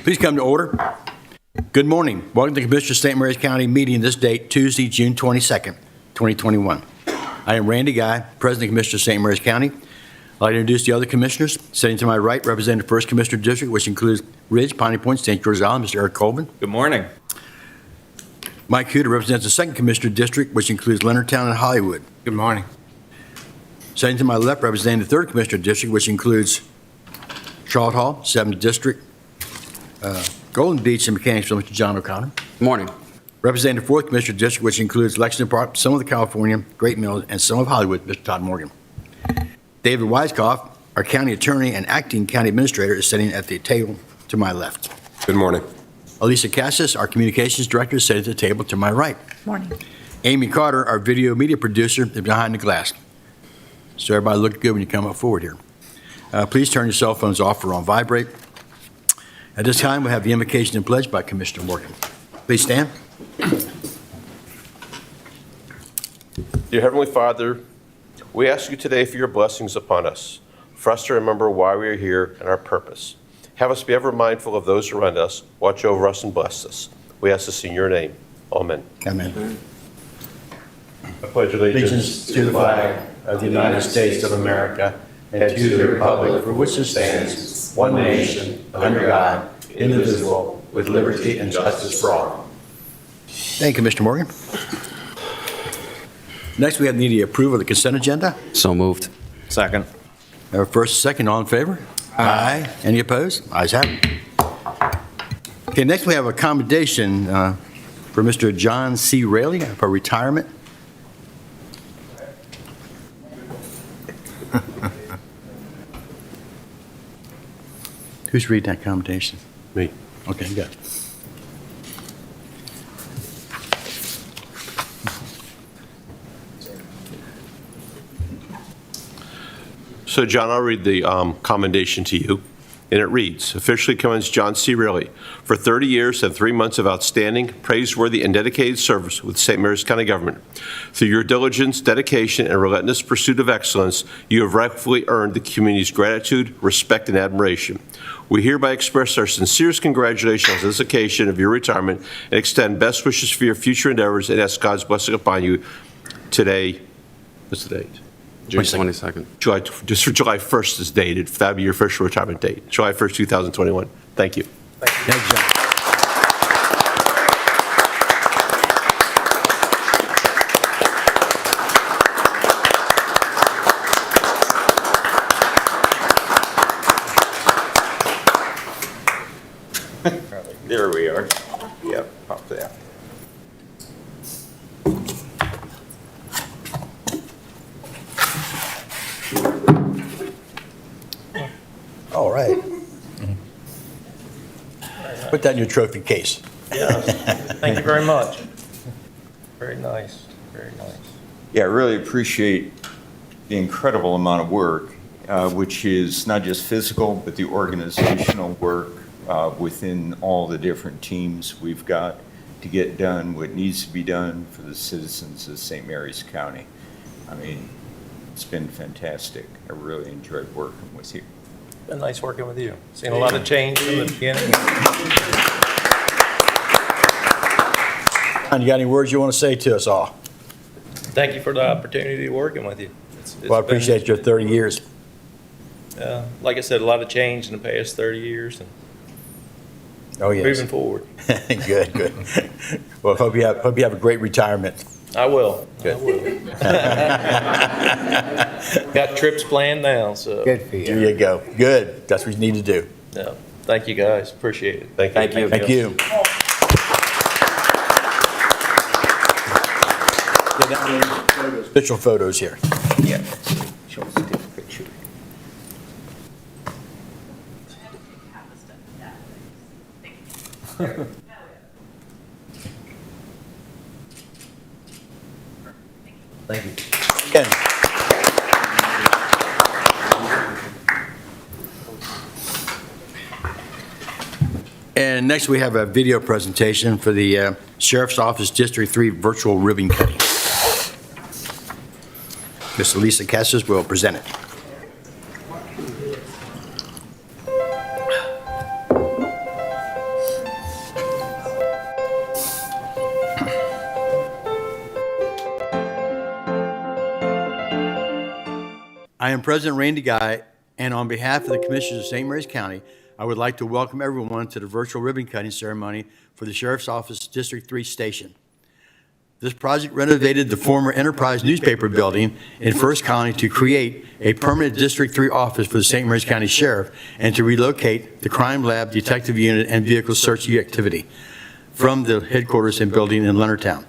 Please come to order. Good morning. Welcome to the Commissioners of St. Mary's County meeting this date, Tuesday, June 22nd, 2021. I am Randy Guy, President of Commissioners of St. Mary's County. I'd like to introduce the other commissioners. Sitting to my right, representing the 1st Commissioner District, which includes Ridge, Piney Point, St. George Island, Mr. Eric Colvin. Good morning. Mike Huda represents the 2nd Commissioner District, which includes Leonardtown and Hollywood. Good morning. Sitting to my left, representing the 3rd Commissioner District, which includes Charlotte Hall, 7th District, Golden Beach, and Mechanicsville, Mr. John O'Connor. Good morning. Representing the 4th Commissioner District, which includes Lexington Park, some of the California, Great Mills, and some of Hollywood, Mr. Todd Morgan. David Weiskopf, our County Attorney and Acting County Administrator, is sitting at the table to my left. Good morning. Elisa Cassis, our Communications Director, is sitting at the table to my right. Morning. Amy Carter, our Video Media Producer, is behind the glass. So everybody look good when you come up forward here. Please turn your cell phones off or on vibrate. At this time, we have the invocation and pledge by Commissioner Morgan. Please stand. Dear Heavenly Father, we ask you today for your blessings upon us, for us to remember why we are here and our purpose. Have us be ever mindful of those around us, watch over us and bless us. We ask this in your name. Amen. Amen. I pledge Allegiance to the flag of the United States of America and to the republic for which it stands, one nation, under God, indivisible, with liberty and justice for all. Thank you, Mr. Morgan. Next, we have the approval of the consent agenda. So moved. Second. Our first, second, all in favor? Aye. Any opposed? Ayes have it. Okay, next we have a commendation for Mr. John C. Raley for retirement. Who's reading that commendation? Me. Okay, good. So, John, I'll read the commendation to you, and it reads, officially commends John C. Raley for 30 years and 3 months of outstanding, praiseworthy, and dedicated service with St. Mary's County government. Through your diligence, dedication, and relentless pursuit of excellence, you have rightfully earned the community's gratitude, respect, and admiration. We hereby express our sincerest congratulations on this occasion of your retirement and extend best wishes for your future endeavors and ask God's blessing upon you today. What's the date? June 22nd. July 1st is dated. That would be your official retirement date, July 1st, 2021. Thank you. Thank you, John. There we are. Yep, pop that. All right. Put that in your trophy case. Thank you very much. Very nice, very nice. Yeah, I really appreciate the incredible amount of work, which is not just physical, but the organizational work within all the different teams we've got to get done what needs to be done for the citizens of St. Mary's County. I mean, it's been fantastic. I really enjoyed working with you. Been nice working with you. Seen a lot of change from the beginning. And you got any words you want to say to us all? Thank you for the opportunity of working with you. It's Well, I appreciate your 30 years. like I said, a lot of change in the past 30 years and Oh, yes. moving forward. Good, good. Well, hope you have a great retirement. I will. Good. I will. Got trips planned now, so. Good for you. There you go. Good. That's what you need to do. Yeah. Thank you, guys. Appreciate it. Thank you. Thank you. Official photos here. Yeah. Show us a different picture. Thank you. Ken. And next we have a video presentation for the Sheriff's Office District 3 virtual ribbon cutting. Ms. Lisa Cassis will present it. I am President Randy Guy, and on behalf of the Commissioners of St. Mary's County, I would like to welcome everyone to the virtual ribbon cutting ceremony for the Sheriff's Office District 3 station. This project renovated the former Enterprise newspaper building in First Colony to create a permanent District 3 office for the St. Mary's County Sheriff and to relocate the Crime Lab, Detective Unit, and Vehicle Search activity from the headquarters and building in Leonardtown.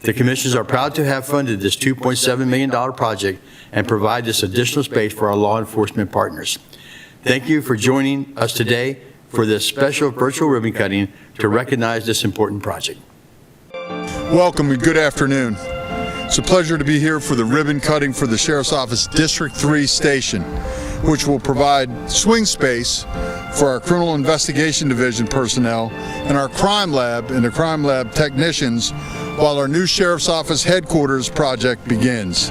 The Commissioners are proud to have funded this $2.7 million project and provide this additional space for our law enforcement partners. Thank you for joining us today for this special virtual ribbon cutting to recognize this important project. Welcome and good afternoon. It's a pleasure to be here for the ribbon cutting for the Sheriff's Office District 3 station, which will provide swing space for our Criminal Investigation Division personnel and our crime lab and the crime lab technicians while our new Sheriff's Office headquarters project begins.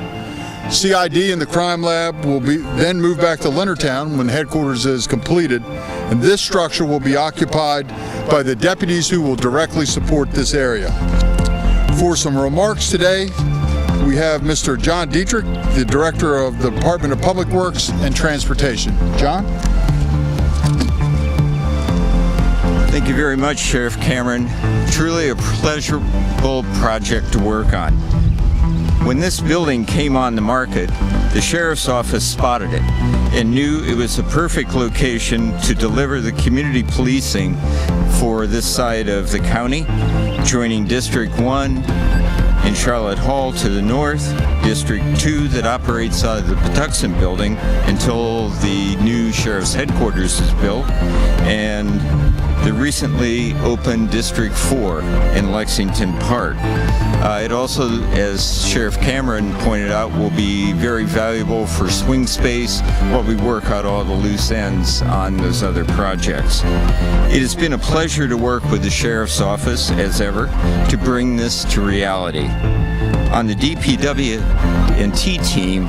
CID and the crime lab will then move back to Leonardtown when headquarters is completed, and this structure will be occupied by the deputies who will directly support this area. For some remarks today, we have Mr. John Dietrich, the Director of the Department of Public Works and Transportation. John? Thank you very much, Sheriff Cameron. Truly a pleasurable project to work on. When this building came on the market, the Sheriff's Office spotted it and knew it was a perfect location to deliver the community policing for this side of the county, joining District 1 in Charlotte Hall to the north, District 2 that operates out of the Patuxent building until the new Sheriff's headquarters is built, and the recently opened District 4 in Lexington Park. It also, as Sheriff Cameron pointed out, will be very valuable for swing space while we work out all the loose ends on those other projects. It has been a pleasure to work with the Sheriff's Office, as ever, to bring this to reality. On the DPW&T team,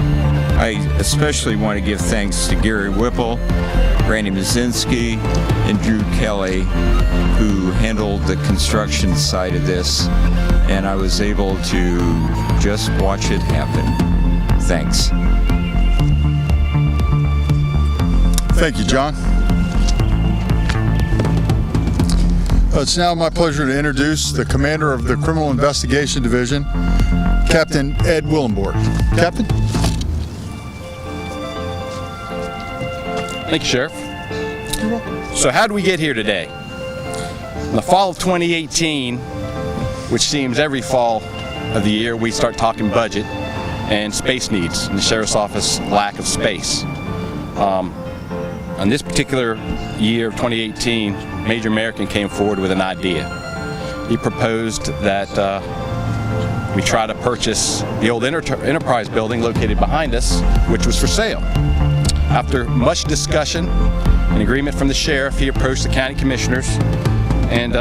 I especially want to give thanks to Gary Whipple, Randy Mazinski, and Drew Kelly, who handled the construction side of this, and I was able to just watch it happen. Thanks. Thank you, John. It's now my pleasure to introduce the Commander of the Criminal Investigation Division, Captain Ed Willenborg. Captain? Thank you, Sheriff. So how did we get here today? In the fall of 2018, which seems every fall of the year, we start talking budget and space needs in the Sheriff's Office, lack of space. On this particular year of 2018, Major American came forward with an idea. He proposed that we try to purchase the old Enterprise building located behind us, which was for sale. After much discussion and agreement from the sheriff, he approached the county commissioners, and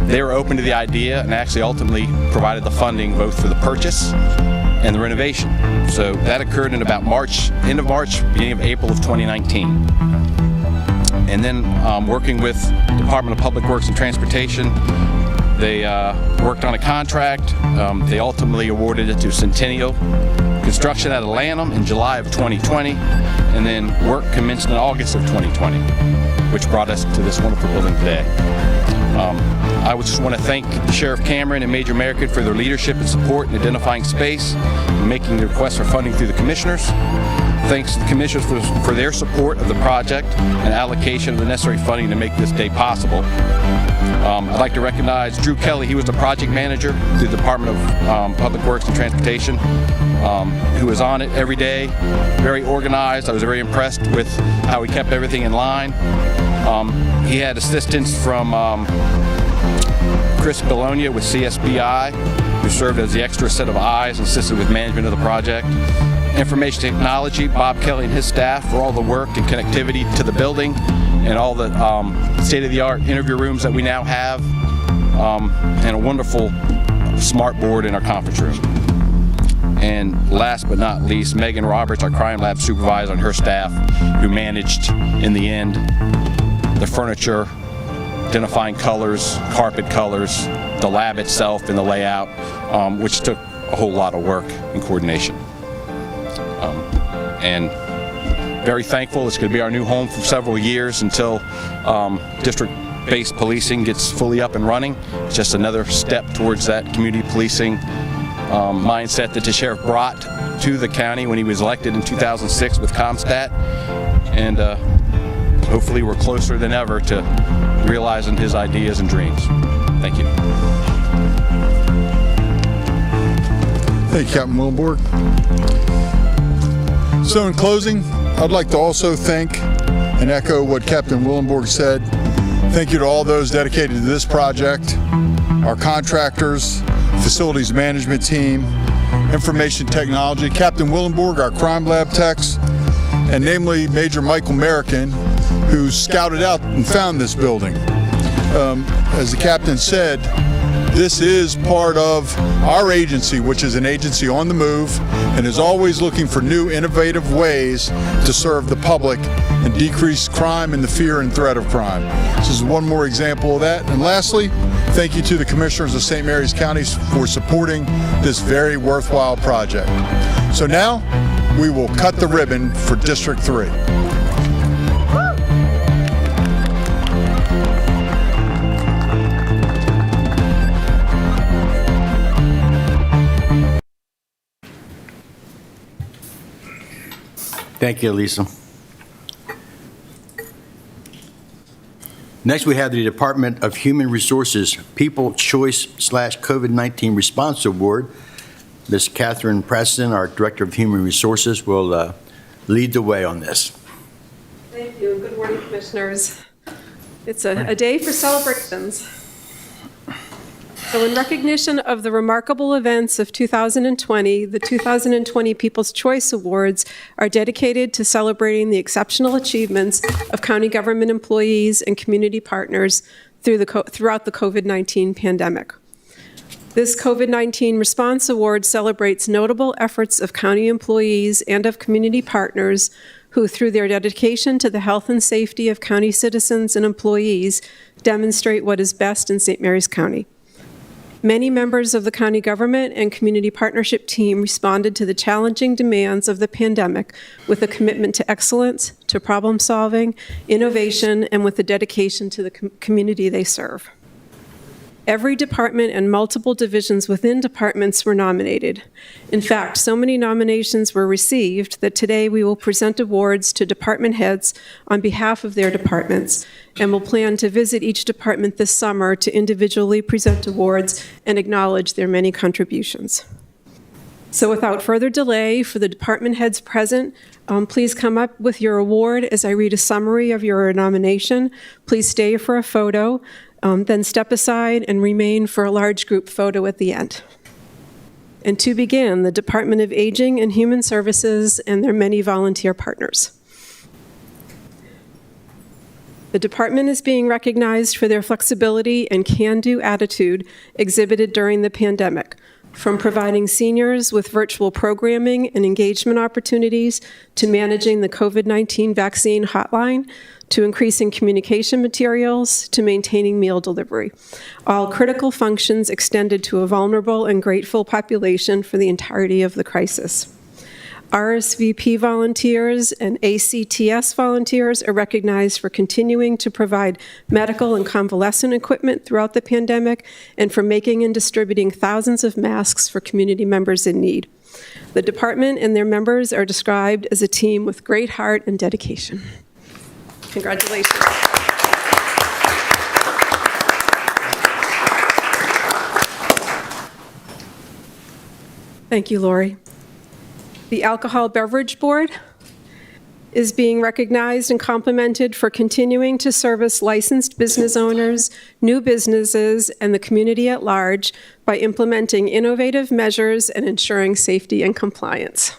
they were open to the idea and actually ultimately provided the funding both for the purchase and the renovation. So that occurred in about March, end of March, beginning of April of 2019. And then working with Department of Public Works and Transportation, they worked on a contract. They ultimately awarded it to Centennial Construction out of Lanham in July of 2020, and then work commenced in August of 2020, which brought us to this wonderful building today. I would just want to thank Sheriff Cameron and Major American for their leadership and support in identifying space and making the request for funding through the commissioners. Thanks to the commissioners for their support of the project and allocation of the necessary funding to make this day possible. I'd like to recognize Drew Kelly. He was the project manager through the Department of Public Works and Transportation, who was on it every day, very organized. I was very impressed with how he kept everything in line. He had assistance from Chris Bologna with CSBI, who served as the extra set of eyes and assisted with management of the project. Information technology, Bob Kelly and his staff for all the work and connectivity to the building and all the state-of-the-art interview rooms that we now have, and a wonderful smart board in our conference room. And last but not least, Megan Roberts, our crime lab supervisor, and her staff, who managed, in the end, the furniture, identifying colors, carpet colors, the lab itself and the layout, which took a whole lot of work and coordination. and very thankful. It's going to be our new home for several years until district-based policing gets fully up and running. It's just another step towards that community policing mindset that the sheriff brought to the county when he was elected in 2006 with CompStat, and hopefully we're closer than ever to realizing his ideas and dreams. Thank you. Thank you, Captain Willenborg. So in closing, I'd like to also thank and echo what Captain Willenborg said. Thank you to all those dedicated to this project, our contractors, facilities management team, information technology, Captain Willenborg, our crime lab techs, and namely Major Michael American, who scouted out and found this building. As the captain said, this is part of our agency, which is an agency on the move and is always looking for new innovative ways to serve the public and decrease crime and the fear and threat of crime. This is one more example of that. And lastly, thank you to the commissioners of St. Mary's County for supporting this very worthwhile project. So now we will cut the ribbon for District 3. Thank you, Lisa. Next, we have the Department of Human Resources People Choice / COVID-19 Response Award. Ms. Catherine Preston, our Director of Human Resources, will lead the way on this. Thank you, and good morning, Commissioners. It's a day for celebrations. So in recognition of the remarkable events of 2020, the 2020 People's Choice Awards are dedicated to celebrating the exceptional achievements of county government employees and community partners throughout the COVID-19 pandemic. This COVID-19 Response Award celebrates notable efforts of county employees and of community partners who, through their dedication to the health and safety of county citizens and employees, demonstrate what is best in St. Mary's County. Many members of the county government and community partnership team responded to the challenging demands of the pandemic with a commitment to excellence, to problem solving, innovation, and with a dedication to the community they serve. Every department and multiple divisions within departments were nominated. In fact, so many nominations were received that today we will present awards to department heads on behalf of their departments, and will plan to visit each department this summer to individually present awards and acknowledge their many contributions. So without further delay, for the department heads present, please come up with your award as I read a summary of your nomination. Please stay for a photo. Then step aside and remain for a large group photo at the end. And to begin, the Department of Aging and Human Services and their many volunteer partners. The department is being recognized for their flexibility and can-do attitude exhibited during the pandemic, from providing seniors with virtual programming and engagement opportunities to managing the COVID-19 vaccine hotline, to increasing communication materials, to maintaining meal delivery. All critical functions extended to a vulnerable and grateful population for the entirety of the crisis. RSVP volunteers and ACTS volunteers are recognized for continuing to provide medical and convalescent equipment throughout the pandemic and for making and distributing thousands of masks for community members in need. The department and their members are described as a team with great heart and dedication. Congratulations. Thank you, Lori. The Alcohol Beverage Board is being recognized and complimented for continuing to service licensed business owners, new businesses, and the community at large by implementing innovative measures and ensuring safety and compliance.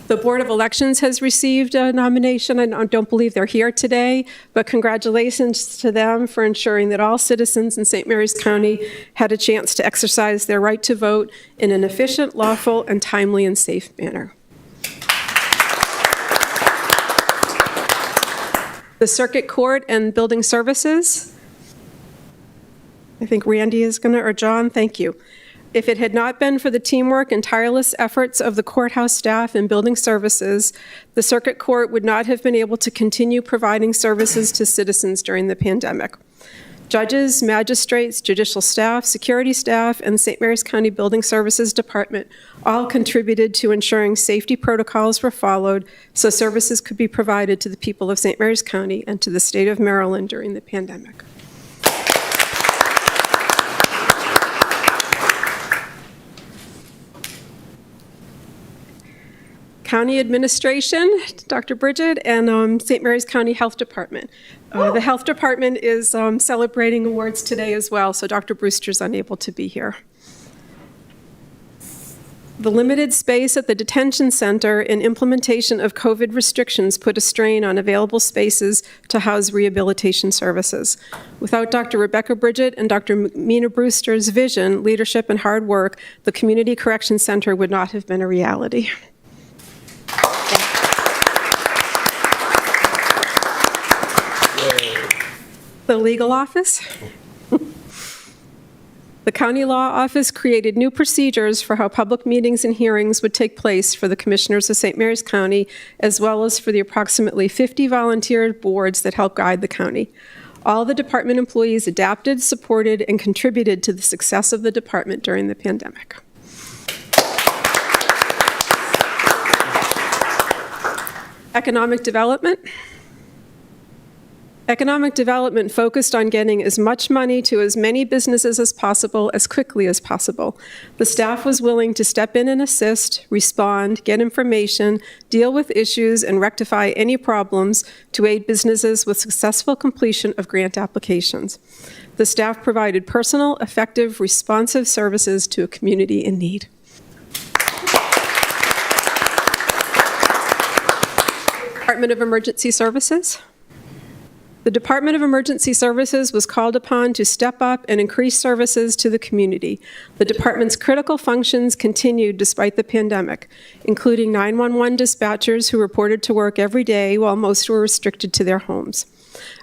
The Board of Elections has received a nomination. I don't believe they're here today, but congratulations to them for ensuring that all citizens in St. Mary's County had a chance to exercise their right to vote in an efficient, lawful, and timely and safe manner. The Circuit Court and Building Services. I think Randy is going to, or John, thank you. If it had not been for the teamwork and tireless efforts of the courthouse staff and building services, the circuit court would not have been able to continue providing services to citizens during the pandemic. Judges, magistrates, judicial staff, security staff, and the St. Mary's County Building Services Department all contributed to ensuring safety protocols were followed so services could be provided to the people of St. Mary's County and to the state of Maryland during the pandemic. County Administration, Dr. Bridget, and St. Mary's County Health Department. The Health Department is celebrating awards today as well, so Dr. Brewster's unable to be here. The limited space at the detention center and implementation of COVID restrictions put a strain on available spaces to house rehabilitation services. Without Dr. Rebecca Bridget and Dr. Mina Brewster's vision, leadership, and hard work, the Community Correction Center would not have been a reality. The legal office. The county law office created new procedures for how public meetings and hearings would take place for the commissioners of St. Mary's County, as well as for the approximately 50 volunteer boards that help guide the county. All the department employees adapted, supported, and contributed to the success of the department during the pandemic. Economic development. Economic development focused on getting as much money to as many businesses as possible, as quickly as possible. The staff was willing to step in and assist, respond, get information, deal with issues, and rectify any problems to aid businesses with successful completion of grant applications. The staff provided personal, effective, responsive services to a community in need. Department of Emergency Services. The Department of Emergency Services was called upon to step up and increase services to the community. The department's critical functions continued despite the pandemic, including 911 dispatchers who reported to work every day while most were restricted to their homes.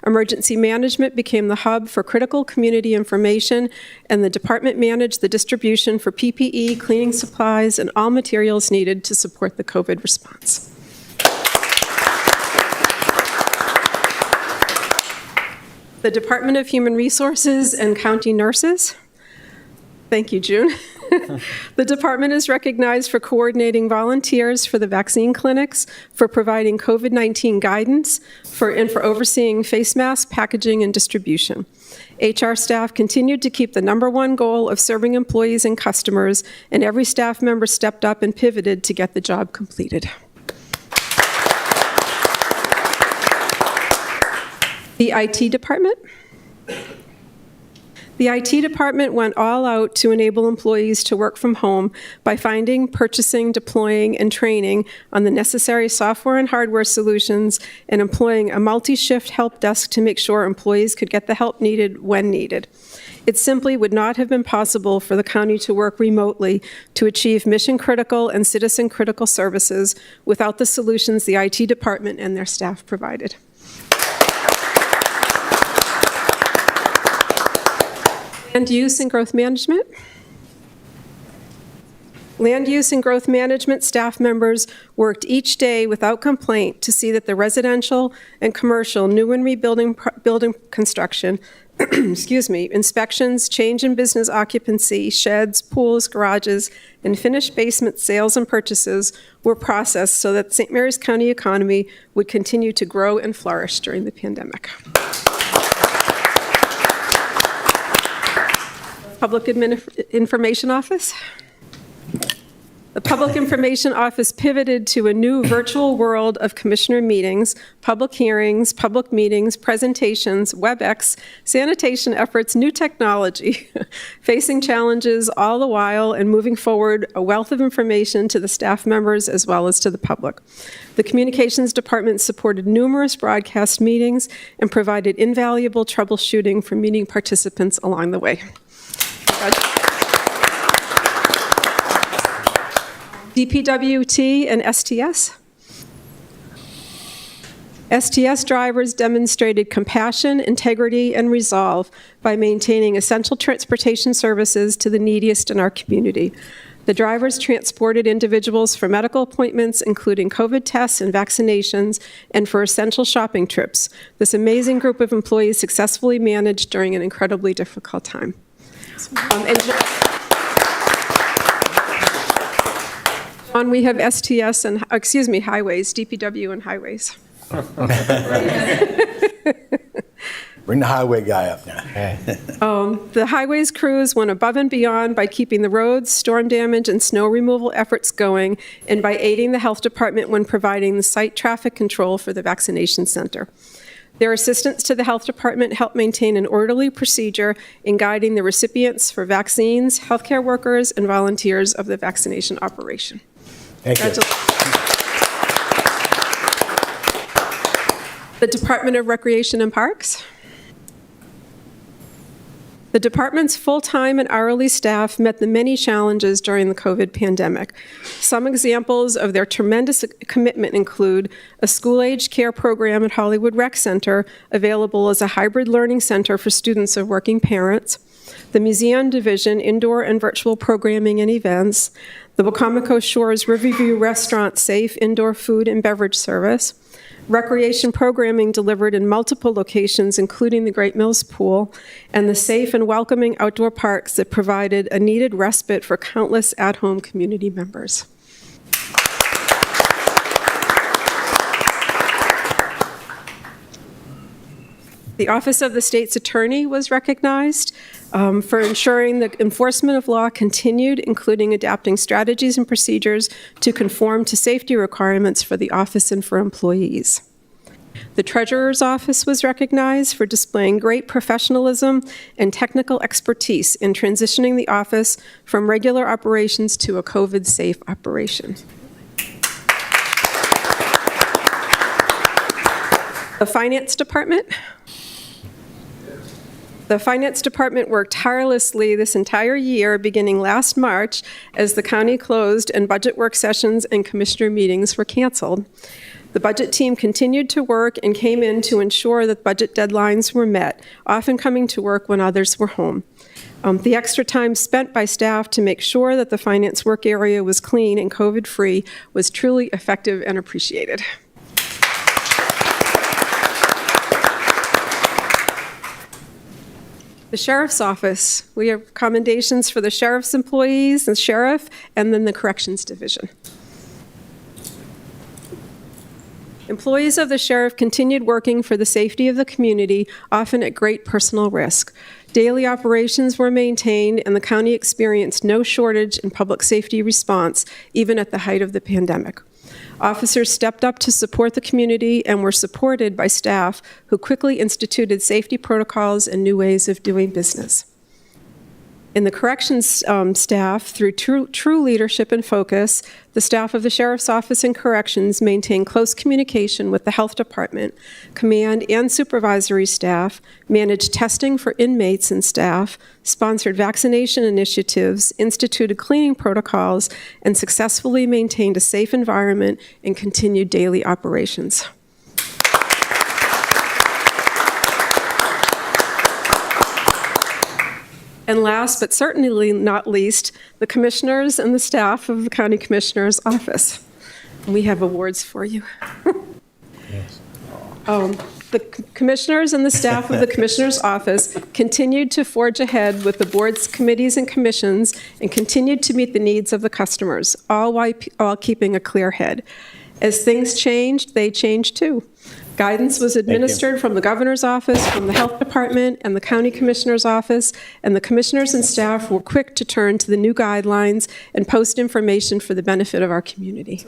Emergency management became the hub for critical community information, and the department managed the distribution for PPE, cleaning supplies, and all materials needed to support the COVID response. The Department of Human Resources and County Nurses. Thank you, June. The department is recognized for coordinating volunteers for the vaccine clinics, for providing COVID-19 guidance, and for overseeing face mask packaging and distribution. HR staff continued to keep the #1 goal of serving employees and customers, and every staff member stepped up and pivoted to get the job completed. The IT department. The IT department went all out to enable employees to work from home by finding, purchasing, deploying, and training on the necessary software and hardware solutions, and employing a multi-shift help desk to make sure employees could get the help needed when needed. It simply would not have been possible for the county to work remotely to achieve mission-critical and citizen-critical services without the solutions the IT department and their staff provided. Land use and growth management. Land use and growth management staff members worked each day without complaint to see that the residential and commercial new and rebuilding building construction, inspections, change in business occupancy, sheds, pools, garages, and finished basement sales and purchases were processed so that the St. Mary's County economy would continue to grow and flourish during the pandemic. Public Information Office. The Public Information Office pivoted to a new virtual world of commissioner meetings, public hearings, public meetings, presentations, WebEx, sanitation efforts, new technology, facing challenges all the while and moving forward a wealth of information to the staff members as well as to the public. The Communications Department supported numerous broadcast meetings and provided invaluable troubleshooting for meeting participants along the way. DPWT and STS. STS drivers demonstrated compassion, integrity, and resolve by maintaining essential transportation services to the neediest in our community. The drivers transported individuals for medical appointments, including COVID tests and vaccinations, and for essential shopping trips. This amazing group of employees successfully managed during an incredibly difficult time. And we have STS and, highways, DPW and highways. Bring the highway guy up now. The highways crews went above and beyond by keeping the roads, storm damage, and snow removal efforts going, and by aiding the health department when providing the site traffic control for the vaccination center. Their assistance to the health department helped maintain an orderly procedure in guiding the recipients for vaccines, healthcare workers, and volunteers of the vaccination operation. Thank you. The Department of Recreation and Parks. The department's full-time and hourly staff met the many challenges during the COVID pandemic. Some examples of their tremendous commitment include a school-age care program at Hollywood Rec Center, available as a hybrid learning center for students of working parents, the Museum Division indoor and virtual programming and events, the Wacomico Shores Riverview Restaurant safe indoor food and beverage service, recreation programming delivered in multiple locations, including the Great Mills Pool, and the safe and welcoming outdoor parks that provided a needed respite for countless at-home community members. The Office of the State's Attorney was recognized for ensuring the enforcement of law continued, including adapting strategies and procedures to conform to safety requirements for the office and for employees. The Treasurer's Office was recognized for displaying great professionalism and technical expertise in transitioning the office from regular operations to a COVID-safe operation. The Finance Department. The Finance Department worked tirelessly this entire year, beginning last March, as the county closed and budget work sessions and commissioner meetings were canceled. The budget team continued to work and came in to ensure that budget deadlines were met, often coming to work when others were home. The extra time spent by staff to make sure that the finance work area was clean and COVID-free was truly effective and appreciated. The Sheriff's Office. We have commendations for the Sheriff's employees, the Sheriff, and then the Corrections Division. Employees of the Sheriff continued working for the safety of the community, often at great personal risk. Daily operations were maintained, and the county experienced no shortage in public safety response, even at the height of the pandemic. Officers stepped up to support the community and were supported by staff who quickly instituted safety protocols and new ways of doing business. In the corrections staff, through true leadership and focus, the staff of the Sheriff's Office and Corrections maintained close communication with the Health Department. Command and supervisory staff managed testing for inmates and staff, sponsored vaccination initiatives, instituted cleaning protocols, and successfully maintained a safe environment and continued daily operations. And last, but certainly not least, the commissioners and the staff of the County Commissioner's Office. We have awards for you. The commissioners and the staff of the Commissioner's Office continued to forge ahead with the board's committees and commissions and continued to meet the needs of the customers, all while keeping a clear head. As things changed, they changed too. Guidance was administered from the Governor's Office, from the Health Department, and the County Commissioner's Office, and the commissioners and staff were quick to turn to the new guidelines and post information for the benefit of our community.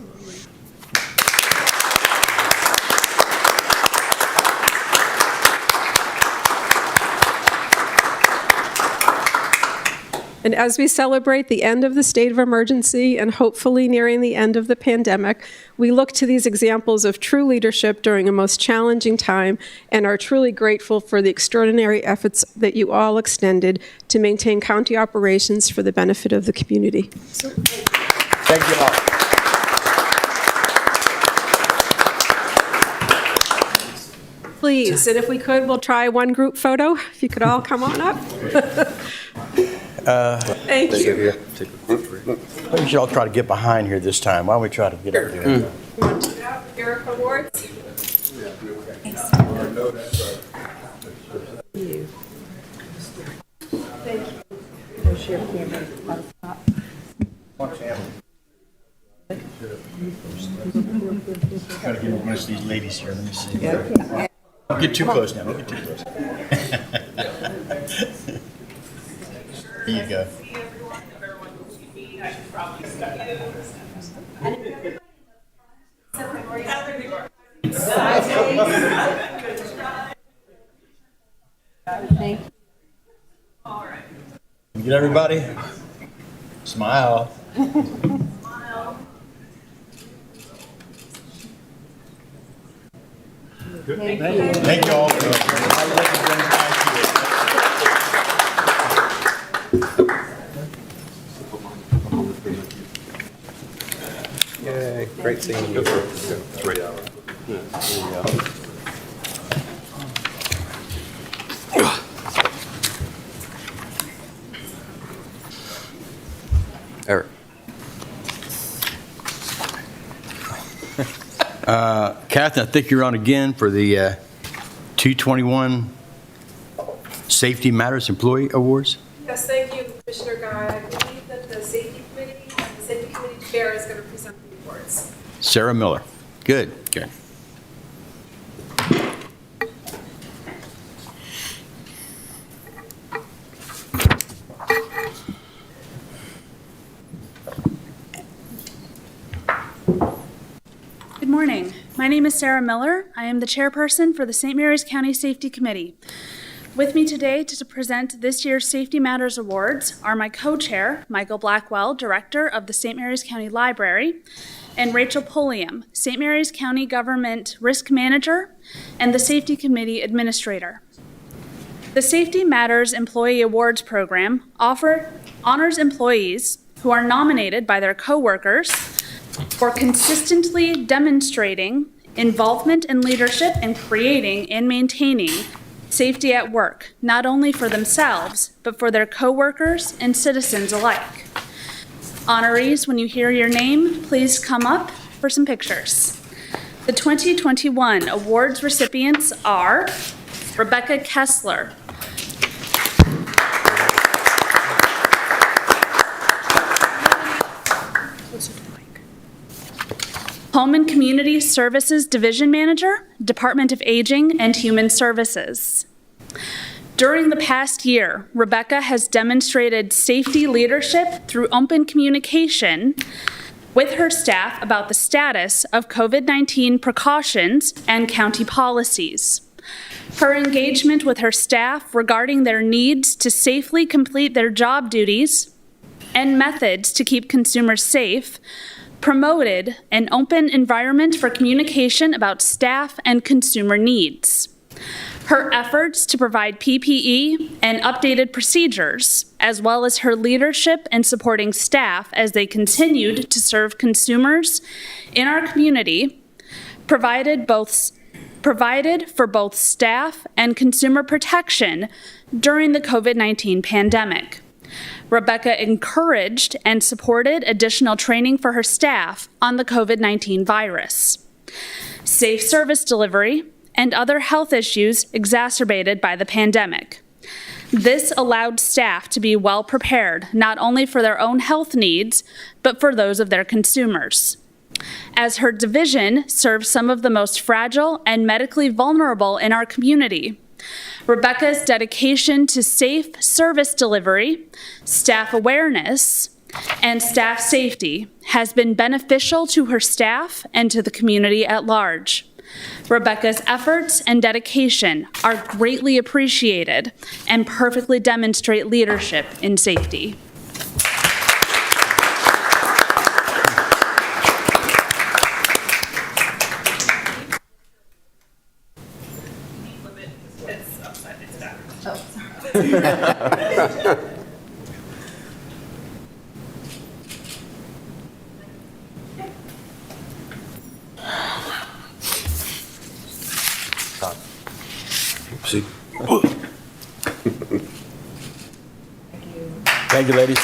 And as we celebrate the end of the state of emergency and hopefully nearing the end of the pandemic, we look to these examples of true leadership during a most challenging time and are truly grateful for the extraordinary efforts that you all extended to maintain county operations for the benefit of the community. Thank you all. please. And if we could, we'll try one group photo. If you could all come on up. Thank you. We should all try to get behind here this time. Why don't we try to get up there? You want to do that? Eric Awards. Try to get most of these ladies here. Let me see. Don't get too close now. Don't get too close. There you go. Get everybody? Smile. Thank you all. Yay, great seeing you. Eric. Catherine, I think you're on again for the 221 Safety Matters Employee Awards. Yes, thank you, Commissioner Guy. I believe that the Safety Committee and the Safety Committee Chair is going to present the awards. Sarah Miller. Good. Good. Good morning. My name is Sarah Miller. I am the chairperson for the St. Mary's County Safety Committee. With me today to present this year's Safety Matters Awards are my co-chair, Michael Blackwell, director of the St. Mary's County Library, and Rachel Pulliam, St. Mary's County Government Risk Manager and the Safety Committee Administrator. The Safety Matters Employee Awards Program honors employees who are nominated by their coworkers for consistently demonstrating involvement and leadership in creating and maintaining safety at work, not only for themselves, but for their coworkers and citizens alike. Honorees, when you hear your name, please come up for some pictures. The 2021 awards recipients are Rebecca Kessler, Home and Community Services Division Manager, Department of Aging and Human Services. During the past year, Rebecca has demonstrated safety leadership through open communication with her staff about the status of COVID-19 precautions and county policies. Her engagement with her staff regarding their needs to safely complete their job duties and methods to keep consumers safe promoted an open environment for communication about staff and consumer needs. Her efforts to provide PPE and updated procedures, as well as her leadership in supporting staff as they continued to serve consumers in our community, provided for both staff and consumer protection during the COVID-19 pandemic. Rebecca encouraged and supported additional training for her staff on the COVID-19 virus, safe service delivery, and other health issues exacerbated by the pandemic. This allowed staff to be well prepared, not only for their own health needs, but for those of their consumers. As her division serves some of the most fragile and medically vulnerable in our community, Rebecca's dedication to safe service delivery, staff awareness, and staff safety has been beneficial to her staff and to the community at large. Rebecca's efforts and dedication are greatly appreciated and perfectly demonstrate leadership in safety. Thank you, ladies.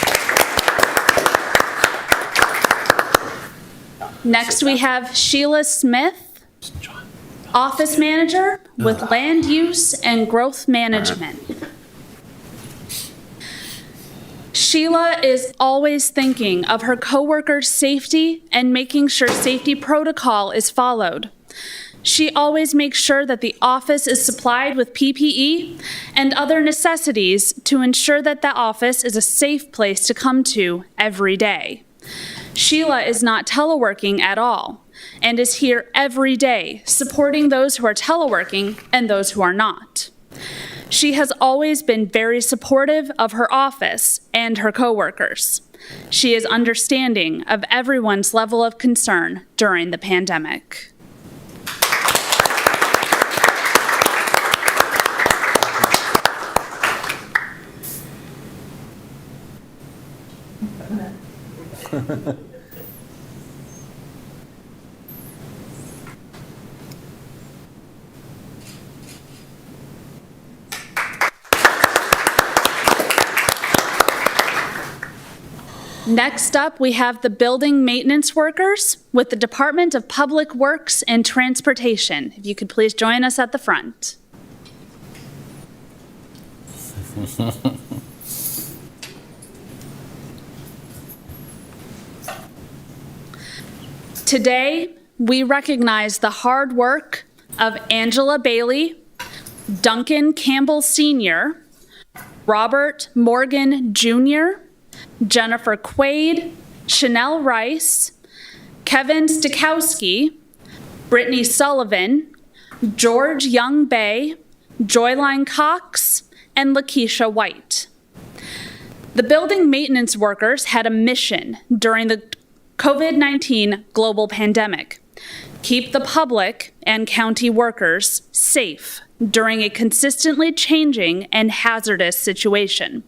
Next, we have Sheila Smith, Office Manager with Land Use and Growth Management. Sheila is always thinking of her coworkers' safety and making sure safety protocol is followed. She always makes sure that the office is supplied with PPE and other necessities to ensure that the office is a safe place to come to every day. Sheila is not teleworking at all and is here every day supporting those who are teleworking and those who are not. She has always been very supportive of her office and her coworkers. She is understanding of everyone's level of concern during the pandemic. Next up, we have the building maintenance workers with the Department of Public Works and Transportation. If you could please join us at the front. Today, we recognize the hard work of Angela Bailey, Duncan Campbell Sr., Robert Morgan Jr., Jennifer Quaid, Chanel Rice, Kevin Stikowski, Brittany Sullivan, George Young Bay, Joyline Cox, and Lakeisha White. The building maintenance workers had a mission during the COVID-19 global pandemic: keep the public and county workers safe during a consistently changing and hazardous situation.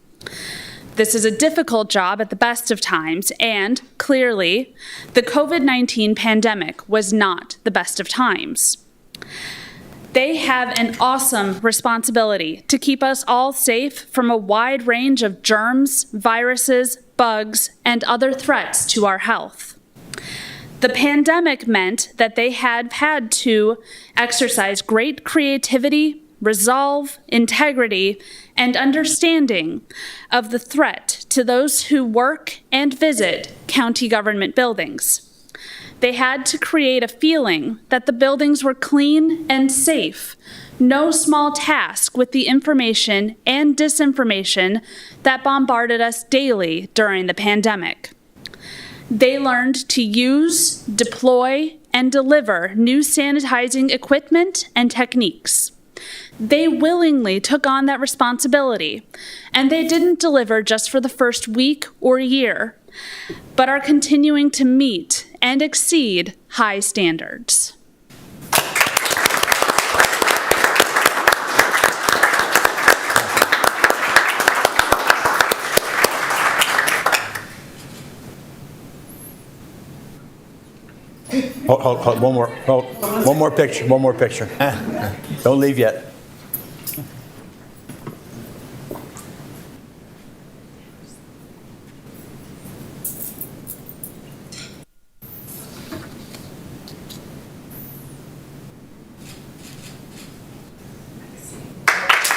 This is a difficult job at the best of times, and clearly, the COVID-19 pandemic was not the best of times. They have an awesome responsibility to keep us all safe from a wide range of germs, viruses, bugs, and other threats to our health. The pandemic meant that they had to exercise great creativity, resolve, integrity, and understanding of the threat to those who work and visit county government buildings. They had to create a feeling that the buildings were clean and safe, no small task with the information and disinformation that bombarded us daily during the pandemic. They learned to use, deploy, and deliver new sanitizing equipment and techniques. They willingly took on that responsibility, and they didn't deliver just for the first week or year, but are continuing to meet and exceed high standards. Hold, one more picture. Don't leave yet.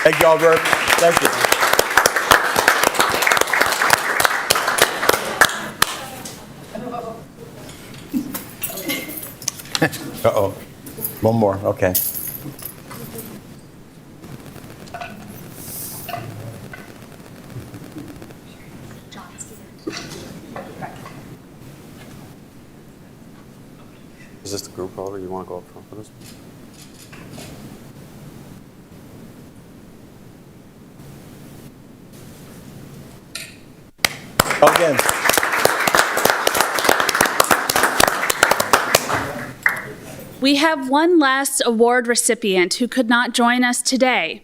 Thank you, Albert. Thank you. Uh-oh. One more, okay. Is this the group photo? You want to go up front for this? Again. We have one last award recipient who could not join us today,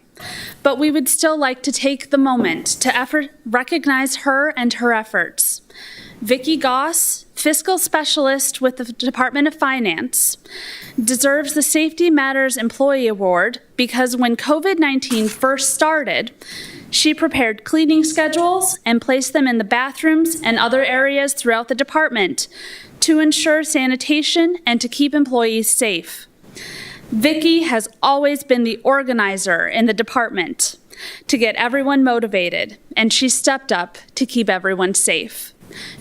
but we would still like to take the moment to recognize her and her efforts. Vicki Goss, Fiscal Specialist with the Department of Finance, deserves the Safety Matters Employee Award because when COVID-19 first started, She prepared cleaning schedules and placed them in the bathrooms and other areas throughout the department to ensure sanitation and to keep employees safe. Vicki has always been the organizer in the department to get everyone motivated, and she stepped up to keep everyone safe.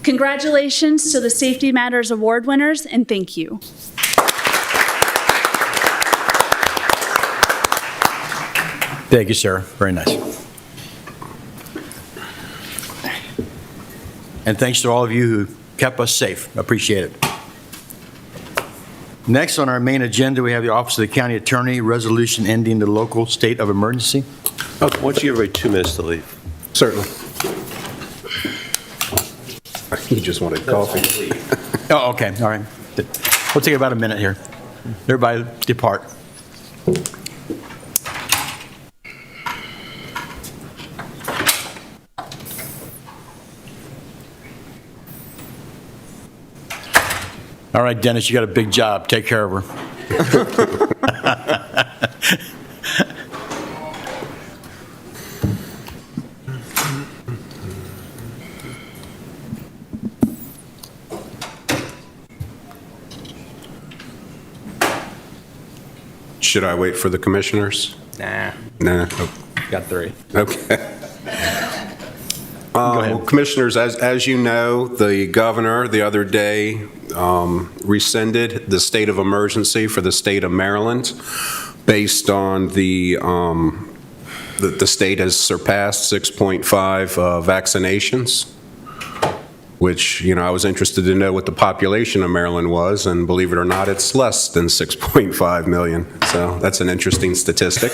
Congratulations to the Safety Matters Award winners, and thank you. Thank you, Sarah. Very nice. And thanks to all of you who kept us safe. Appreciate it. Next on our main agenda, we have the Office of the County Attorney, resolution ending the local state of emergency. Oh, why don't you give everybody 2 minutes to leave? Certainly. You just wanted coffee. Oh, okay, all right. We'll take about a minute here. Everybody depart. All right, Dennis, you got a big job. Take care of her. Should I wait for the commissioners? Nah, Nah. got 3. Okay. Go ahead. Commissioners, as you know, the governor the other day rescinded the state of emergency for the state of Maryland based on the state has surpassed 6.5 vaccinations, which, you know, I was interested to know what the population of Maryland was, and believe it or not, it's less than 6.5 million. So that's an interesting statistic.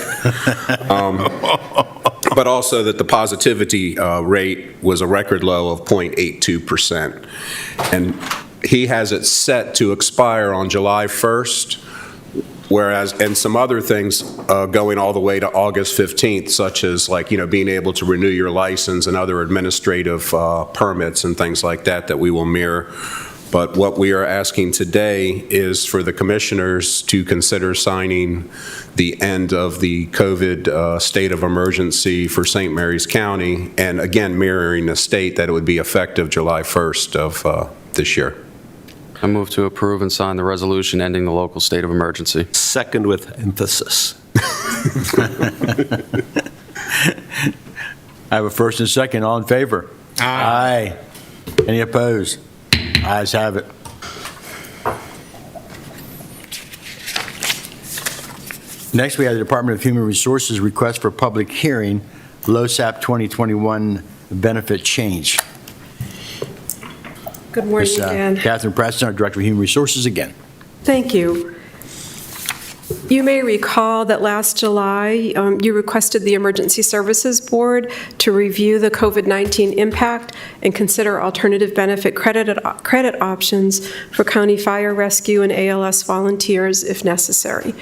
But also that the positivity rate was a record low of 0.82%. And he has it set to expire on July 1st, whereas, and some other things going all the way to August 15th, such as, like, you know, being able to renew your license and other administrative permits and things like that that we will mirror. But what we are asking today is for the commissioners to consider signing the end of the COVID state of emergency for St. Mary's County, and again, mirroring the state that it would be effective July 1st of this year. I move to approve and sign the resolution ending the local state of emergency. Second with emphasis. I have a first and second. All in favor? Aye. Any opposed? Ayes have it. Next, we have the Department of Human Resources request for public hearing, LoSAP 2021 benefit change. Good morning Ms. again. Catherine Preston, our Director of Human Resources, again. Thank you. You may recall that last July, you requested the Emergency Services Board to review the COVID-19 impact and consider alternative benefit credit options for county fire rescue and ALS volunteers if necessary.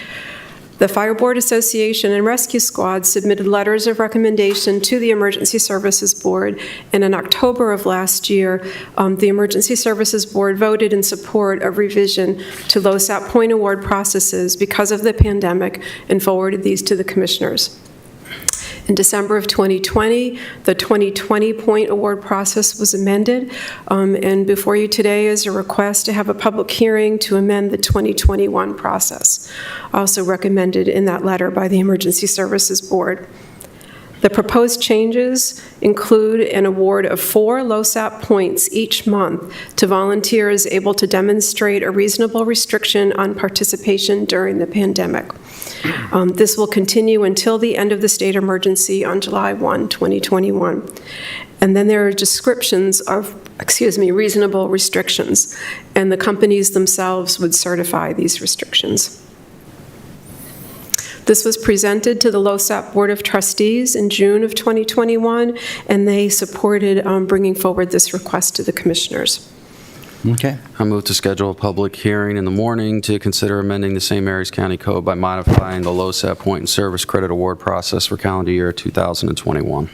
The Fire Board Association and Rescue Squad submitted letters of recommendation to the Emergency Services Board, and in October of last year, the Emergency Services Board voted in support of revision to LoSAP point award processes because of the pandemic and forwarded these to the commissioners. In December of 2020, the 2020 point award process was amended, and before you today is a request to have a public hearing to amend the 2021 process, also recommended in that letter by the Emergency Services Board. The proposed changes include an award of 4 LoSAP points each month to volunteers able to demonstrate a reasonable restriction on participation during the pandemic. This will continue until the end of the state emergency on July 1, 2021. And then there are descriptions of, reasonable restrictions, and the companies themselves would certify these restrictions. This was presented to the LoSAP Board of Trustees in June of 2021, and they supported bringing forward this request to the commissioners. Okay. I move to schedule a public hearing in the morning to consider amending the St. Mary's County Code by modifying the LoSAP point and service credit award process for calendar year 2021.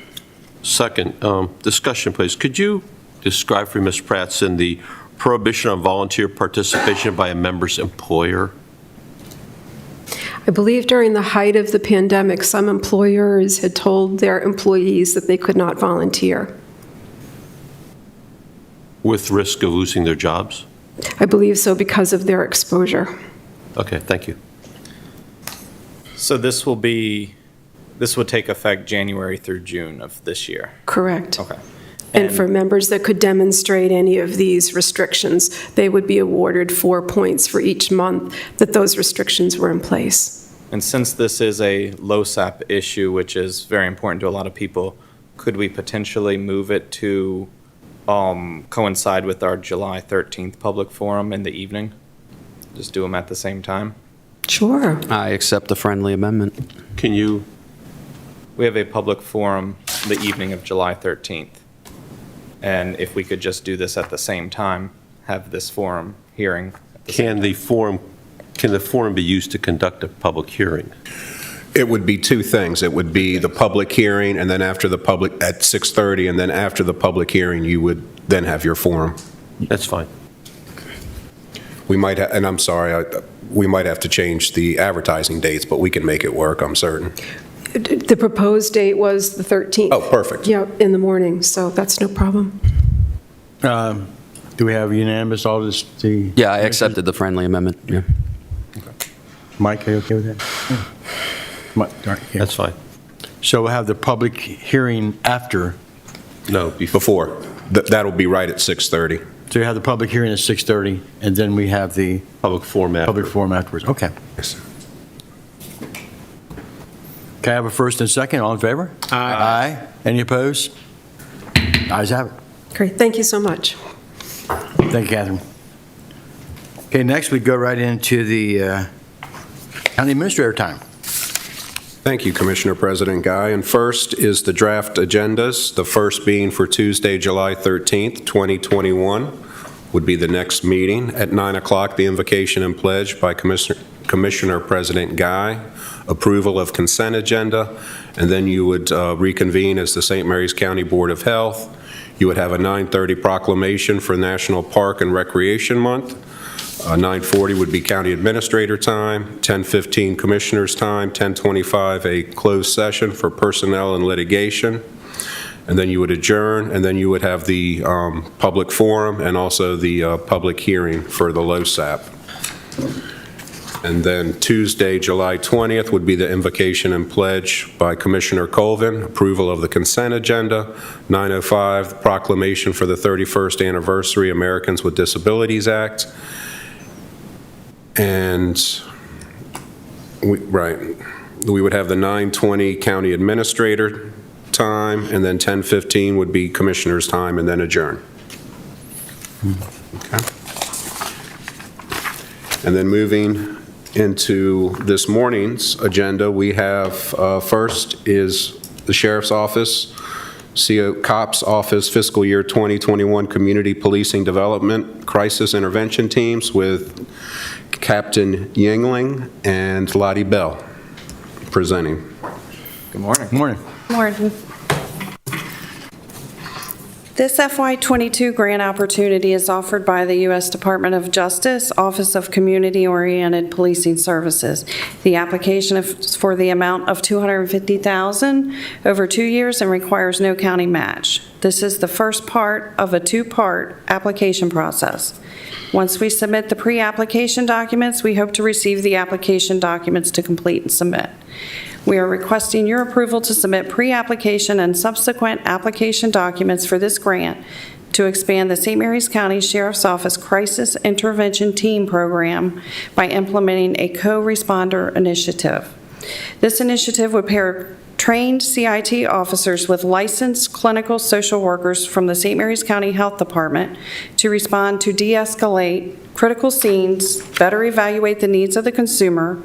Second, discussion, please. Could you describe for Ms. Pratson the prohibition on volunteer participation by a member's employer? I believe during the height of the pandemic, some employers had told their employees that they could not volunteer. With risk of losing their jobs? I believe so because of their exposure. Okay, thank you. So this would take effect January through June of this year? Correct. Okay. And for members that could demonstrate any of these restrictions, they would be awarded 4 points for each month that those restrictions were in place. And since this is a LoSAP issue, which is very important to a lot of people, could we potentially move it to coincide with our July 13th public forum in the evening? Just do them at the same time? Sure. I accept the friendly amendment. Can you, We have a public forum the evening of July 13th. And if we could just do this at the same time, have this forum hearing at the same time. can the forum be used to conduct a public hearing? It would be two things. It would be the public hearing, and then after the public, at 6:30, and then after the public hearing, you would then have your forum. That's fine. We might, and I'm sorry, we might have to change the advertising dates, but we can make it work, I'm certain. The proposed date was the 13th. Oh, perfect. Yeah, in the morning, so that's no problem. Do we have unanimous, all this? Yeah, I accepted the friendly amendment, yeah. Mike, are you okay with that? Mike, all right, yeah. That's fine. So we'll have the public hearing after. No, Before. That'll be right at 6:30. So you have the public hearing at 6:30, and then we have the public forum after. public forum afterwards. Okay. Can I have a first and second? All in favor? Aye. Any opposed? Ayes have it. Great, thank you so much. Thank you, Catherine. Okay, next we go right into the county administrator time. Thank you, Commissioner President Guy. And first is the draft agendas, the first being for Tuesday, July 13th, 2021, would be the next meeting. At 9 o'clock, the invocation and pledge by Commissioner President Guy, approval of consent agenda, and then you would reconvene as the St. Mary's County Board of Health. You would have a 9:30 proclamation for National Park and Recreation Month. 9:40 would be county administrator time, 10:15 commissioners time, 10:25 a closed session for personnel and litigation, and then you would adjourn, and then you would have the public forum and also the public hearing for the LoSAP. And then Tuesday, July 20th would be the invocation and pledge by Commissioner Colvin, approval of the consent agenda. 9:05, the proclamation for the 31st anniversary Americans with Disabilities Act. And we would have the 9:20 county administrator time, and then 10:15 would be commissioner's time, and then adjourn. Okay. And then moving into this morning's agenda, we have first is the Sheriff's Office, COPS Office Fiscal Year 2021 Community Policing Development Crisis Intervention Teams with Captain Yingling and Lottie Bell presenting. Good morning. Good morning. Morning. This FY22 grant opportunity is offered by the U.S. Department of Justice, Office of Community-Oriented Policing Services. The application is for the amount of $250,000 over 2 years and requires no county match. This is the first part of a two-part application process. Once we submit the pre-application documents, we hope to receive the application documents to complete and submit. We are requesting your approval to submit pre-application and subsequent application documents for this grant to expand the St. Mary's County Sheriff's Office Crisis Intervention Team Program by implementing a co-responder initiative. This initiative would pair trained CIT officers with licensed clinical social workers from the St. Mary's County Health Department to respond to de-escalate critical scenes, better evaluate the needs of the consumer,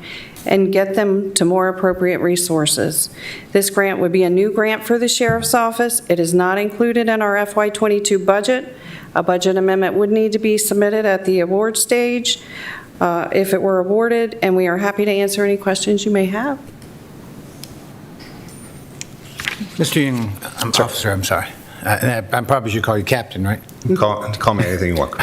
and get them to more appropriate resources. This grant would be a new grant for the Sheriff's Office. It is not included in our FY22 budget. A budget amendment would need to be submitted at the award stage if it were awarded, and we are happy to answer any questions you may have. Mr. Young, officer, I'm sorry. I probably should call you captain, right? Call me anything you want.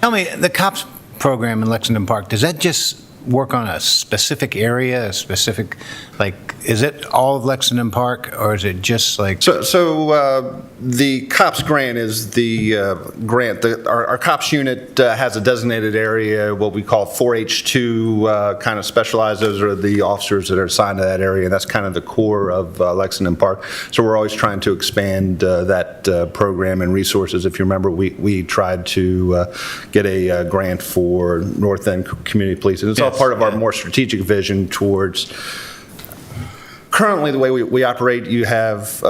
Tell me, the COPS program in Lexington Park, does that just work on a specific area, a specific, like, is it all of Lexington Park, or is it just like? So the COPS grant is the grant. Our COPS unit has a designated area, what we call 4H2, kind of specialized. Those are the officers that are assigned to that area. That's kind of the core of Lexington Park. So we're always trying to expand that program and resources. If you remember, we tried to get a grant for North End Community Police. And it's all part of our more strategic vision towards. Currently, the way we operate, you have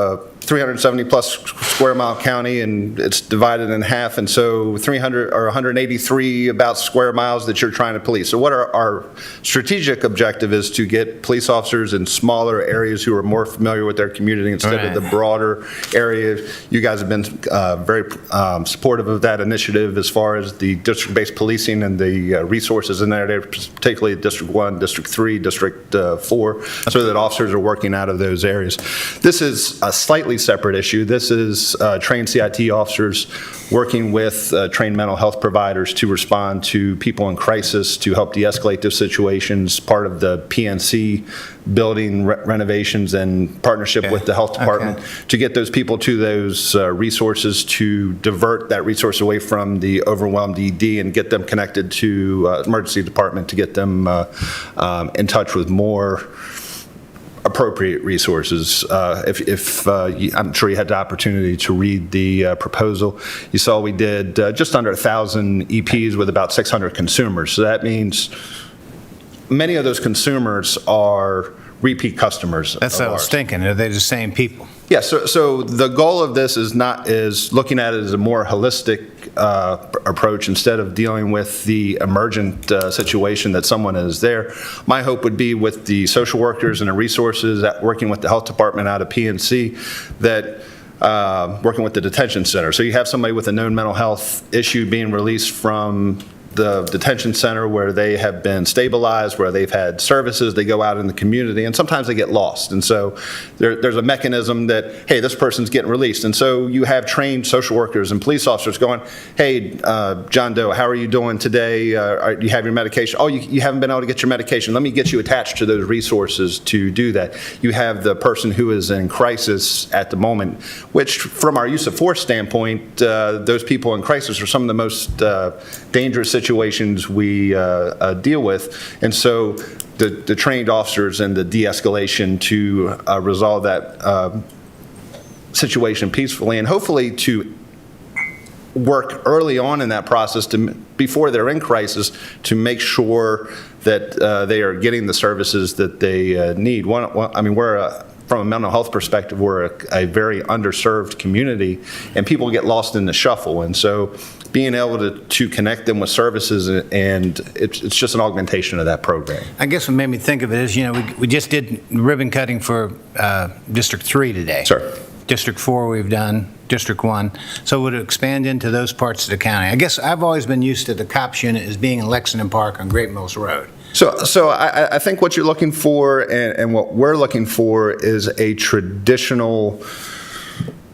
370 plus square mile county, and it's divided in half, and so 300 or 183 about square miles that you're trying to police. So what our strategic objective is to get police officers in smaller areas who are more familiar with their community instead of the broader area. You guys have been very supportive of that initiative as far as the district-based policing and the resources in that area, particularly District 1, District 3, District 4, so that officers are working out of those areas. This is a slightly separate issue. This is trained CIT officers working with trained mental health providers to respond to people in crisis, to help de-escalate those situations, part of the PNC building renovations and partnership with the health department to get those people to those resources, to divert that resource away from the overwhelmed ED and get them connected to emergency department to get them in touch with more appropriate resources. I'm sure you had the opportunity to read the proposal. You saw we did just under 1,000 EPs with about 600 consumers. So that means many of those consumers are repeat customers. That's what I was thinking. Are they the same people? Yeah, so the goal of this is looking at it as a more holistic approach instead of dealing with the emergent situation that someone is there. My hope would be with the social workers and the resources working with the health department out of PNC that working with the detention center. So you have somebody with a known mental health issue being released from the detention center where they have been stabilized, where they've had services, they go out in the community, and sometimes they get lost. And so there's a mechanism that, hey, this person's getting released. And so you have trained social workers and police officers going, hey, John Doe, how are you doing today? Do you have your medication? Oh, you haven't been able to get your medication. Let me get you attached to those resources to do that. You have the person who is in crisis at the moment, which from our use of force standpoint, those people in crisis are some of the most dangerous situations we deal with. And so the trained officers and the de-escalation to resolve that situation peacefully and hopefully to work early on in that process before they're in crisis to make sure that they are getting the services that they need. From a mental health perspective, we're a very underserved community, and people get lost in the shuffle. And so being able to connect them with services, and it's just an augmentation of that program. I guess what made me think of it is, we just did ribbon cutting for District 3 today. Sure. District 4 we've done, District 1. So would it expand into those parts of the county? I guess I've always been used to the COPS unit as being in Lexington Park on Great Mills Road. So I think what you're looking for and what we're looking for is a traditional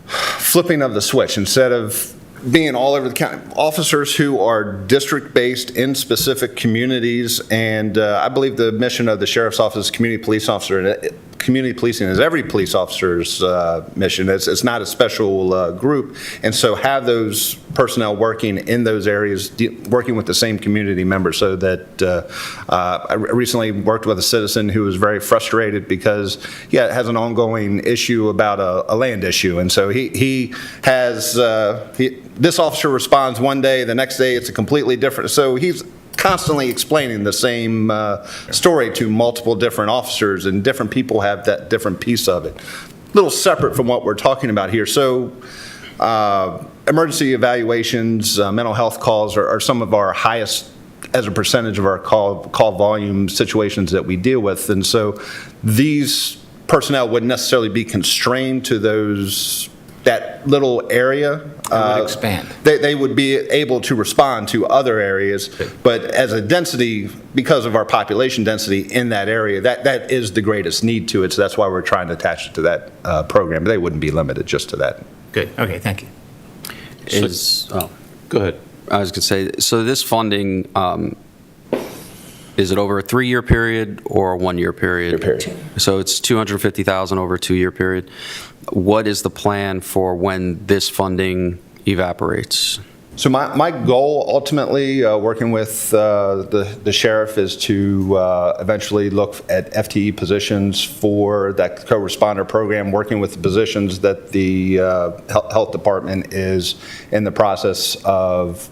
flipping of the switch. Instead of being all over the county, officers who are district-based in specific communities, and I believe the mission of the Sheriff's Office, community police officer, community policing is every police officer's mission. It's not a special group, and so have those personnel working in those areas, working with the same community members. So that I recently worked with a citizen who was very frustrated because it has an ongoing issue about a land issue, and so he has this officer responds one day, the next day it's a completely different. So he's constantly explaining the same story to multiple different officers, and different people have that different piece of it. A little separate from what we're talking about here. So emergency evaluations, mental health calls are some of our highest as a percentage of our call volume situations that we deal with. And so these personnel wouldn't necessarily be constrained to that little area. Would expand. They would be able to respond to other areas, but as a density, because of our population density in that area, that is the greatest need to it. So that's why we're trying to attach it to that program. They wouldn't be limited just to that. Good. Okay, thank you. Go ahead. I was going to say, so this funding is it over a 3-year period or a 1-year period? Period. So it's $250,000 over a 2-year period. What is the plan for when this funding evaporates? So my goal ultimately, working with the sheriff, is to eventually look at FTE positions for that co-responder program, working with the positions that the health department is in the process of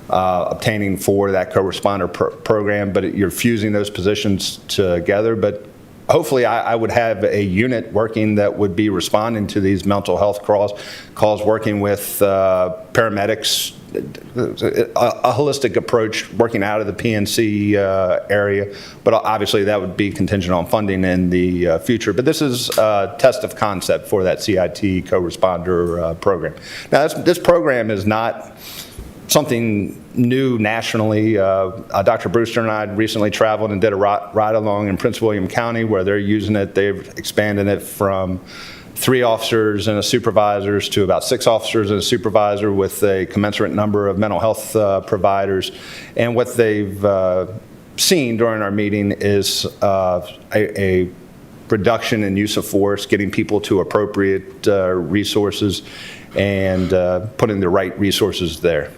obtaining for that co-responder program. But you're fusing those positions together. But hopefully I would have a unit working that would be responding to these mental health calls, working with paramedics, a holistic approach, working out of the PNC area. But obviously that would be contingent on funding in the future. But this is a test of concept for that CIT co-responder program. Now this program is not something new nationally. Dr. Brewster and I recently traveled and did a ride along in Prince William County where they're using it. They've expanded it from 3 officers and a supervisor to about 6 officers and a supervisor with a commensurate number of mental health providers. And what they've seen during our meeting is a reduction in use of force, getting people to appropriate resources, and putting the right resources there.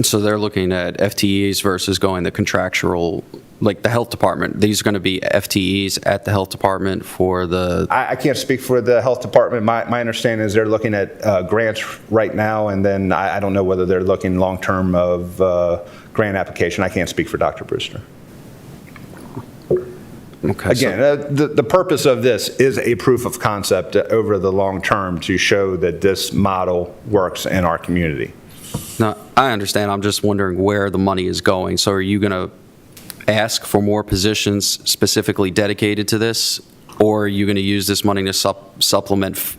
So they're looking at FTEs versus going the contractual, like the health department. These are going to be FTEs at the health department for the... I can't speak for the health department. My understanding is they're looking at grants right now, and then I don't know whether they're looking long-term of grant application. I can't speak for Dr. Brewster. Okay. Again, the purpose of this is a proof of concept over the long term to show that this model works in our community. No, I understand. I'm just wondering where the money is going. So are you going to ask for more positions specifically dedicated to this, or are you going to use this money to supplement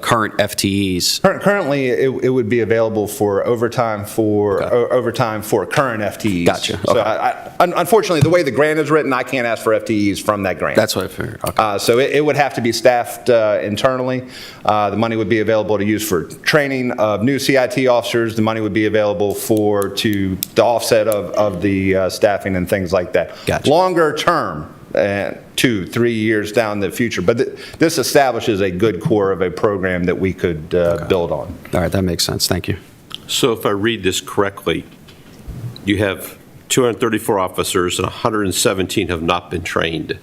current FTEs? Currently, it would be available for overtime for current FTEs. Gotcha. Okay. So unfortunately, the way the grant is written, I can't ask for FTEs from that grant. That's what I figured. Okay. So it would have to be staffed internally. The money would be available to use for training of new CIT officers. The money would be available to the offset of the staffing and things like that. Gotcha. Longer term, 2-3 years down the future. But this establishes a good core of a program that we could build on. All right, that makes sense. Thank you. So if I read this correctly, you have 234 officers and 117 have not been trained.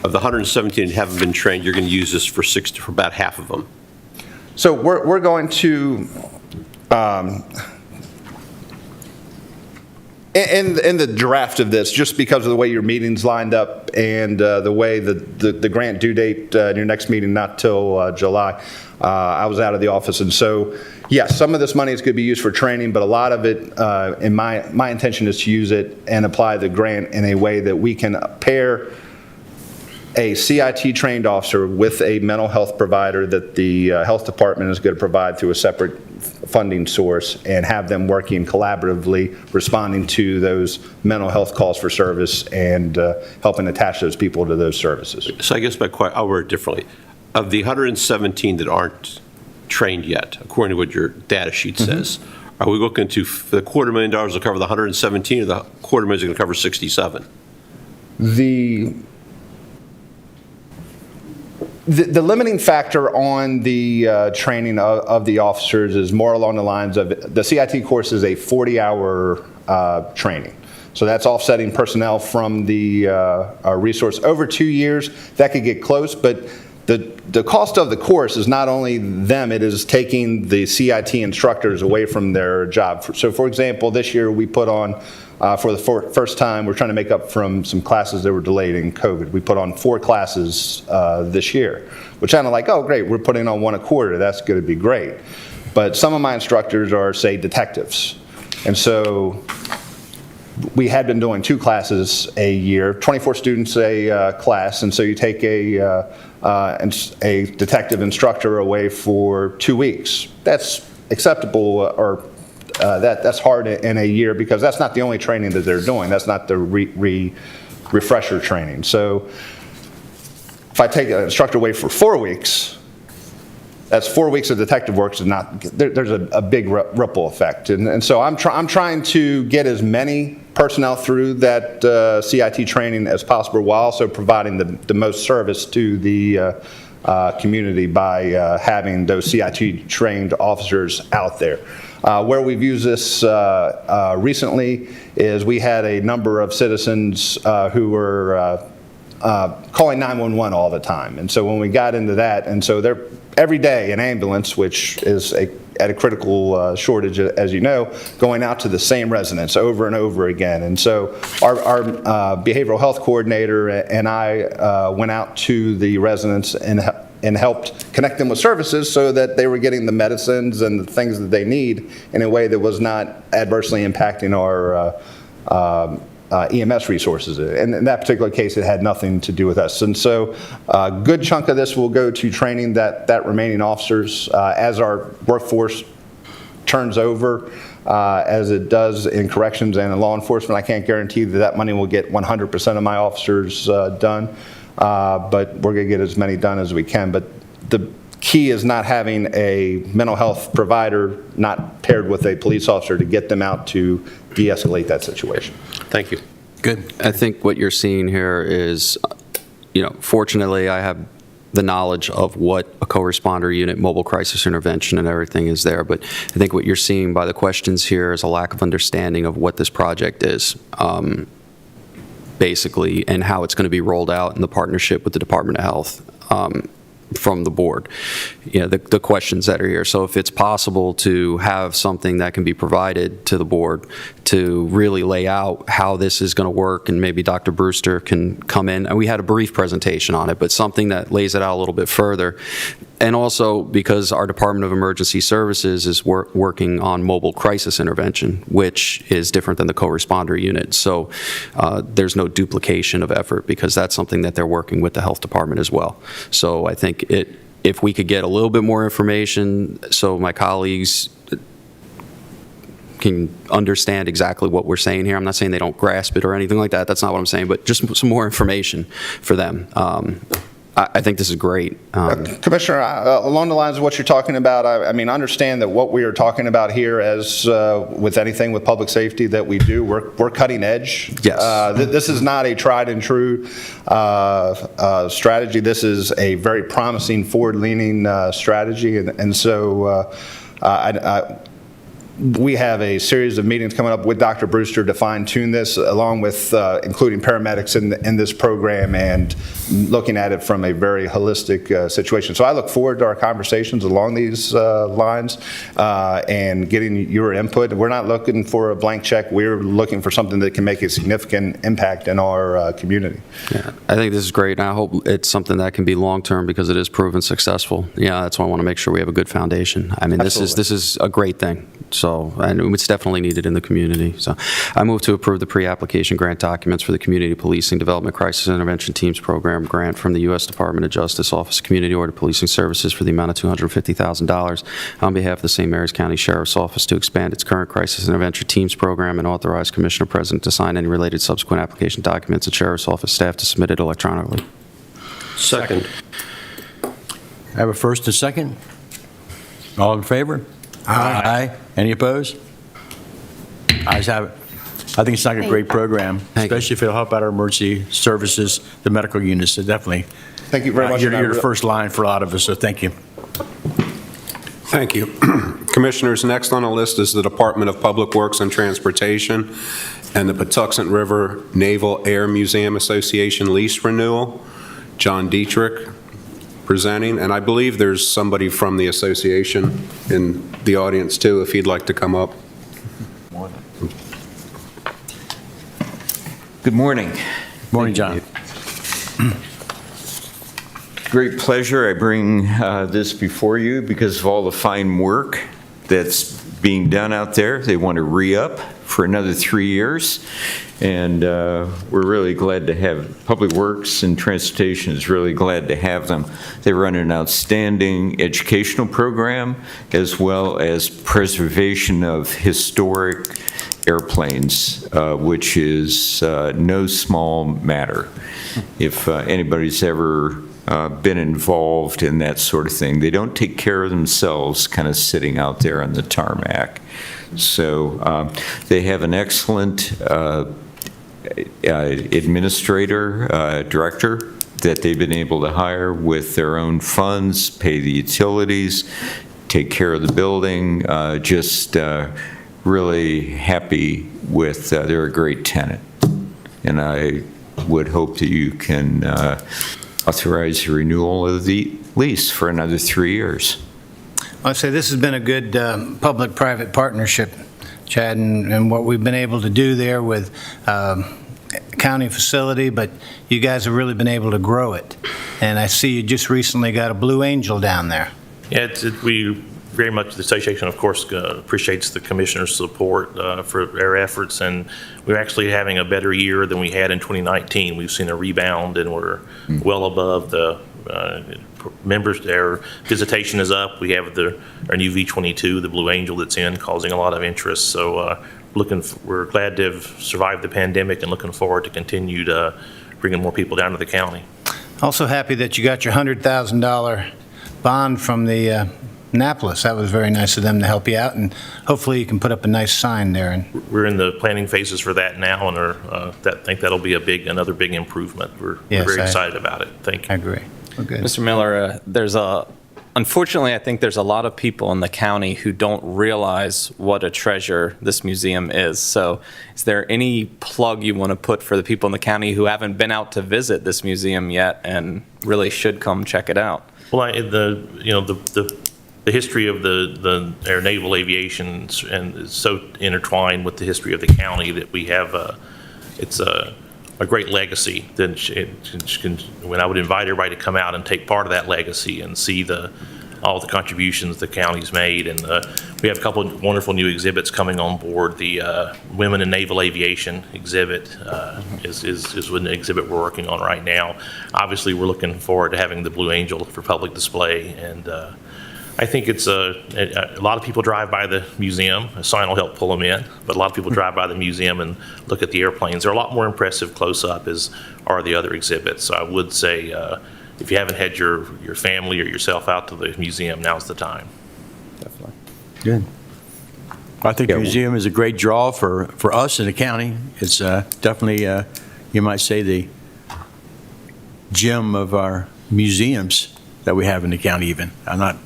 Of the 117 that haven't been trained, you're going to use this for about half of them. So we're going to, in the draft of this, just because of the way your meeting's lined up and the way the grant due date, your next meeting not till July, I was out of the office. And so, yes, some of this money is going to be used for training, but a lot of it, in my intention is to use it and apply the grant in a way that we can pair a CIT trained officer with a mental health provider that the health department is going to provide through a separate funding source, and have them working collaboratively, responding to those mental health calls for service and helping attach those people to those services. So I guess I'll word it differently. Of the 117 that aren't trained yet, according to what your data sheet says, are we looking to, for the $250,000 to cover the 117, or the $250,000 is going to cover 67? The limiting factor on the training of the officers is more along the lines of the CIT course is a 40-hour training. So that's offsetting personnel from the resource. Over 2 years, that could get close, but the cost of the course is not only them, it is taking the CIT instructors away from their job. So for example, this year we put on, for the first time, we're trying to make up from some classes that were delayed in COVID. We put on 4 classes this year, which sounded like, oh great, we're putting on 1 a quarter, that's going to be great. But some of my instructors are, say, detectives. And so we had been doing 2 classes a year, 24 students a class, and so you take a detective instructor away for 2 weeks. That's acceptable, or that's hard in a year, because that's not the only training that they're doing. That's not the refresher training. So if I take an instructor away for 4 weeks, that's 4 weeks of detective work. Is not, there's a big ripple effect. And so I'm trying to get as many personnel through that CIT training as possible, while also providing the most service to the community by having those CIT trained officers out there. Where we've used this recently is we had a number of citizens who were calling 911 all the time. And so when we got into that, and so they're every day an ambulance, which is at a critical shortage, as you know, going out to the same residents over and over again. And so our behavioral health coordinator and I went out to the residents and helped connect them with services so that they were getting the medicines and the things that they need in a way that was not adversely impacting our EMS resources. And in that particular case, it had nothing to do with us. And so a good chunk of this will go to training that remaining officers as our workforce turns over, as it does in corrections and in law enforcement. I can't guarantee that money will get 100% of my officers done, but we're going to get as many done as we can. But the key is not having a mental health provider not paired with a police officer to get them out to de-escalate that situation. Thank you. Good. I think what you're seeing here is, fortunately, I have the knowledge of what a co-responder unit, mobile crisis intervention, and everything is there. But I think what you're seeing by the questions here is a lack of understanding of what this project is, basically, and how it's going to be rolled out in the partnership with the Department of Health. From the board, the questions that are here. So if it's possible to have something that can be provided to the board to really lay out how this is going to work, and maybe Dr. Brewster can come in, and we had a brief presentation on it, but something that lays it out a little bit further. And also because our Department of Emergency Services is working on mobile crisis intervention, which is different than the co-responder unit. So there's no duplication of effort, because that's something that they're working with the health department as well. So I think if we could get a little bit more information so my colleagues can understand exactly what we're saying here. I'm not saying they don't grasp it or anything like that. That's not what I'm saying, but just some more information for them. I think this is great. Commissioner, along the lines of what you're talking about, I mean, understand that what we are talking about here, as with anything with public safety that we do, we're cutting edge. Yes. This is not a tried and true strategy. This is a very promising, forward-leaning strategy, and so we have a series of meetings coming up with Dr. Brewster to fine-tune this, along with including paramedics in this program, and looking at it from a very holistic situation. So I look forward to our conversations along these lines and getting your input. We're not looking for a blank check. We're looking for something that can make a significant impact in our community. Yeah, I think this is great, and I hope it's something that can be long-term, because it is proven successful. Yeah, that's why I want to make sure we have a good foundation. I mean, this is a great thing. So, and it's definitely needed in the community. So I move to approve the pre-application grant documents for the Community Policing Development Crisis Intervention Teams Program grant from the U.S. Department of Justice Office of Community Order Policing Services for the amount of $250,000 on behalf of the St. Mary's County Sheriff's Office to expand its current Crisis Intervention Teams Program, and authorize Commissioner President to sign any related subsequent application documents and Sheriff's Office staff to submit it electronically. Second. I have a first and second. All in favor? Aye. Any opposed? Ayes have it. I think it's like a great program, especially if it'll help out our emergency services, the medical units. So definitely. Thank you very much. You're the first line for a lot of us, so thank you. Thank you. Commissioners, next on the list is the Department of Public Works and Transportation and the Patuxent River Naval Air Museum Association lease renewal. John Dietrich presenting, and I believe there's somebody from the association in the audience too, if he'd like to come up. Good morning. Morning, John. Great pleasure. I bring this before you because of all the fine work that's being done out there. They want to re-up for another 3 years, and we're really glad to have Public Works and Transportation is really glad to have them. They run an outstanding educational program as well as preservation of historic airplanes, which is no small matter. If anybody's ever been involved in that sort of thing. They don't take care of themselves kind of sitting out there on the tarmac. So they have an excellent administrator, director that they've been able to hire with their own funds, pay the utilities, take care of the building, just really happy with, they're a great tenant. And I would hope that you can authorize the renewal of the lease for another 3 years. I'd say this has been a good public-private partnership, Chad, and what we've been able to do there with county facility, but you guys have really been able to grow it. And I see you just recently got a Blue Angel down there. Yeah, we very much, the association, of course, appreciates the commissioner's support for their efforts, and we're actually having a better year than we had in 2019. We've seen a rebound, and we're well above the members. Their visitation is up. We have our new V22, the Blue Angel, that's in, causing a lot of interest. So we're glad to have survived the pandemic and looking forward to continue to bringing more people down to the county. Also happy that you got your $100,000 bond from the Annapolis. That was very nice of them to help you out, and hopefully you can put up a nice sign there. And we're in the planning phases for that now, and I think that'll be another big improvement. We're very excited about it. Thank you. I agree. Okay. Mr. Miller, unfortunately, I think there's a lot of people in the county who don't realize what a treasure this museum is. So is there any plug you want to put for the people in the county who haven't been out to visit this museum yet and really should come check it out? Well, the history of our naval aviation and is so intertwined with the history of the county that we have it's a great legacy. When I would invite everybody to come out and take part of that legacy and see all the contributions the county's made, and we have a couple of wonderful new exhibits coming on board. The Women in Naval Aviation exhibit is an exhibit we're working on right now. Obviously, we're looking forward to having the Blue Angel for public display, and I think it's a lot of people drive by the museum. A sign will help pull them in, but a lot of people drive by the museum and look at the airplanes. They're a lot more impressive close up as are the other exhibits. So I would say if you haven't had your family or yourself out to the museum, now's the time. Definitely. Good. I think the museum is a great draw for us in the county. It's definitely, you might say, the gem of our museums that we have in the county even. I'm not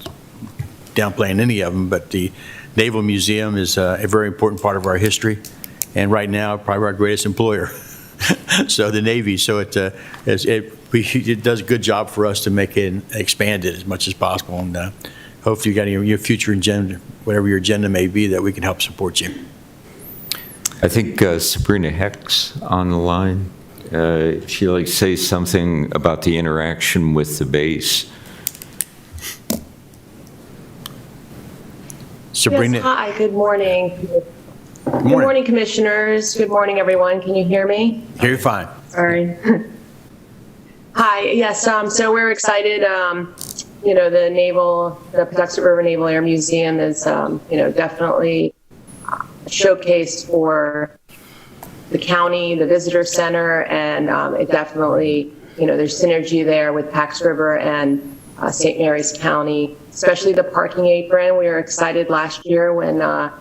downplaying any of them, but the Naval Museum is a very important part of our history, and right now probably our greatest employer. So the Navy, so it does a good job for us to make it expand it as much as possible, and hopefully you got your future agenda, whatever your agenda may be, that we can help support you. I think Sabrina Heck's on the line. She'd like to say something about the interaction with the base. Sabrina. Yes, hi, good morning. Good morning, commissioners. Good morning, everyone. Can you hear me? Hear you fine. Sorry. Hi, yes, so we're excited. The Patuxent River Naval Air Museum is, definitely a showcase for the county, the visitor center, and it definitely, there's synergy there with Pax River and St. Mary's County, especially the parking apron. We were excited last year when the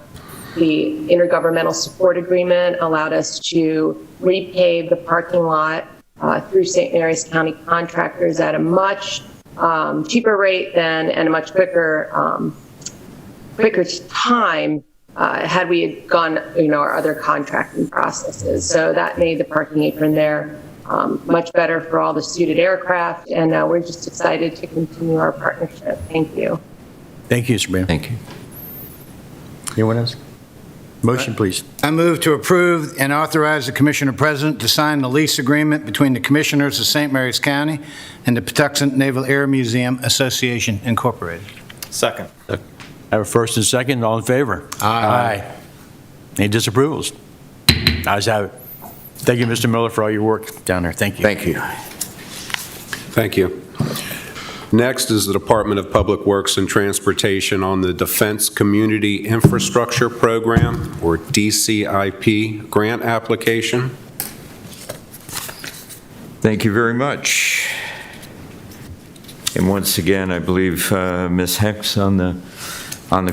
intergovernmental support agreement allowed us to repave the parking lot through St. Mary's County contractors at a much cheaper rate and a much quicker time had we had gone, our other contracting processes. So that made the parking apron there much better for all the suited aircraft, and we're just excited to continue our partnership. Thank you. Thank you, Sabrina. Thank you. Anyone else? Motion, please. I move to approve and authorize the Commissioner President to sign the lease agreement between the Commissioners of St. Mary's County and the Patuxent Naval Air Museum Association, Incorporated. Second. I have a first and second. All in favor? Aye. Any disapprovals? Ayes have it. Thank you, Mr. Miller, for all your work down there. Thank you. Thank you. Thank you. Next is the Department of Public Works and Transportation on the Defense Community Infrastructure Program, or DCIP, grant application. Thank you very much. And once again, I believe Ms. Heck's on the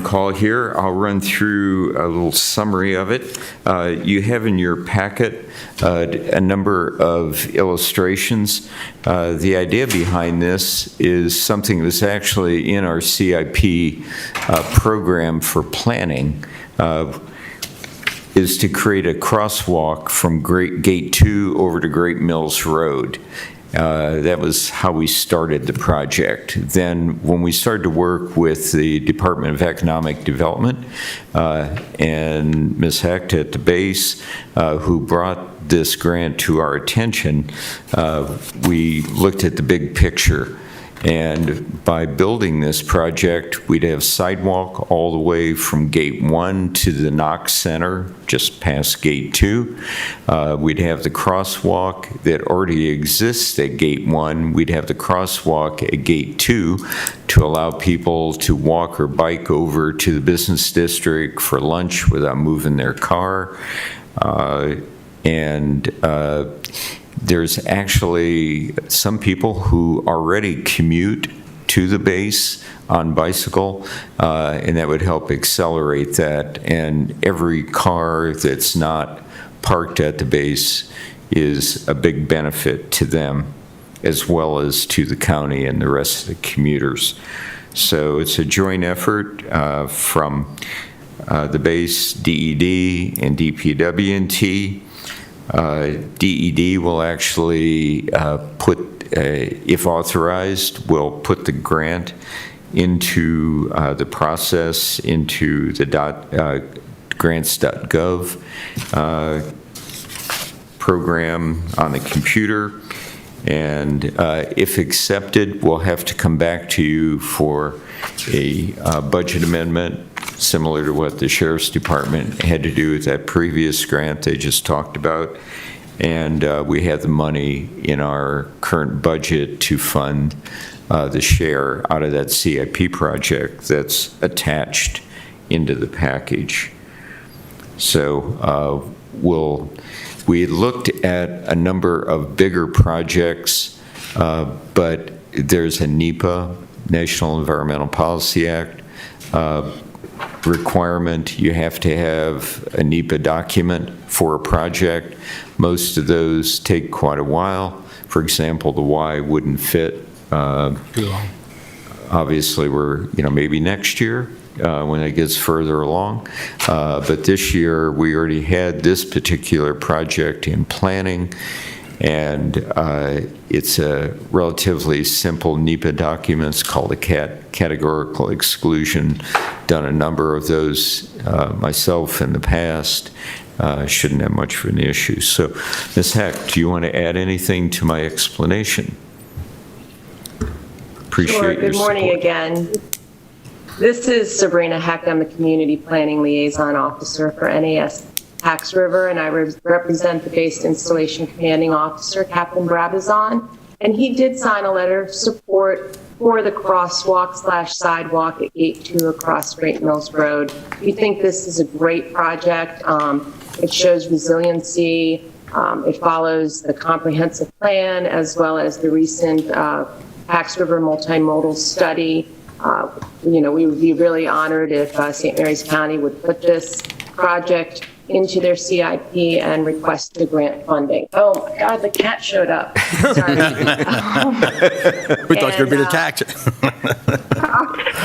call here. I'll run through a little summary of it. You have in your packet a number of illustrations. The idea behind this is something that's actually in our CIP program for planning, is to create a crosswalk from Gate 2 over to Great Mills Road. That was how we started the project. Then when we started to work with the Department of Economic Development and Ms. Hecht at the base, who brought this grant to our attention, we looked at the big picture. And by building this project, we'd have sidewalk all the way from Gate 1 to the Knox Center, just past Gate 2. We'd have the crosswalk that already exists at Gate 1. We'd have the crosswalk at Gate 2 to allow people to walk or bike over to the business district for lunch without moving their car. There's actually some people who already commute to the base on bicycle, and that would help accelerate that. And every car that's not parked at the base is a big benefit to them, as well as to the county and the rest of the commuters. So it's a joint effort from the base, DED, and DPW&T. DED will actually if authorized, will put the grant into the process, into the grants.gov program on the computer. And if accepted, we'll have to come back to you for a budget amendment, similar to what the Sheriff's Department had to do with that previous grant they just talked about. And we have the money in our current budget to fund the share out of that CIP project that's attached into the package. So we looked at a number of bigger projects, but there's a NEPA, National Environmental Policy Act, requirement. You have to have a NEPA document for a project. Most of those take quite a while. For example, the Y wouldn't fit. Obviously, we're, maybe next year when it gets further along. But this year, we already had this particular project in planning, and it's a relatively simple NEPA document. It's called a categorical exclusion. Done a number of those myself in the past. Shouldn't have much of an issue. So, Ms. Heck, do you want to add anything to my explanation? Appreciate Sure. your Good morning support. again. This is Sabrina Heck. I'm the Community Planning Liaison Officer for NAS Pax River, and I represent the Base Installation Commanding Officer, Captain Brabazon. And he did sign a letter of support for the crosswalk/sidewalk at Gate 2 across Great Mills Road. We think this is a great project. It shows resiliency. It follows the comprehensive plan as well as the recent Pax River multimodal study. We would be really honored if St. Mary's County would put this project into their CIP and request the grant funding. Oh my God, the cat showed up. Sorry. We thought you were being attacked.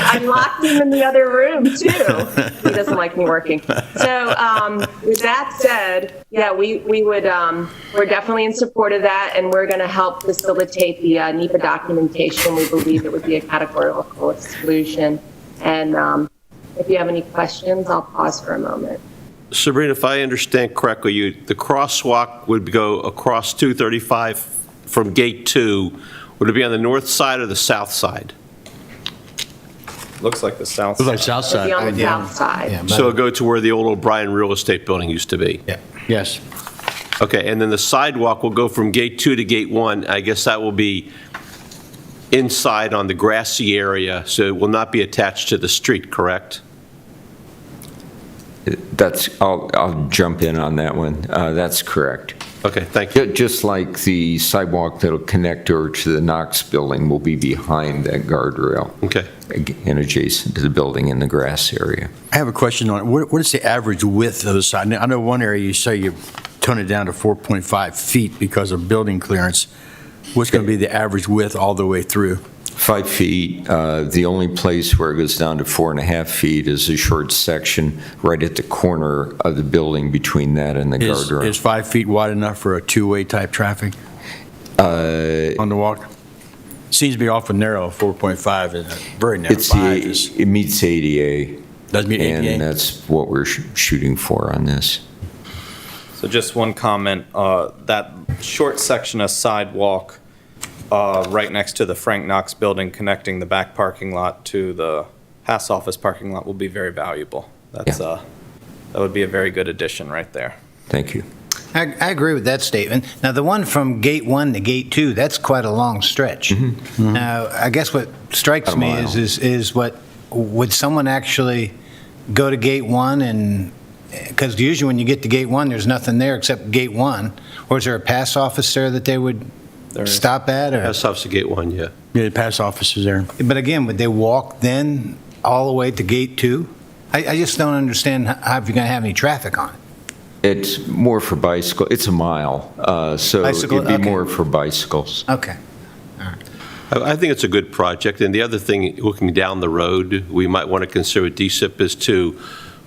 I locked him in the other room too. He doesn't like me working. So with that said, yeah, we would, we're definitely in support of that, and we're going to help facilitate the NEPA documentation. We believe it would be a categorical exclusion. And if you have any questions, I'll pause for a moment. Sabrina, if I understand correctly, the crosswalk would go across 235 from Gate 2. Would it be on the north side or the south side? Looks like the south Looks like south It'll side. be on the south side. Yeah, So it'll go to where the old O'Brien Real Estate Building used to be? Yeah. Yes. Okay, and then the sidewalk will go from Gate 2 to Gate 1. I guess that will be inside on the grassy area, so it will not be attached to the street, correct? I'll jump in on that one. That's correct. Okay, thank you. Just like the sidewalk that'll connect over to the Knox building will be behind that guardrail. Okay. And adjacent to the building in the grass area. I have a question on, what is the average width of the side? I know one area you say you tone it down to 4.5 feet because of building clearance. What's going to be the average width all the way through? 5 feet. The only place where it goes down to 4.5 feet is a short section right at the corner of the building between that and the guardrail. Is 5 feet wide enough for a two-way type traffic on the walk? Seems to be awful narrow, 4.5 is very narrow. It meets ADA. Does meet ADA? And that's what we're shooting for on this. So just one comment, that short section of sidewalk right next to the Frank Knox building connecting the back parking lot to the Haas office parking lot will be very valuable. That would be a very good addition right there. Thank you. I agree with that statement. Now, the one from Gate 1 to Gate 2, that's quite a long stretch. Now, I guess what strikes me is what, would someone actually go to Gate 1 and, because usually when you get to Gate 1, there's nothing there except Gate 1, or is there a pass office there that they would stop at? Or? Pass office at Gate 1, yeah. Yeah, the pass office is there. But again, would they walk then all the way to Gate 2? I just don't understand how you're going to have any traffic on it. It's more for bicycle. It's a mile, so it'd be more for bicycles. Okay. I think it's a good project. And the other thing, looking down the road, we might want to consider with DSIP is to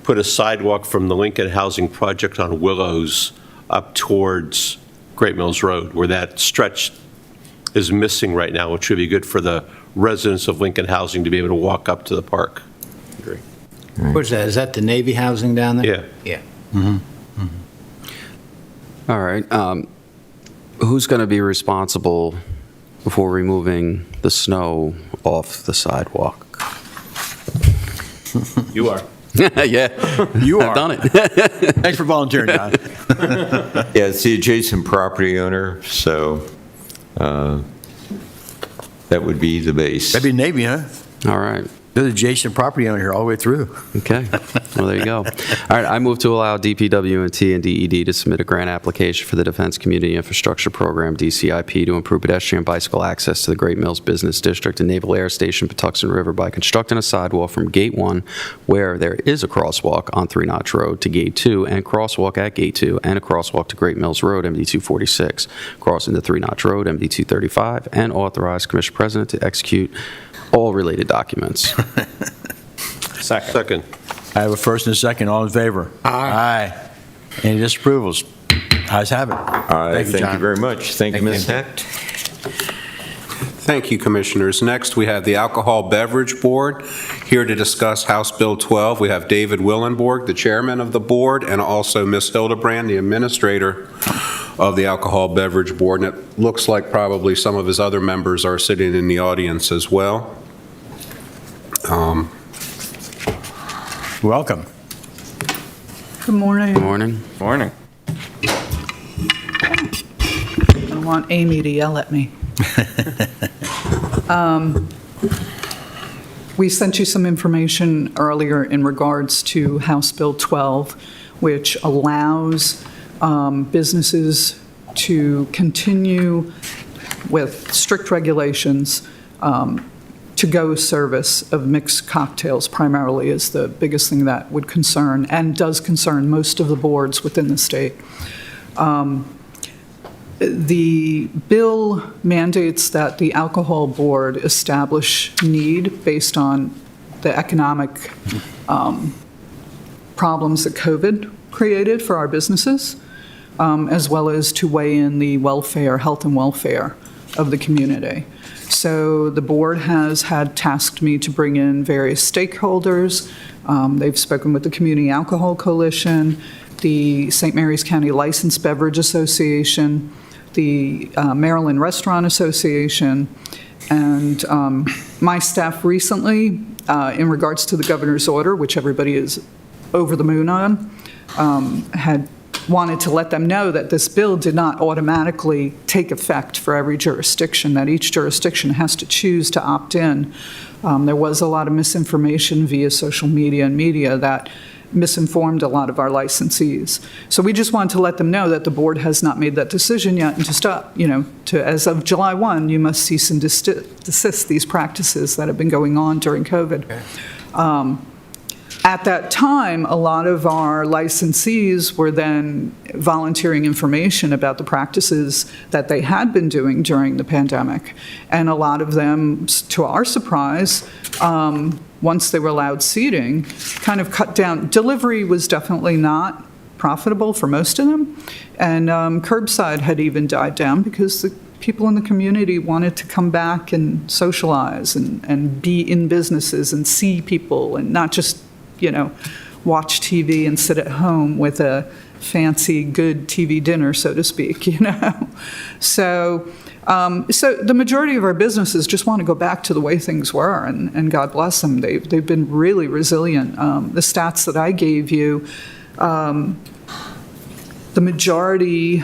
put a sidewalk from the Lincoln Housing Project on Willows up towards Great Mills Road, where that stretch is missing right now, which would be good for the residents of Lincoln Housing to be able to walk up to the park. Agree. Where's that? Is that the Navy housing down there? Yeah. Yeah. All right. Who's going to be responsible for removing the snow off the sidewalk? You are. Yeah, you I've are. done it. Thanks for volunteering, John. Yeah, it's the adjacent property owner, so that would be the base. That'd be Navy, huh? All right. They're the adjacent property owner here all the way through. Okay. Well, there you go. All right. I move to allow DPW&T and DED to submit a grant application for the Defense Community Infrastructure Program, DCIP, to improve pedestrian bicycle access to the Great Mills Business District and Naval Air Station, Patuxent River by constructing a sidewalk from Gate 1, where there is a crosswalk on 3 Notch Road, to Gate 2, and crosswalk at Gate 2, and a crosswalk to Great Mills Road, MD 246, crossing to 3 Notch Road, MD 235, and authorize Commission President to execute all related documents. Second. I have a first and a second. All in favor? Aye. Any disapprovals? Ayes have it. All right, thank John. you very much. Thank you, Ms. Hecht. Thank you, Commissioners. Next, we have the Alcohol Beverage Board. Here to discuss House Bill 12, we have David Willenborg, the Chairman of the Board, and also Ms. Hildebrand, the Administrator of the Alcohol Beverage Board. And it looks like probably some of his other members are sitting in the audience as well. Welcome. Good morning. Good morning. Morning. I don't want Amy to yell at me. We sent you some information earlier in regards to House Bill 12, which allows businesses to continue with strict regulations. To-go service of mixed cocktails primarily is the biggest thing that would concern, and does concern, most of the boards within the state. The bill mandates that the alcohol board establish need based on the economic problems that COVID created for our businesses, as well as to weigh in the welfare, health and welfare of the community. So the board has tasked me to bring in various stakeholders. They've spoken with the Community Alcohol Coalition, the St. Mary's County Licensed Beverage Association, the Maryland Restaurant Association, and my staff recently, in regards to the governor's order, which everybody is over the moon on, had wanted to let them know that this bill did not automatically take effect for every jurisdiction, that each jurisdiction has to choose to opt in. There was a lot of misinformation via social media and media that misinformed a lot of our licensees. So we just wanted to let them know that the board has not made that decision yet, and to stop, as of July 1, you must cease and desist these practices that have been going on during COVID. At that time, a lot of our licensees were then volunteering information about the practices that they had been doing during the pandemic. And a lot of them, to our surprise, once they were allowed seating, kind of cut down. Delivery was definitely not profitable for most of them. And curbside had even died down because the people in the community wanted to come back and socialize and be in businesses and see people and not just watch TV and sit at home with a fancy, good TV dinner, so to speak, So the majority of our businesses just want to go back to the way things were, and God bless them. They've been really resilient. The stats that I gave you, the majority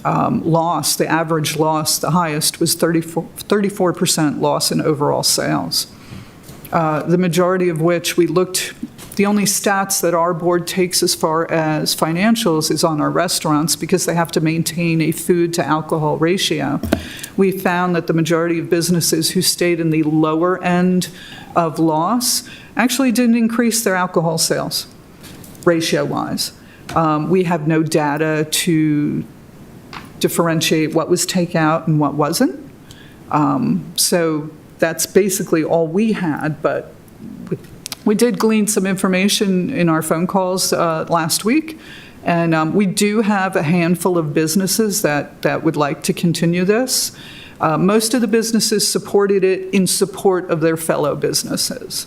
loss, the average loss, the highest was 34% loss in overall sales. The majority of which we looked. The only stats that our board takes as far as financials is on our restaurants because they have to maintain a food to alcohol ratio. We found that the majority of businesses who stayed in the lower end of loss actually didn't increase their alcohol sales ratio-wise. We have no data to differentiate what was takeout and what wasn't. So that's basically all we had, but we did glean some information in our phone calls last week, and we do have a handful of businesses that would like to continue this. Most of the businesses supported it in support of their fellow businesses,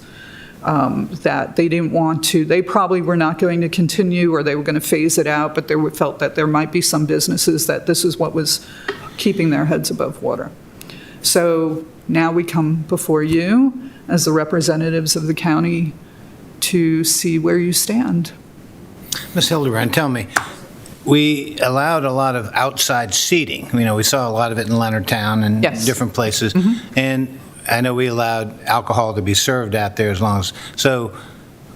that they didn't want to. They probably were not going to continue, or they were going to phase it out, but they felt that there might be some businesses that this is what was keeping their heads above water. So now we come before you as the representatives of the county to see where you stand. Ms. Hildebrand, tell me, we allowed a lot of outside seating. We saw a lot of it in Leonardtown and different places. And I know we allowed alcohol to be served out there as long as, so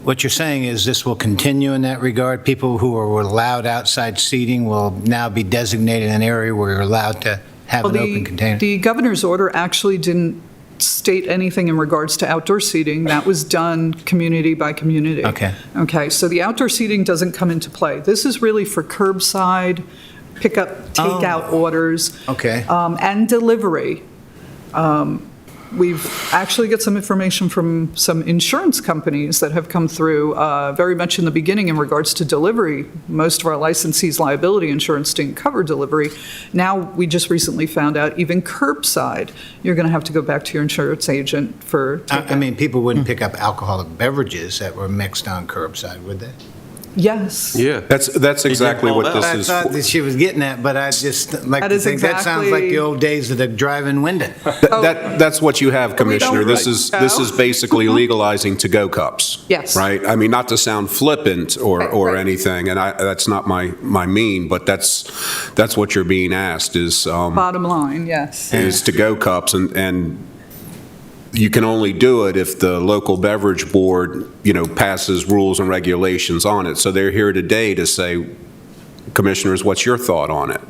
what you're saying is this will continue in that regard? People who were allowed outside seating will now be designated an area where you're allowed to have an open container? The governor's order actually didn't state anything in regards to outdoor seating. That was done community by community. Okay, so the outdoor seating doesn't come into play. This is really for curbside, pickup, takeout orders. And delivery. We've actually got some information from some insurance companies that have come through very much in the beginning in regards to delivery. Most of our licensees' liability insurance didn't cover delivery. Now, we just recently found out even curbside, you're going to have to go back to your insurance agent for takeout. I mean, people wouldn't pick up alcoholic beverages that were mixed on curbside, would they? Yes. Yeah. That's exactly what this is I thought for. that she was getting at, but I just like to think that sounds like the old days of the drive-in window. That's what you have, Commissioner. This is basically legalizing to-go cups. Yes. Right? I mean, not to sound flippant or anything, and that's not my mean, but that's what you're being asked is Bottom line, yes. is to-go cups, and you can only do it if the local beverage board, passes rules and regulations on it. So they're here today to say, Commissioners, what's your thought on it?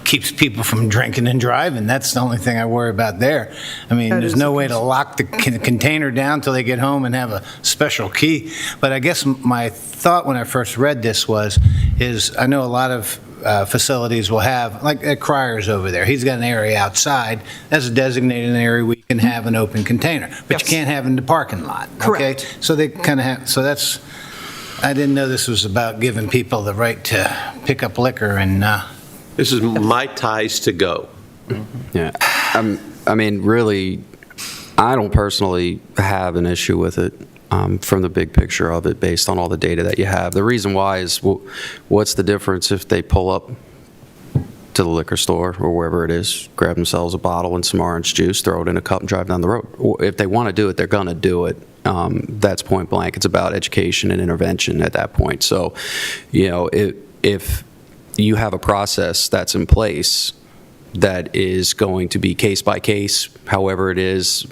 Keeps people from drinking and driving. That's the only thing I worry about there. I mean, there's no way to lock the container down until they get home and have a special key. But I guess my thought when I first read this is I know a lot of facilities will have, like at Cryer's over there, he's got an area outside. That's a designated area where you can have an open container, but you can't have it in the parking lot. Correct. Okay? So they kind of have, so that's, I didn't know this was about giving people the right to pick up liquor and This is my ties to go. Yeah. I mean, really, I don't personally have an issue with it from the big picture of it based on all the data that you have. The reason why is, what's the difference if they pull up to the liquor store or wherever it is, grab themselves a bottle and some orange juice, throw it in a cup and drive down the road? If they want to do it, they're going to do it. That's point blank. It's about education and intervention at that point. So, if you have a process that's in place that is going to be case by case, however it is,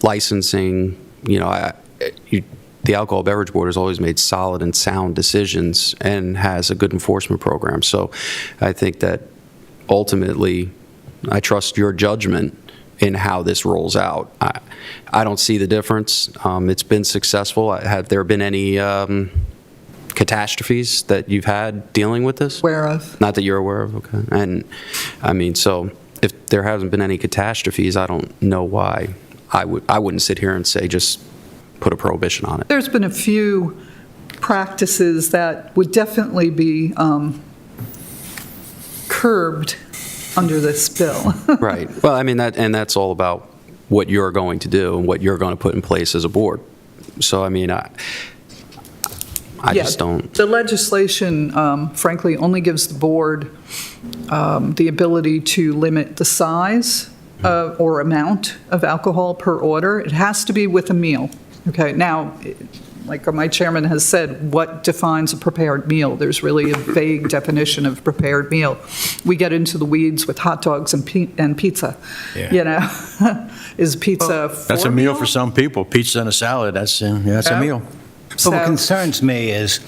licensing, the Alcohol Beverage Board has always made solid and sound decisions and has a good enforcement program. So I think that ultimately, I trust your judgment in how this rolls out. I don't see the difference. It's been successful. Have there been any catastrophes that you've had dealing with this? Aware of. Not that you're aware of, okay. And, I mean, so if there hasn't been any catastrophes, I don't know why I wouldn't sit here and say just put a prohibition on it. There's been a few practices that would definitely be curbed under this bill. Right. Well, I mean, that's all about what you're going to do and what you're going to put in place as a board. So, I mean, I just don't. The legislation, frankly, only gives the board the ability to limit the size or amount of alcohol per order. It has to be with a meal. Okay, now, like my chairman has said, what defines a prepared meal? There's really a vague definition of prepared meal. We get into the weeds with hot dogs and pizza. Yeah. Is pizza That's a meal for some people. Pizza and a salad, that's a meal. But what concerns me is,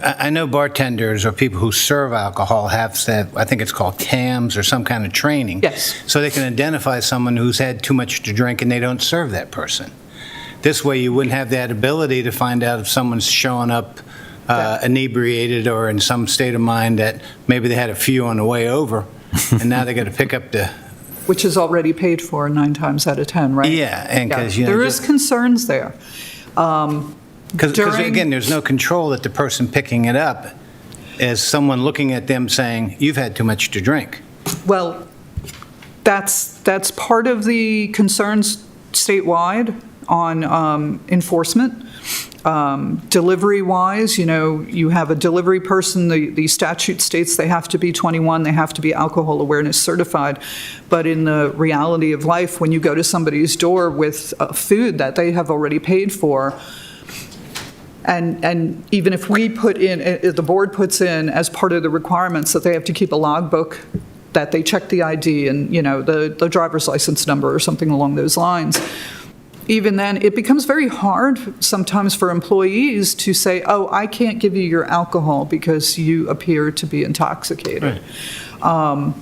I know bartenders or people who serve alcohol have I think it's called TAMs or some kind of training. Yes. So they can identify someone who's had too much to drink and they don't serve that person. This way you wouldn't have that ability to find out if someone's showing up inebriated or in some state of mind that maybe they had a few on the way over and now they got to pick up the... Which is already paid for 9 times out of 10, right? Yeah, and because there is concerns there. Because again, there's no control that the person picking it up is someone looking at them saying, you've had too much to drink. Well, that's part of the concerns statewide on enforcement. Delivery-wise, you have a delivery person, the statute states they have to be 21, they have to be alcohol awareness certified. But in the reality of life, when you go to somebody's door with food that they have already paid for, and even if we put in, the board puts in as part of the requirements that they have to keep a logbook, that they check the ID and, the driver's license number or something along those lines. Even then, it becomes very hard sometimes for employees to say, oh, I can't give you your alcohol because you appear to be intoxicated. Right.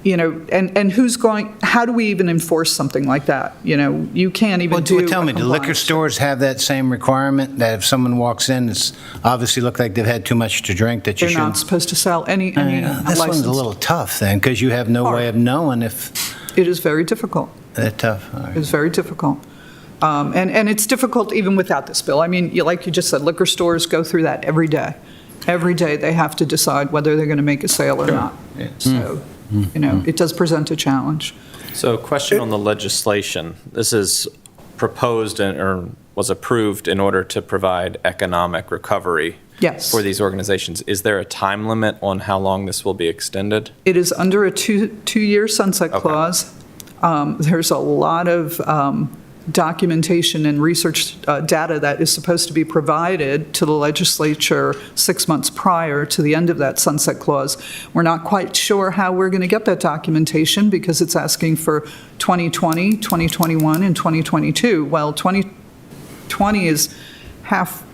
And who's going, how do we even enforce something like that? You can't even do tell me, do liquor stores have that same requirement that if someone walks in, it's obviously look like they've had too much to drink that you shouldn't? They're not supposed to sell any This one's a little tough then, because you have no way of knowing if... It is very difficult. That's tough. Right. It's very difficult. And it's difficult even without this bill. I mean, like you just said, liquor stores go through that every day. Every day they have to decide whether they're going to make a sale or not. Yeah. So, it does present a challenge. So question on the legislation. This is proposed or was approved in order to provide economic recovery for these organizations. Is there a time limit on how long this will be extended? It is under a two-year sunset clause. There's a lot of documentation and research data that is supposed to be provided to the legislature 6 months prior to the end of that sunset clause. We're not quite sure how we're going to get that documentation because it's asking for 2020, 2021, and 2022. Well, 2020 is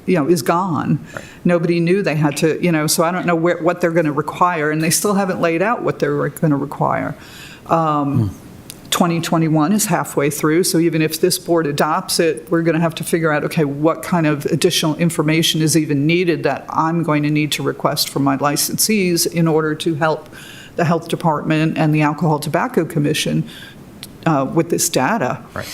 is gone. Right. Nobody knew they had to, so I don't know what they're going to require, and they still haven't laid out what they're going to require. 2021 is halfway through, so even if this board adopts it, we're going to have to figure out, okay, what kind of additional information is even needed that I'm going to need to request from my licensees in order to help the health department and the Alcohol Tobacco Commission with this data. Right.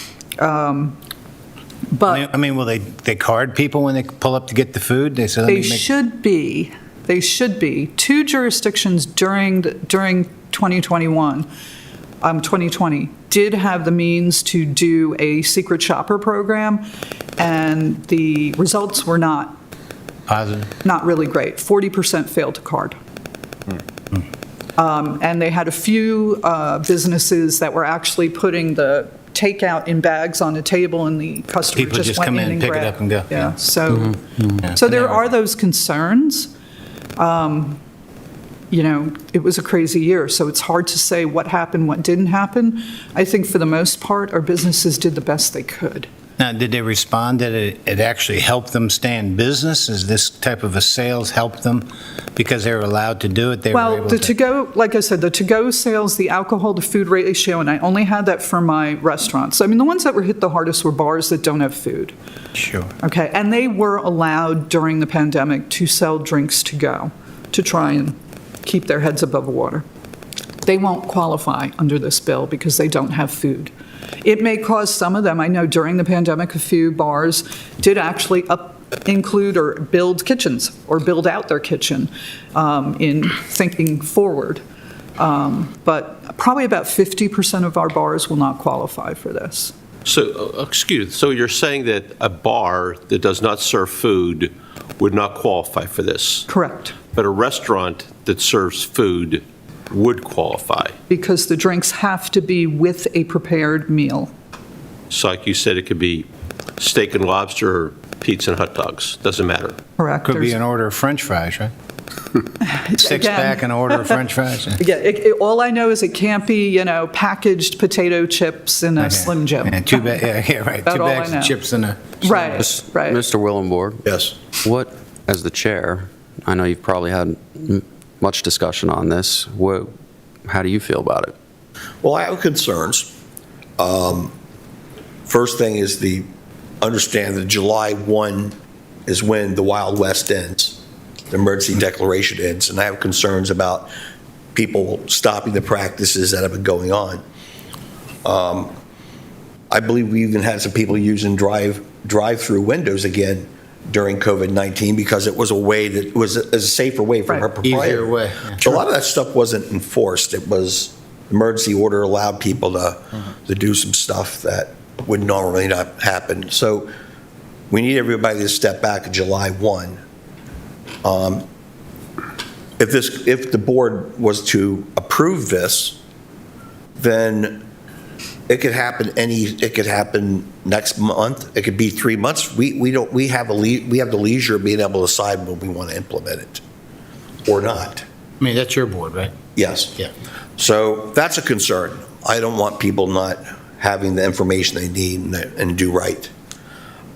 But I mean, will they card people when they pull up to get the food? They should be. They should be. 2 jurisdictions during 2021. 2020 did have the means to do a secret shopper program, and the results were not positive, not really great. 40% failed to card. And they had a few businesses that were actually putting the takeout in bags on a table and the customer People just just went come in in and and pick it grabbed. up and go. Yeah, so, Yeah. so there are those concerns. You know, it was a crazy year, so it's hard to say what happened, what didn't happen. I think for the most part, our businesses did the best they could. Now, did they respond that it actually helped them stay in business? Is this type of a sales help them because they were allowed to do it? They were Well, able the to. to-go, like I said, the to-go sales, the alcohol to food ratio, and I only had that for my restaurants. I mean, the ones that were hit the hardest were bars that don't have food. Sure. Okay, and they were allowed during the pandemic to sell drinks to go, to try and keep their heads above water. They won't qualify under this bill because they don't have food. It may cause some of them, I know during the pandemic, a few bars did actually include or build kitchens or build out their kitchen in thinking forward. But probably about 50% of our bars will not qualify for this. So, so you're saying that a bar that does not serve food would not qualify for this? Correct. But a restaurant that serves food would qualify? Because the drinks have to be with a prepared meal. So like you said, it could be steak and lobster or pizza and hot dogs, doesn't matter. Correct. Could be an order of french fries, right? Six Again. pack and order of french fries. Yeah, all I know is it can't be, you know, packaged potato chips in a Slim Jim. Yeah, yeah, right. About Two all I bags know. of chips in a. Right, right. Mr. Willenborg? Yes. What, as the chair, I know you've probably had much discussion on this. How do you feel about it? Well, I have concerns. First thing is understand that July 1 is when the Wild West ends, the emergency declaration ends, and I have concerns about people stopping the practices that have been going on. I believe we even had some people using drive-through windows again during COVID-19 because it was a way that was a safer way for our proprietor. Easier way. Yeah. So a lot of that stuff wasn't enforced. It was emergency order allowed people to do some stuff that would normally not happen. So we need everybody to step back at July 1. If the board was to approve this, then it could happen it could happen next month. It could be 3 months. We have the leisure of being able to decide when we want to implement it or not. I mean, that's your board, right? Yes. Yeah. So that's a concern. I don't want people not having the information they need and do right.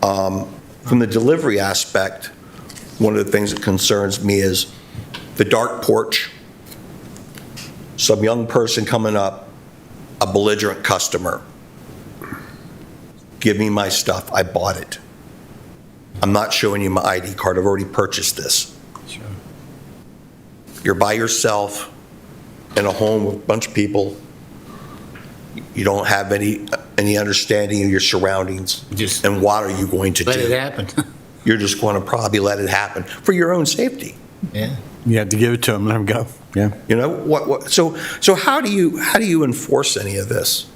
From the delivery aspect, one of the things that concerns me is the dark porch, some young person coming up, a belligerent customer. Give me my stuff. I bought it. I'm not showing you my ID card. I've already purchased this. Sure. You're by yourself in a home with a bunch of people. You don't have any understanding of your surroundings. And what are you going to do? Let it happen. You're just going to probably let it happen for your own safety. Yeah. You have to give it to them, let them go. Yeah. You know what? So how do you enforce any of this?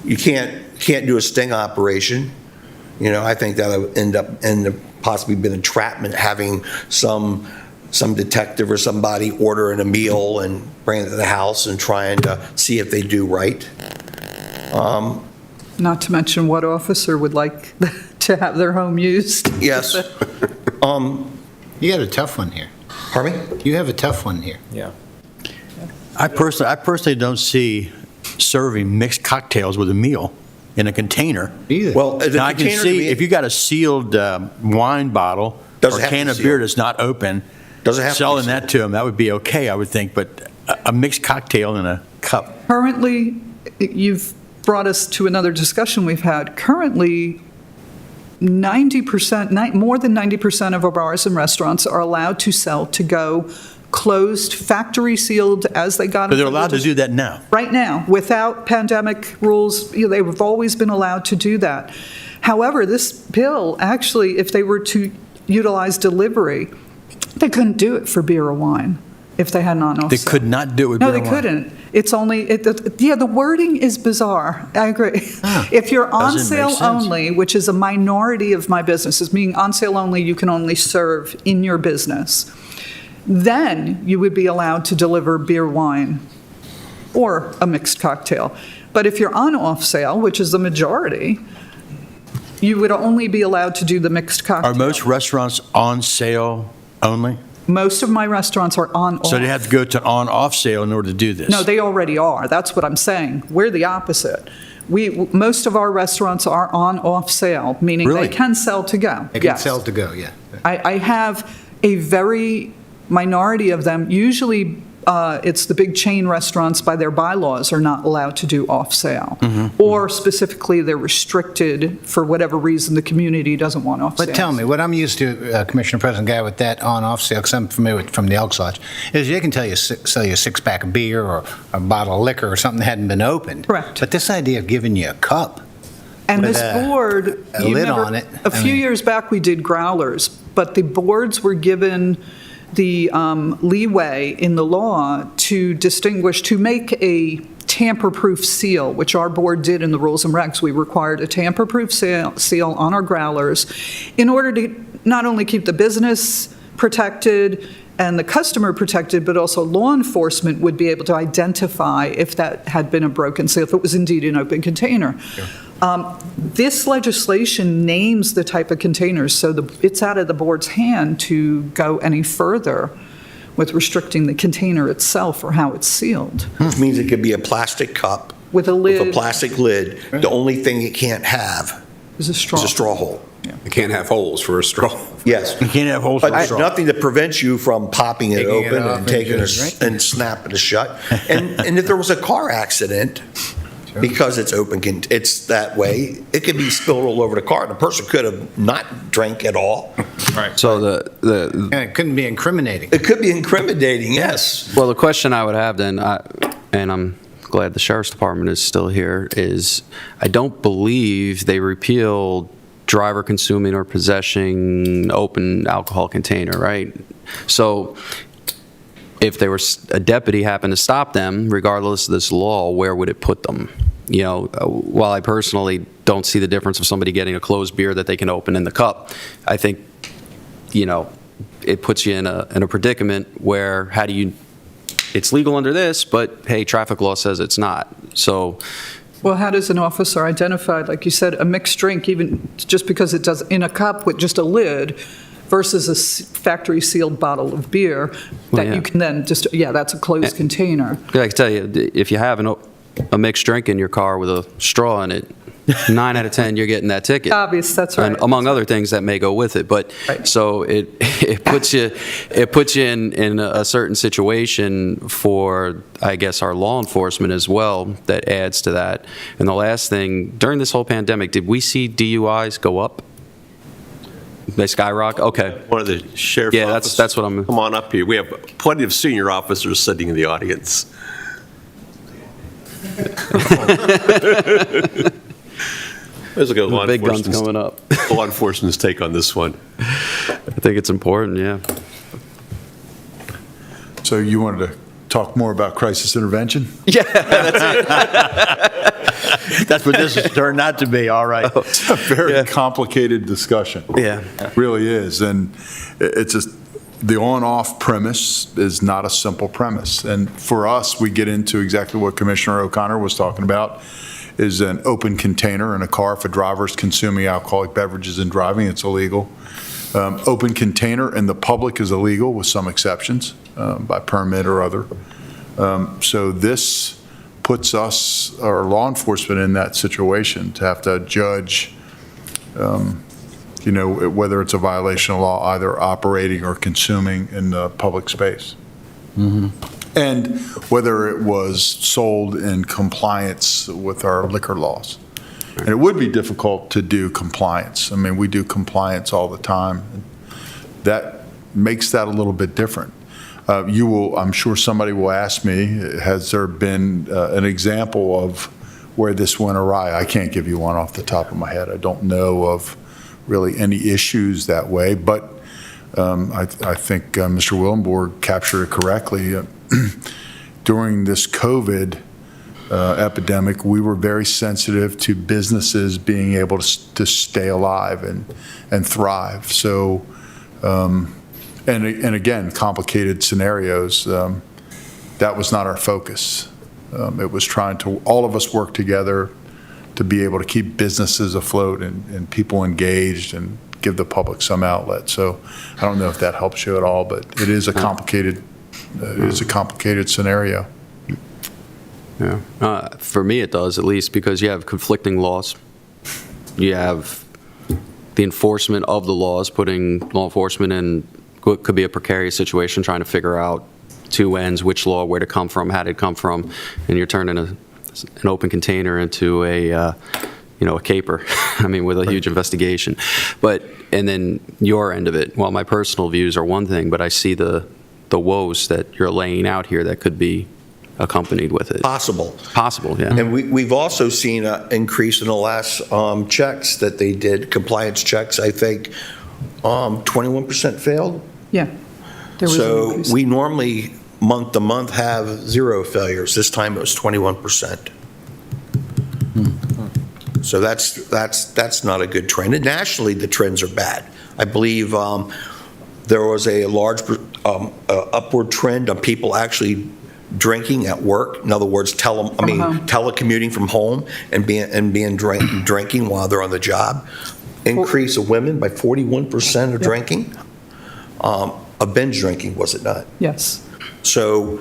You can't do a sting operation. You know, I think that'll end up possibly been entrapment, having some detective or somebody ordering a meal and bringing it to the house and trying to see if they do right. Not to mention what officer would like to have their home used. Yes. You got a tough one here. Pardon me? You have a tough one here. Yeah. I personally don't see serving mixed cocktails with a meal in a container. Either. Well, the Now, I can container see be- if you got a sealed wine bottle or Doesn't a have to can be of beer sealed. that's not open, Doesn't have to be selling sealed. that to them, that would be okay, I would think, but a mixed cocktail in a cup. Currently, you've brought us to another discussion we've had. Currently, 90%, more than 90% of our bars and restaurants are allowed to sell to-go, closed, factory sealed as they got. But they're allowed to do that now. Right now, without pandemic rules, you know, they've always been allowed to do that. However, this bill, actually, if they were to utilize delivery, they couldn't do it for beer or wine if they had an on-off They sale. could not do it with No, beer they and wine. couldn't. It's only, the wording is bizarre. I agree. If you're on Doesn't make sale sense. only, which is a minority of my businesses, meaning on sale only, you can only serve in your business, then you would be allowed to deliver beer, wine. or a mixed cocktail. But if you're on off sale, which is the majority, you would only be allowed to do the mixed cocktail. Are most restaurants on sale only? Most of my restaurants are on off. So they have to go to on-off sale in order to do this? No, they already are. That's what I'm saying. We're the opposite. Most of our restaurants are on off sale, meaning Really? they can sell to go. They can Yes. sell to go, yeah. I have a very minority of them. Usually, it's the big chain restaurants by their bylaws are not allowed to do off sale. Or specifically, they're restricted for whatever reason the community doesn't want off sale. But tell me, what I'm used to, Commissioner President Guy, with that on-off sale, because I'm familiar with from the Elks Lodge, is they can sell you a six-pack of beer or a bottle of liquor or something that hadn't been opened. Correct. But this idea of giving you a cup And with this board, a you lid remember, on it, a few years back, we did growlers, but the boards were given the leeway in the law to distinguish, to make a tamper-proof seal, which our board did in the rules and regs. We required a tamper-proof seal on our growlers in order to not only keep the business protected and the customer protected, but also law enforcement would be able to identify if that had been a broken seal, if it was indeed an open container. This legislation names the type of containers, so it's out of the board's hand to go any further with restricting the container itself or how it's sealed. Which means it could be a plastic cup With a lid. with a plastic lid. The only thing it can't have Is a straw. is a straw hole. You can't have holes for a straw. Yes. You can't have holes But for a there's straw. nothing that prevents you from popping it Taking it open off and and taking it just- and snapping it shut. And if there was a car accident, because it's open, it's that way, it could be spilled all over the car. The person could have not drank at all. So And it couldn't be incriminating. It could be incriminating, yes. Well, the question I would have then, and I'm glad the Sheriff's Department is still here, is I don't believe they repealed driver consuming or possessing open alcohol container, right? So if there was a deputy happened to stop them, regardless of this law, where would it put them? You know, while I personally don't see the difference of somebody getting a closed beer that they can open in the cup, I think, you know, it puts you in a predicament where how do you, it's legal under this, but hey, traffic law says it's not. So, Well, how does an officer identify, like you said, a mixed drink, even just because it does in a cup with just a lid, versus a factory sealed bottle of beer that yeah. you can then just, that's a closed container. I can tell you, if you have a mixed drink in your car with a straw in it, 9 out of 10, you're getting that ticket. Obvious, that's right. And among other things that may go with it. But so it puts you in a certain situation for, I guess, our law enforcement as well that adds to that. And the last thing, during this whole pandemic, did we see DUIs go up? They skyrocket? Okay. One of the sheriff's Yeah, officers. that's what I'm. Come on up here. We have plenty of senior officers sitting in the audience. There's a good law Big guns enforcement's- coming up. Law enforcement's take on this one. I think it's important, yeah. So you wanted to talk more about crisis intervention? Yeah, That's what this has turned out to be, all right. It's a very complicated discussion. Yeah. It really is. And it's just, the on-off premise is not a simple premise. And for us, we get into exactly what Commissioner O'Connor was talking about, is an open container in a car. If a driver is consuming alcoholic beverages and driving, it's illegal. Open container in the public is illegal with some exceptions, by permit or other. So this puts us, or law enforcement, in that situation to have to judge, whether it's a violation of law, either operating or consuming in the public space. And whether it was sold in compliance with our liquor laws. And it would be difficult to do compliance. I mean, we do compliance all the time. That makes that a little bit different. I'm sure somebody will ask me, has there been an example of where this went awry? I can't give you one off the top of my head. I don't know of really any issues that way, but I think Mr. Willenborg captured it correctly. During this COVID epidemic, we were very sensitive to businesses being able to stay alive and thrive. So, and again, complicated scenarios, that was not our focus. It was trying to, all of us work together to be able to keep businesses afloat and people engaged and give the public some outlet. So I don't know if that helps you at all, but it is a complicated scenario. Yeah. For me, it does, at least, because you have conflicting laws. You have the enforcement of the laws, putting law enforcement in what could be a precarious situation, trying to figure out two ends, which law, where to come from, how did it come from, and you're turning an open container into a caper, I mean, with a huge investigation. And then your end of it, well, my personal views are one thing, but I see the woes that you're laying out here that could be accompanied with it. Possible, yeah. And we've also seen an increase in the last checks that they did, compliance checks, I think 21% failed. Yeah. There was an So increase. we normally, month to month, have 0 failures. This time it was 21%. So that's not a good trend. And nationally, the trends are bad. I believe there was a large upward trend on people actually drinking at work. In other words, telecommuting from home and drinking while they're on the job. Increase of women by 41% of drinking. Of binge drinking, was it not? Yes. So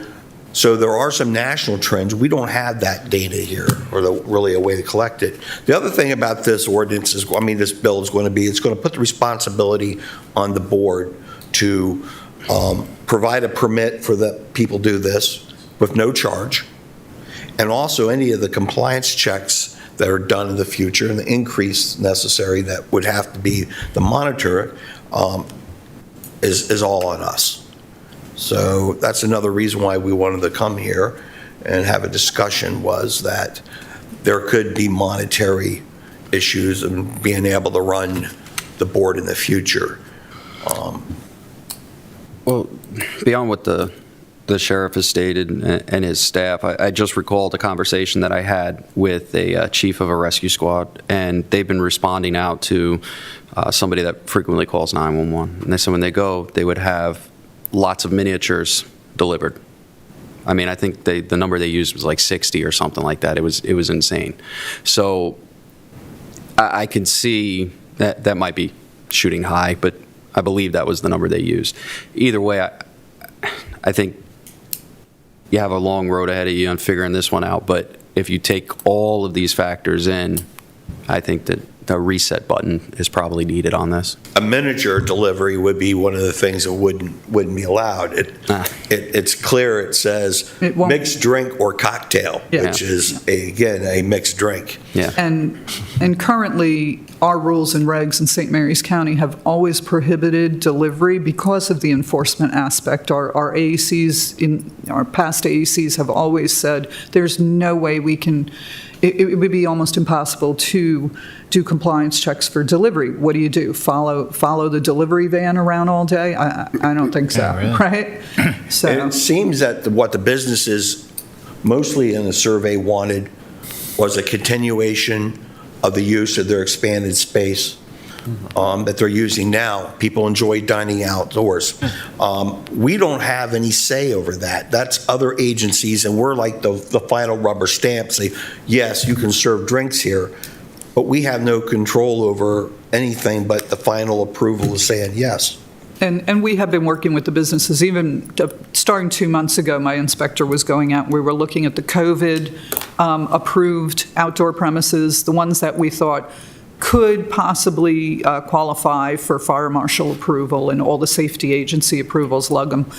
there are some national trends. We don't have that data here, or really a way to collect it. The other thing about this ordinance is, this bill is going to be, it's going to put the responsibility on the board to provide a permit for the people do this with no charge, and also any of the compliance checks that are done in the future and the increase necessary that would have to be the monitor is all on us. So that's another reason why we wanted to come here and have a discussion, was that there could be monetary issues and being able to run the board in the future. Well, beyond what the sheriff has stated and his staff, I just recalled a conversation that I had with a chief of a rescue squad, and they've been responding out to somebody that frequently calls 911. And they said when they go, they would have lots of miniatures delivered. I mean, I think the number they used was like 60 or something like that. It was insane. So I can see that might be shooting high, but I believe that was the number they used. Either way, I think you have a long road ahead of you on figuring this one out, but if you take all of these factors in, I think that the reset button is probably needed on this. A miniature delivery would be one of the things that wouldn't be allowed. It's clear, it says mixed drink or cocktail, which is, again, a mixed drink. Yeah. And currently, our rules and regs in St. Mary's County have always prohibited delivery because of the enforcement aspect. Our AACs, our past AACs have always said there's no way we can, it would be almost impossible to do compliance checks for delivery. What do? Follow the delivery van around all day? I don't think so, right? So And it seems that what the businesses mostly in the survey wanted was a continuation of the use of their expanded space that they're using now. People enjoy dining outdoors. We don't have any say over that. That's other agencies, and we're like the final rubber stamp, say, yes, you can serve drinks here, but we have no control over anything but the final approval is saying yes. And we have been working with the businesses. Even starting 2 months ago, my inspector was going out. We were looking at the COVID-approved outdoor premises, the ones that we thought could possibly qualify for fire marshal approval and all the safety agency approvals, lug them.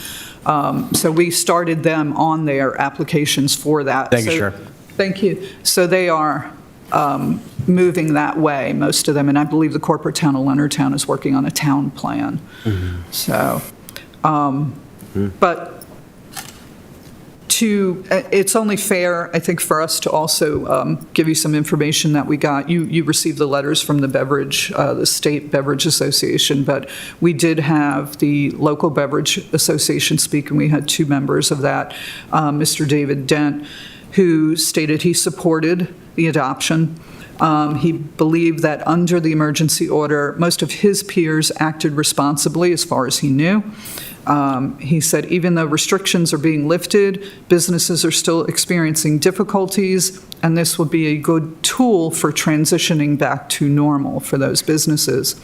So we started them on their applications for that. Thank you, Sheriff. Thank you. So they are moving that way, most of them, and I believe the corporate town of Leonardtown is working on a town plan. So, but it's only fair, I think, for us to also give you some information that we got. You received the letters from the State Beverage Association, but we did have the local beverage association speak, and we had 2 members of that, Mr. David Dent, who stated he supported the adoption. He believed that under the emergency order, most of his peers acted responsibly as far as he knew. He said even though restrictions are being lifted, businesses are still experiencing difficulties, and this would be a good tool for transitioning back to normal for those businesses.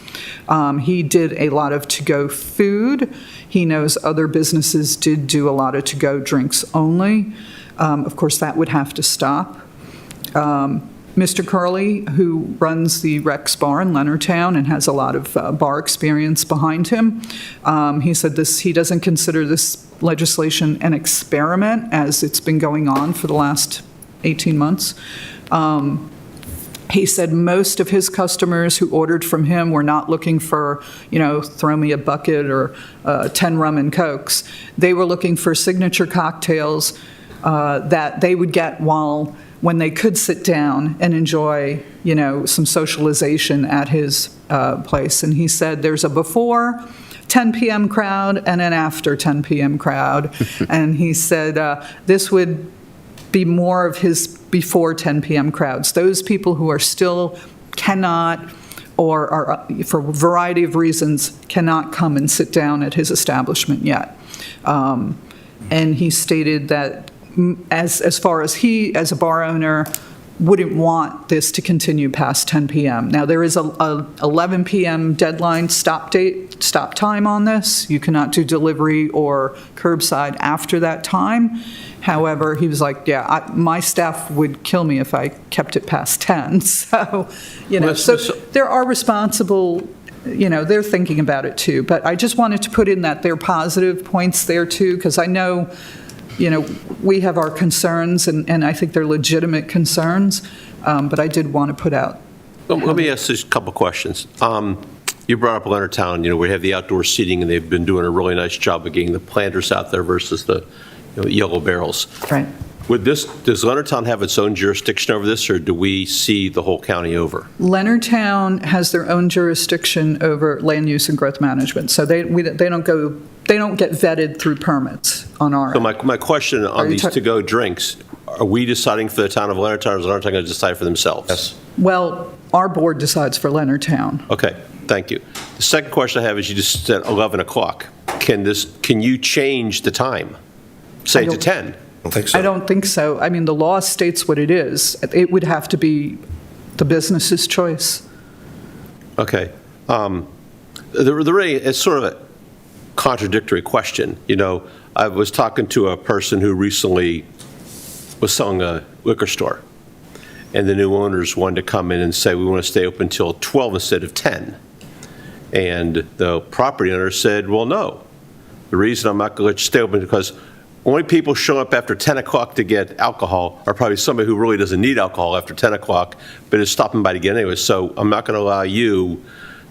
He did a lot of to-go food. He knows other businesses did do a lot of to-go drinks only. Of course, that would have to stop. Mr. Curley, who runs the Rex Bar in Leonardtown and has a lot of bar experience behind him, he said he doesn't consider this legislation an experiment, as it's been going on for the last 18 months. He said most of his customers who ordered from him were not looking for, throw me a bucket or 10 rum and cokes. They were looking for signature cocktails that they would get when they could sit down and enjoy, some socialization at his place. And he said there's a before 10 p.m. crowd and an after 10 p.m. crowd. And he said this would be more of his before 10 p.m. crowds. Those people who are still cannot, or are, for a variety of reasons, cannot come and sit down at his establishment yet. And he stated that as far as he, as a bar owner, wouldn't want this to continue past 10 p.m. Now, there is a 11 p.m. deadline stop time on this. You cannot do delivery or curbside after that time. However, he was like, my staff would kill me if I kept it past 10. So, so there are responsible, they're thinking about it too. But I just wanted to put in that there are positive points there too, because I know, we have our concerns, and I think they're legitimate concerns, but I did want to put out. Let me ask just a couple questions. You brought up Leonardtown, we have the outdoor seating, and they've been doing a really nice job of getting the planters out there versus the yellow barrels. Right. Does Leonardtown have its own jurisdiction over this, or do we see the whole county over? Leonardtown has their own jurisdiction over land use and growth management, so they don't get vetted through permits on our So end. my question on these to-go drinks, are we deciding for the town of Leonardtown, or is Leonardtown going to decide for themselves? Yes. Well, our board decides for Leonardtown. Okay, thank you. The second question I have is you just said 11 o'clock. Can you change the time, say to 10? I don't think so. I don't think so. I mean, the law states what it is. It would have to be the business's choice. Okay. It's sort of a contradictory question. I was talking to a person who recently was selling a liquor store, and the new owners wanted to come in and say, we want to stay open until 12 instead of 10. And the property owner said, well, no. The reason I'm not going to let you stay open is because only people show up after 10 o'clock to get alcohol are probably somebody who really doesn't need alcohol after 10 o'clock, but is stopping by to get it anyway. So I'm not going to allow you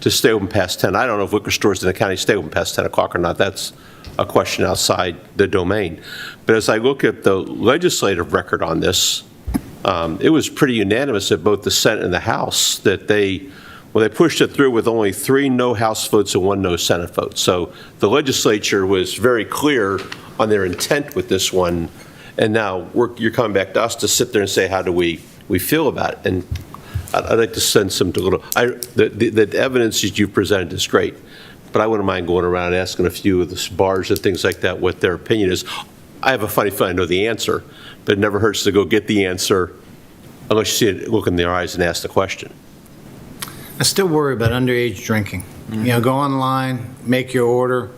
to stay open past 10. I don't know if liquor stores in the county stay open past 10 o'clock or not. That's a question outside the domain. But as I look at the legislative record on this, it was pretty unanimous at both the Senate and the House that they pushed it through with only 3 no House votes and 1 no Senate vote. So the legislature was very clear on their intent with this one. And now you're coming back to us to sit there and say, how do we feel about it? And I'd like to send some to the evidence that you presented is great, but I wouldn't mind going around and asking a few of the bars and things like that what their opinion is. I have a funny feeling I know the answer, but it never hurts to go get the answer unless you see it, look in their eyes and ask the question. I still worry about underage drinking. Go online, make your order,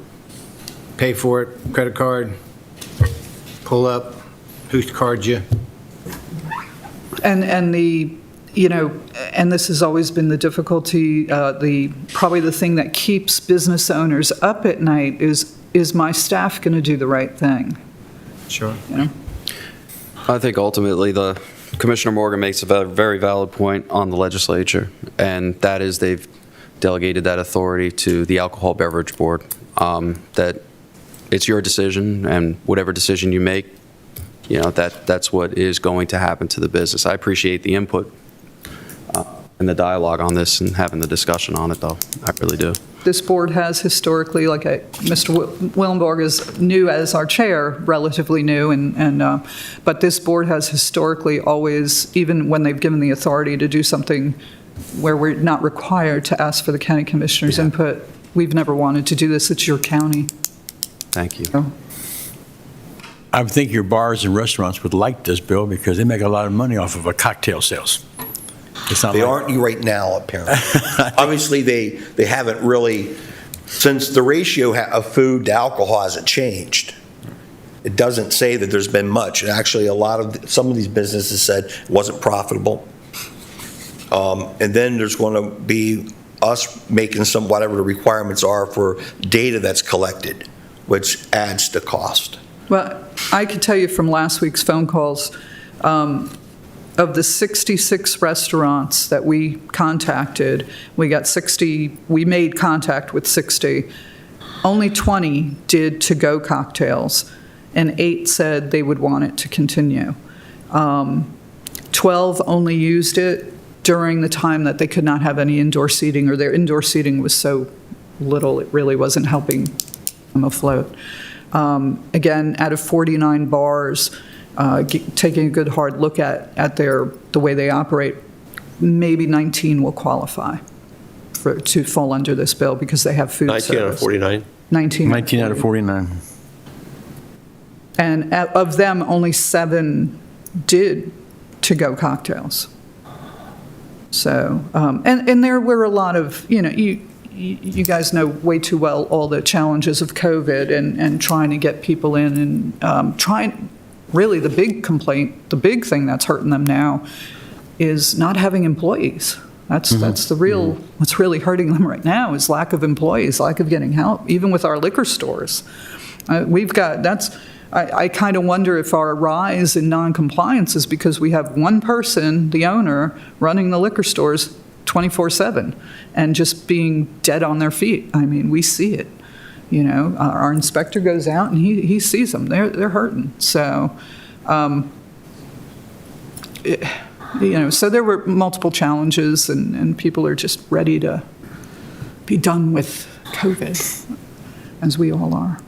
pay for it, credit card, pull up, who cards you. And this has always been the difficulty, probably the thing that keeps business owners up at night is my staff going to do the right thing? Sure. I think ultimately Commissioner Morgan makes a very valid point on the legislature, and that is they've delegated that authority to the Alcohol Beverage Board, that it's your decision, and whatever decision you make, that's what is going to happen to the business. I appreciate the input. and the dialogue on this and having the discussion on it, though. I really do. This board has historically, Mr. Willenborg is new as our chair, relatively new, but this board has historically always, even when they've given the authority to do something where we're not required to ask for the county commissioner's input, we've never wanted to do this. It's your county. Thank you. I would think your bars and restaurants would like this bill because they make a lot of money off of cocktail sales. It's not They like- aren't right now, apparently. Obviously, they haven't really, since the ratio of food to alcohol hasn't changed. It doesn't say that there's been much. And actually, some of these businesses said it wasn't profitable. And then there's going to be us making whatever the requirements are for data that's collected, which adds to cost. Well, I could tell you from last week's phone calls, of the 66 restaurants that we contacted, we made contact with 60. Only 20 did to-go cocktails, and 8 said they would want it to continue. 12 only used it during the time that they could not have any indoor seating, or their indoor seating was so little it really wasn't helping them afloat. Again, out of 49 bars, taking a good hard look at the way they operate, maybe 19 will qualify to fall under this bill because they have food 19 service. out of 49? 19 out of 49. And of them, only 7 did to-go cocktails. So, and there were a lot of, you guys know way too well all the challenges of COVID and trying to get people in and really the big complaint, the big thing that's hurting them now is not having employees. That's the real, what's really hurting them right now is lack of employees, lack of getting help, even with our liquor stores. I kind of wonder if our rise in non-compliance is because we have one person, the owner, running the liquor stores 24/7 and just being dead on their feet. I mean, we see it. Our inspector goes out and he sees them. They're hurting. So, so there were multiple challenges, and people are just ready to be done with COVID, as we all are.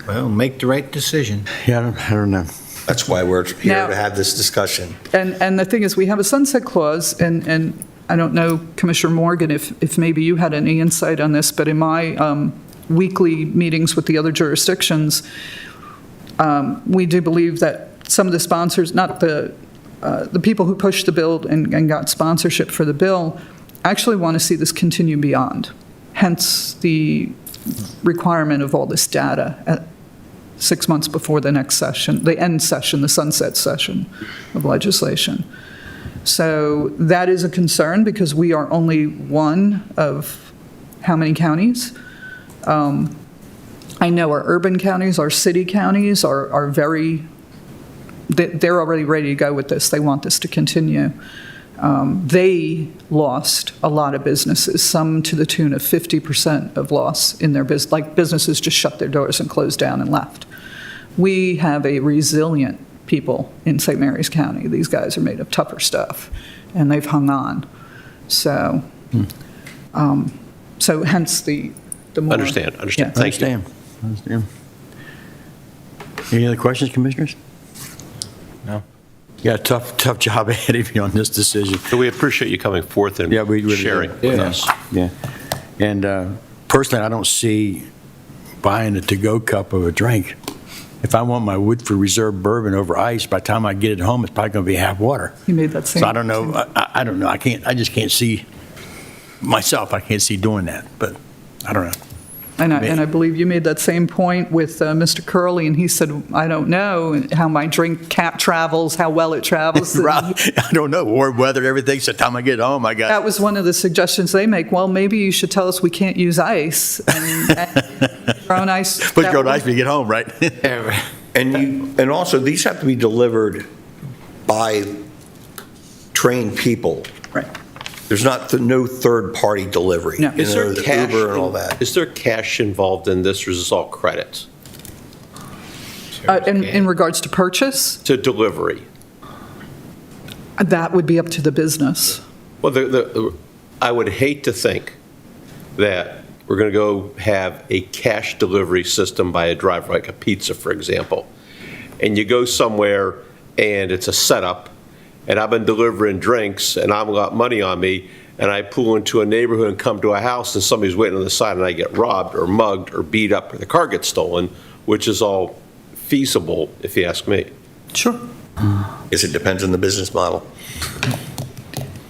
Well, make the right decision. Yeah, I don't know. That's why we're here Now- to have this discussion. And the thing is, we have a sunset clause, and I don't know, Commissioner Morgan, if maybe you had any insight on this, but in my weekly meetings with the other jurisdictions, we do believe that some of the sponsors, not the people who pushed the bill and got sponsorship for the bill, actually want to see this continue beyond. Hence the requirement of all this data at 6 months before the next session, the end session, the sunset session of legislation. So that is a concern because we are only one of how many counties? I know our urban counties, our city counties are they're already ready to go with this. They want this to continue. They lost a lot of businesses, some to the tune of 50% of loss in their business, like businesses just shut their doors and closed down and left. We have a resilient people in St. Mary's County. These guys are made of tougher stuff, and they've hung on. So, so hence the more. Understand. Yeah. Thank you. Understand. Any other questions, commissioners? No. Yeah, tough job ahead of you on this decision. So we appreciate you coming forth and we really sharing do. with Yeah. us. Yeah. And personally, I don't see buying a to-go cup of a drink. If I want my Woodford Reserve bourbon over ice, by the time I get it home, it's probably going to be half water. You made that same. So I don't know. I don't know. I just can't see myself. I can't see doing that. But I don't know. And I believe you made that same point with Mr. Curley, and he said, I don't know how my drink cap travels, how well it travels. I don't know. Or whether everything, so the time I get home, I got. That was one of the suggestions they make. Well, maybe you should tell us we can't use ice. And your own ice. Put your own ice when you get home, right? And also, these have to be delivered by trained people. Right. There's no third-party delivery. No. Is there the cash Uber and all that. Is there cash involved in this, or is this all credits In regards to purchase, to delivery? that would be up to the business. Well, I would hate to think that we're going to go have a cash delivery system by a driver, like a pizza, for example, and you go somewhere and it's a setup, and I've been delivering drinks and I've got money on me, and I pull into a neighborhood and come to a house and somebody's waiting on the side and I get robbed or mugged or beat up or the car gets stolen, which is all feasible if you ask me. Sure. Guess it depends on the business model.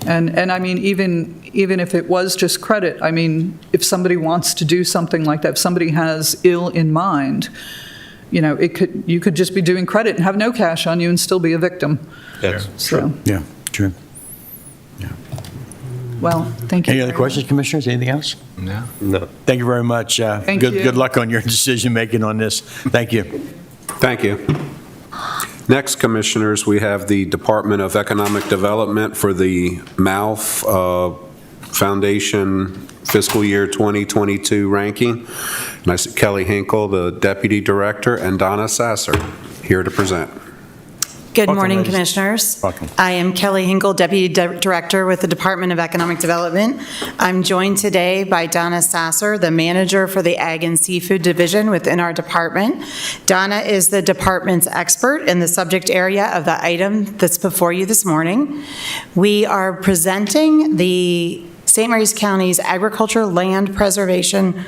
And I mean, even if it was just credit, I mean, if somebody wants to do something like that, if somebody has ill in mind, you know, you could just be doing credit and have no cash on you and still be a victim. That's So, Yeah, true. well, thank you. Any other questions, Commissioners? Anything else? No. No. Thank you very much. Thank Good you. Good luck on your decision-making on this. Thank you. Thank you. Next, Commissioners, we have the Department of Economic Development for the MALF Foundation Fiscal Year 2022 ranking. And I see Kelly Hinkle, the Deputy Director, and Donna Sasser here to present. Good Welcome, morning, ladies. Commissioners. Welcome. I am Kelly Hinkle, Deputy Director with the Department of Economic Development. I'm joined today by Donna Sasser, the Manager for the Ag and Seafood Division within our department. Donna is the department's expert in the subject area of the item that's before you this morning. We are presenting the St. Mary's County's Agriculture Land Preservation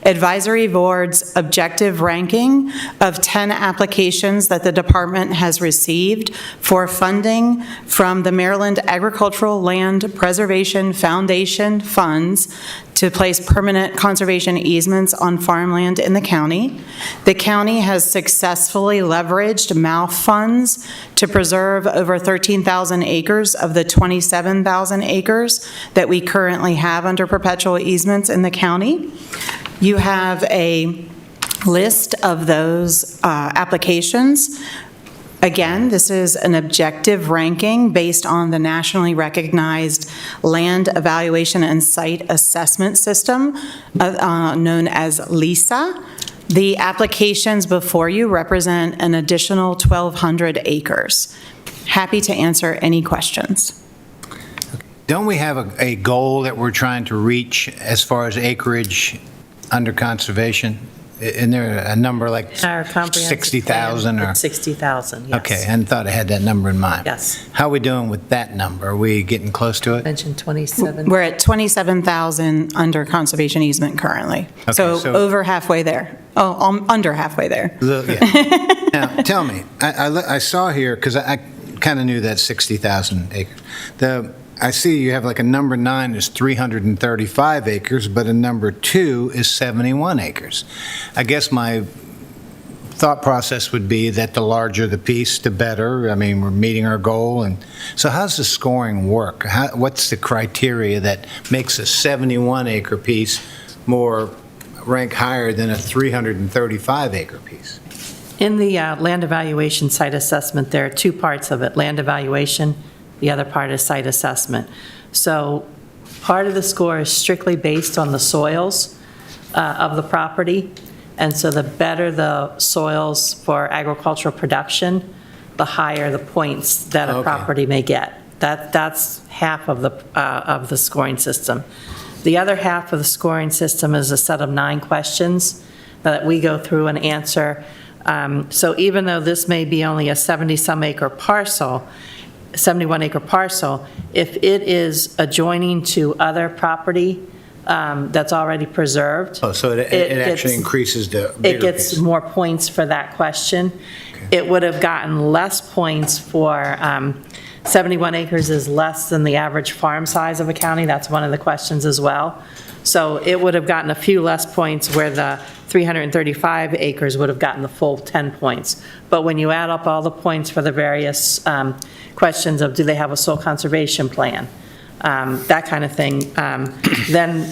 Advisory Board's objective ranking of 10 applications that the department has received for funding from the Maryland Agricultural Land Preservation Foundation funds to place permanent conservation easements on farmland in the county. The county has successfully leveraged MALF funds to preserve over 13,000 acres of the 27,000 acres that we currently have under perpetual easements in the county. You have a list of those applications. Again, this is an objective ranking based on the nationally recognized Land Evaluation and Site Assessment System, known as LESA. The applications before you represent an additional 1,200 acres. Happy to answer any questions. Don't we have a goal that we're trying to reach as far as acreage under conservation? Isn't there a number like Our comprehensive 60,000 plan, or? it's 60,000, yes. Okay, I thought I had that number in mind. Yes. How are we doing with that number? Are we getting close to it? Mentioned 27. We're at 27,000 under conservation easement currently. Okay, So so- over halfway there. Oh, under halfway there. Yeah. Now, tell me, I saw here, because I kind of knew that 60,000 acres. I see you have like a number 9 is 335 acres, but a number 2 is 71 acres. I guess my thought process would be that the larger the piece, the better. I mean, we're meeting our goal. And so how's the scoring work? What's the criteria that makes a 71-acre piece more rank higher than a 335-acre piece? In the land evaluation site assessment, there are two parts of it, land evaluation, the other part is site assessment. So part of the score is strictly based on the soils of the property, and so the better the soils for agricultural production, the higher the points that a property may get. That's half of the scoring system. The other half of the scoring system is a set of 9 questions that we go through and answer. So even though this may be only a 70-some acre parcel, 71-acre parcel, if it is adjoining to other property that's already preserved. Oh, so it actually increases the bigger It gets piece. more points for that question. It would have gotten less points for 71 acres is less than the average farm size of a county. That's one of the questions as well. So it would have gotten a few less points where the 335 acres would have gotten the full 10 points. But when you add up all the points for the various questions of do they have a soil conservation plan, that kind of thing, then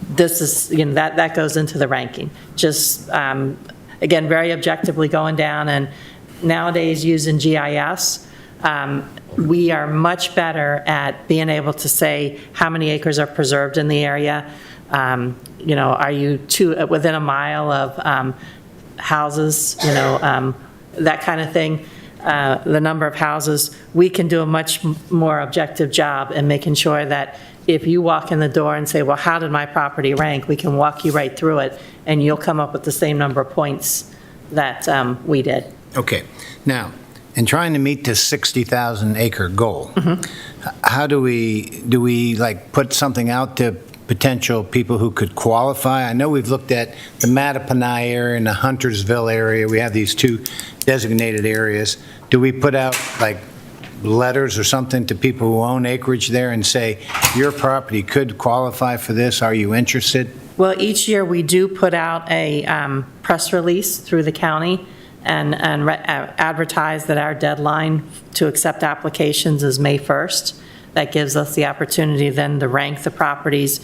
this is, that goes into the ranking. Just, again, very objectively going down, and nowadays using GIS, we are much better at being able to say how many acres are preserved in the area. Are you within a mile of houses, that kind of thing. the number of houses, we can do a much more objective job in making sure that if you walk in the door and say, well, how did my property rank? We can walk you right through it, and you'll come up with the same number of points that we did. Okay. Now, in trying to meet this 60,000 acre goal, how do we like put something out to potential people who could qualify? I know we've looked at the Mattaponi area and the Huntersville area. We have these two designated areas. Do we put out like letters or something to people who own acreage there and say, your property could qualify for this? Are you interested? Well, each year we do put out a press release through the county and advertise that our deadline to accept applications is May 1st. That gives us the opportunity then to rank the properties.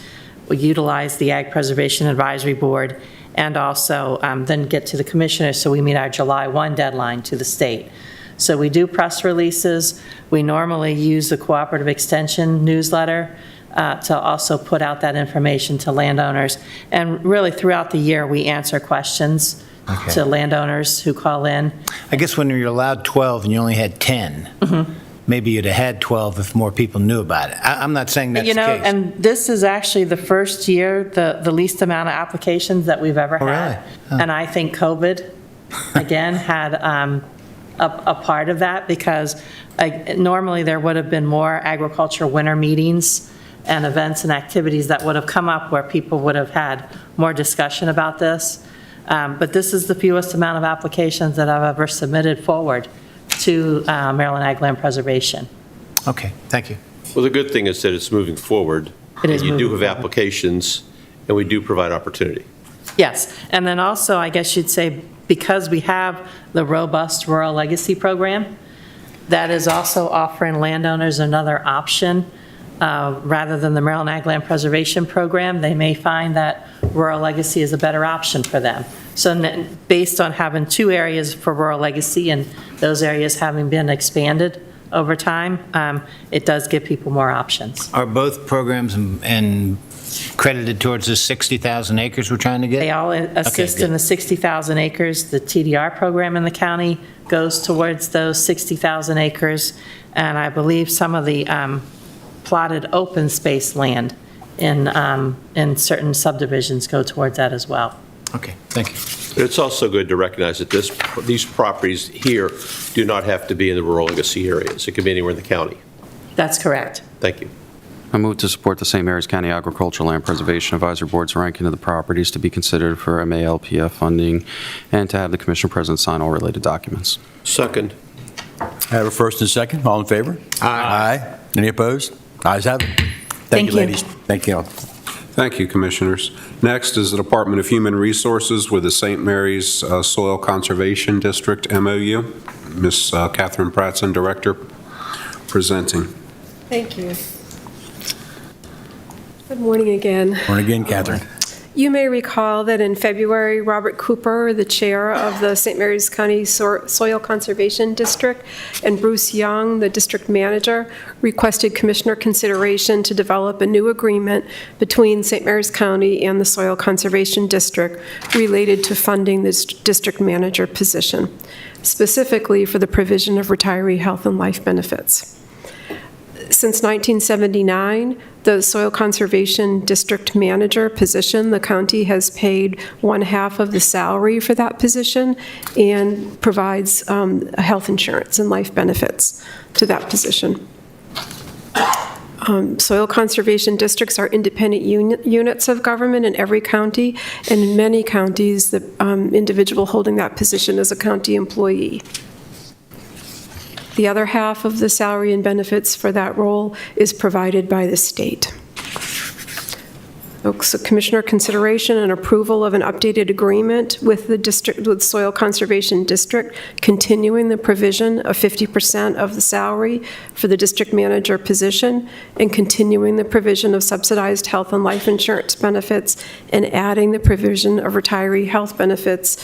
We utilize the Ag Preservation Advisory Board and also then get to the commissioners, so we meet our July 1 deadline to the state. So we do press releases. We normally use the Cooperative Extension newsletter to also put out that information to landowners. And really throughout the year, we answer questions to landowners who call in. I guess when you're allowed 12 and you only had 10, maybe you'd have had 12 if more people knew about it. I'm not saying that's the case. And this is actually the first year, the least amount of applications that we've ever had. And I think COVID, again, had a part of that, because normally there would have been more agriculture winter meetings and events and activities that would have come up where people would have had more discussion about this. But this is the fewest amount of applications that I've ever submitted forward to Maryland Ag Land Preservation. Okay, thank you. Well, the good thing is that it's moving forward. It is and you do moving have applications, and we do provide opportunity. Yes, and then also, I guess you'd say, because we have the robust Rural Legacy Program, that is also offering landowners another option. Rather than the Maryland Ag Land Preservation Program, they may find that Rural Legacy is a better option for them. So based on having two areas for Rural Legacy and those areas having been expanded over time, it does give people more options. Are both programs and credited towards the 60,000 acres we're trying to get? They all assist in the 60,000 acres. The TDR program in the county goes towards those 60,000 acres. And I believe some of the plotted open space land in certain subdivisions go towards that as well. Okay, thank you. But it's also good to recognize that these properties here do not have to be in the rural legacy areas. It can be anywhere in the county. That's correct. Thank you. I move to support the St. Mary's County Agricultural Land Preservation Advisory Board's ranking of the properties to be considered for MALPF funding, and to have the Commissioner President sign all related documents. Second. I have a first and second. All in favor? Aye. Any opposed? Ayes have it. Thank you, ladies. Thank you all. Thank you, Commissioners. Next is the Department of Human Resources with the St. Mary's Soil Conservation District MOU. Ms. Catherine Pratson, Director, presenting. Thank you. Good morning again. Morning again, Catherine. You may recall that in February, Robert Cooper, the chair of the St. Mary's County Soil Conservation District, and Bruce Young, the district manager, requested commissioner consideration to develop a new agreement between St. Mary's County and the Soil Conservation District related to funding this district manager position, specifically for the provision of retiree health and life benefits. Since 1979, the Soil Conservation District Manager position, the county has paid 1/2 of the salary for that position and provides health insurance and life benefits to that position. Soil conservation districts are independent units of government in every county, and in many counties, the individual holding that position is a county employee. The other half of the salary and benefits for that role is provided by the state. So Commissioner consideration and approval of an updated agreement with the district, with Soil Conservation District, continuing the provision of 50% of the salary for the district manager position, and continuing the provision of subsidized health and life insurance benefits, and adding the provision of retiree health benefits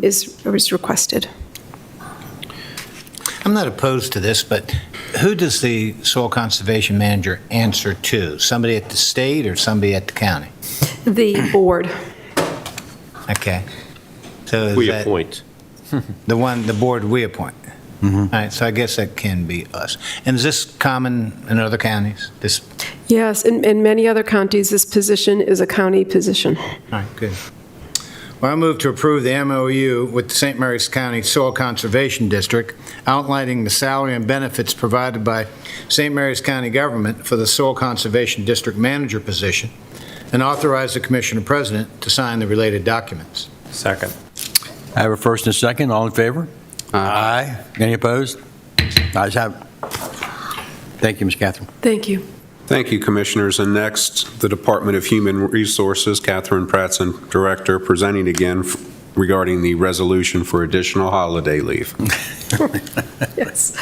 is requested. I'm not opposed to this, but who does the soil conservation manager answer to? Somebody at the state or somebody at the county? The board. Okay. So is We that appoint. the board we appoint? All right, so I guess that can be us. And is this common in other counties? This, Yes, in many other counties, this position is a county position. all right, good. Well, I move to approve the MOU with the St. Mary's County Soil Conservation District outlining the salary and benefits provided by St. Mary's County government for the Soil Conservation District Manager position, and authorize the Commissioner President to sign the related documents. Second. I have a first and a second. All in favor? Aye. Any opposed? Ayes have it. Thank you, Ms. Catherine. Thank you. Thank you, Commissioners. And next, the Department of Human Resources, Catherine Pratzen, Director, presenting again regarding the resolution for additional holiday leave. Yes,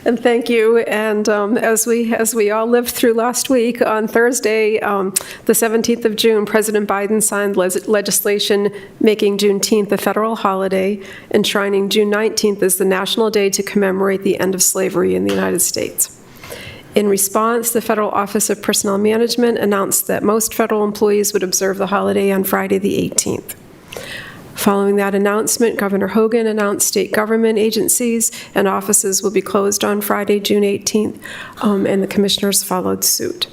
and thank you. And as we all lived through last week, on Thursday, the 17th of June, President Biden signed legislation making Juneteenth a federal holiday, enshrining June 19th as the national day to commemorate the end of slavery in the United States. In response, the Federal Office of Personnel Management announced that most federal employees would observe the holiday on Friday, the 18th. Following that announcement, Governor Hogan announced state government agencies and offices will be closed on Friday, June 18th, and the commissioners followed suit.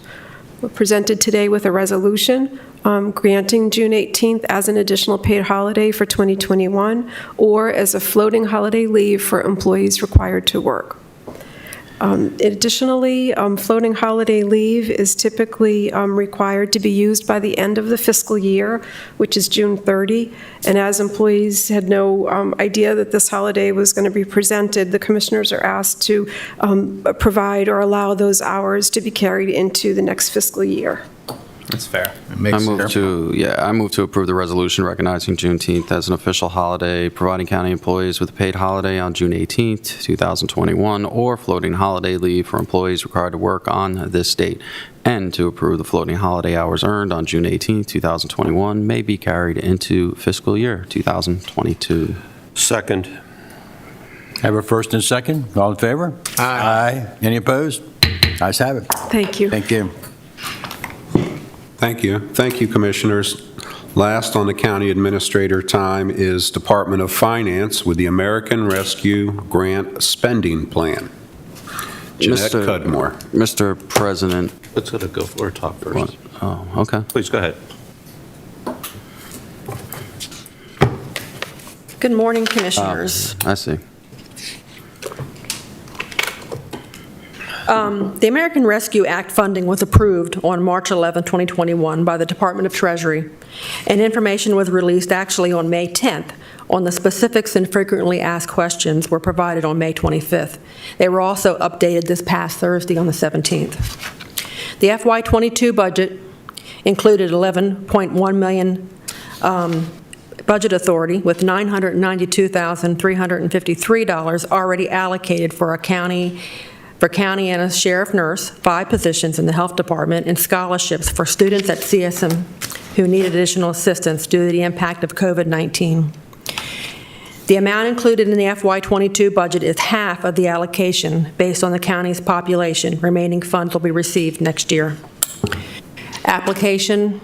We're presented today with a resolution granting June 18th as an additional paid holiday for 2021 or as a floating holiday leave for employees required to work. Additionally, floating holiday leave is typically required to be used by the end of the fiscal year, which is June 30. And as employees had no idea that this holiday was going to be presented, the commissioners are asked to provide or allow those hours to be carried into the next fiscal year. That's fair. I move to approve the resolution recognizing Juneteenth as an official holiday, providing county employees with a paid holiday on June 18th, 2021, or floating holiday leave for employees required to work on this date, and to approve the floating holiday hours earned on June 18th, 2021 may be carried into fiscal year 2022. Second. I have a first and a second. All in favor? Aye. Any opposed? Ayes have it. Thank you. Thank you. Thank you. Thank you, Commissioners. Last on the county administrator time is Department of Finance with the American Rescue Grant Spending Plan. Jeanette Cudmore. Mr. President. Let's go to go for talk first. What? Oh, okay. Please go ahead. Good morning, Commissioners. I see. The American Rescue Act funding was approved on March 11, 2021 by the Department of Treasury, and information was released actually on May 10th. On the specifics and frequently asked questions were provided on May 25th. They were also updated this past Thursday on the 17th. The FY22 budget included $11.1 million budget authority with $992,353 already allocated for county and a sheriff nurse, 5 positions in the health department, and scholarships for students at CSM who need additional assistance due to the impact of COVID-19. The amount included in the FY22 budget is half of the allocation based on the county's population. Remaining funds will be received next year. Application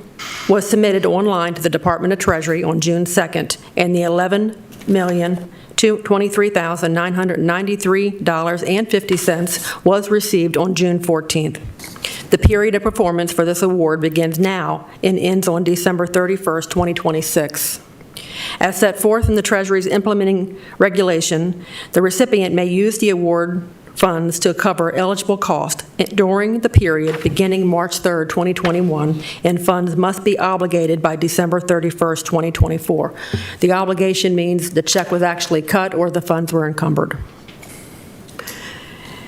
was submitted online to the Department of Treasury on June 2nd, and the $11,023,993.50 was received on June 14th. The period of performance for this award begins now and ends on December 31st, 2026. As set forth in the Treasury's implementing regulation, the recipient may use the award funds to cover eligible costs during the period beginning March 3rd, 2021, and funds must be obligated by December 31st, 2024. The obligation means the check was actually cut or the funds were encumbered.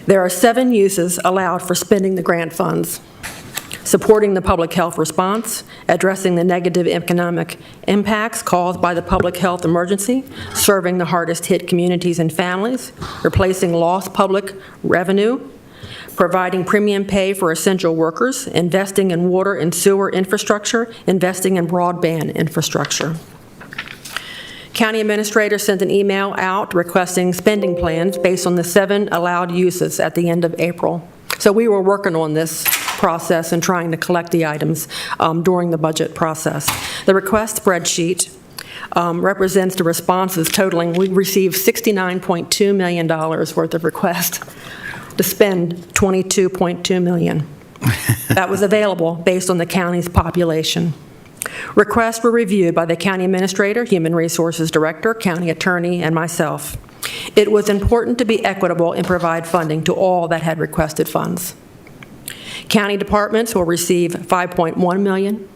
There are 7 uses allowed for spending the grant funds: supporting the public health response, addressing the negative economic impacts caused by the public health emergency, serving the hardest hit communities and families, replacing lost public revenue, providing premium pay for essential workers, investing in water and sewer infrastructure, investing in broadband infrastructure. County administrator sent an email out requesting spending plans based on the 7 allowed uses at the end of April. So we were working on this process and trying to collect the items during the budget process. The request spreadsheet represents the responses totaling, we received $69.2 million worth of requests to spend $22.2 million. That was available based on the county's population. Requests were reviewed by the county administrator, human resources director, county attorney, and myself. It was important to be equitable and provide funding to all that had requested funds. County departments will receive $5.1 million.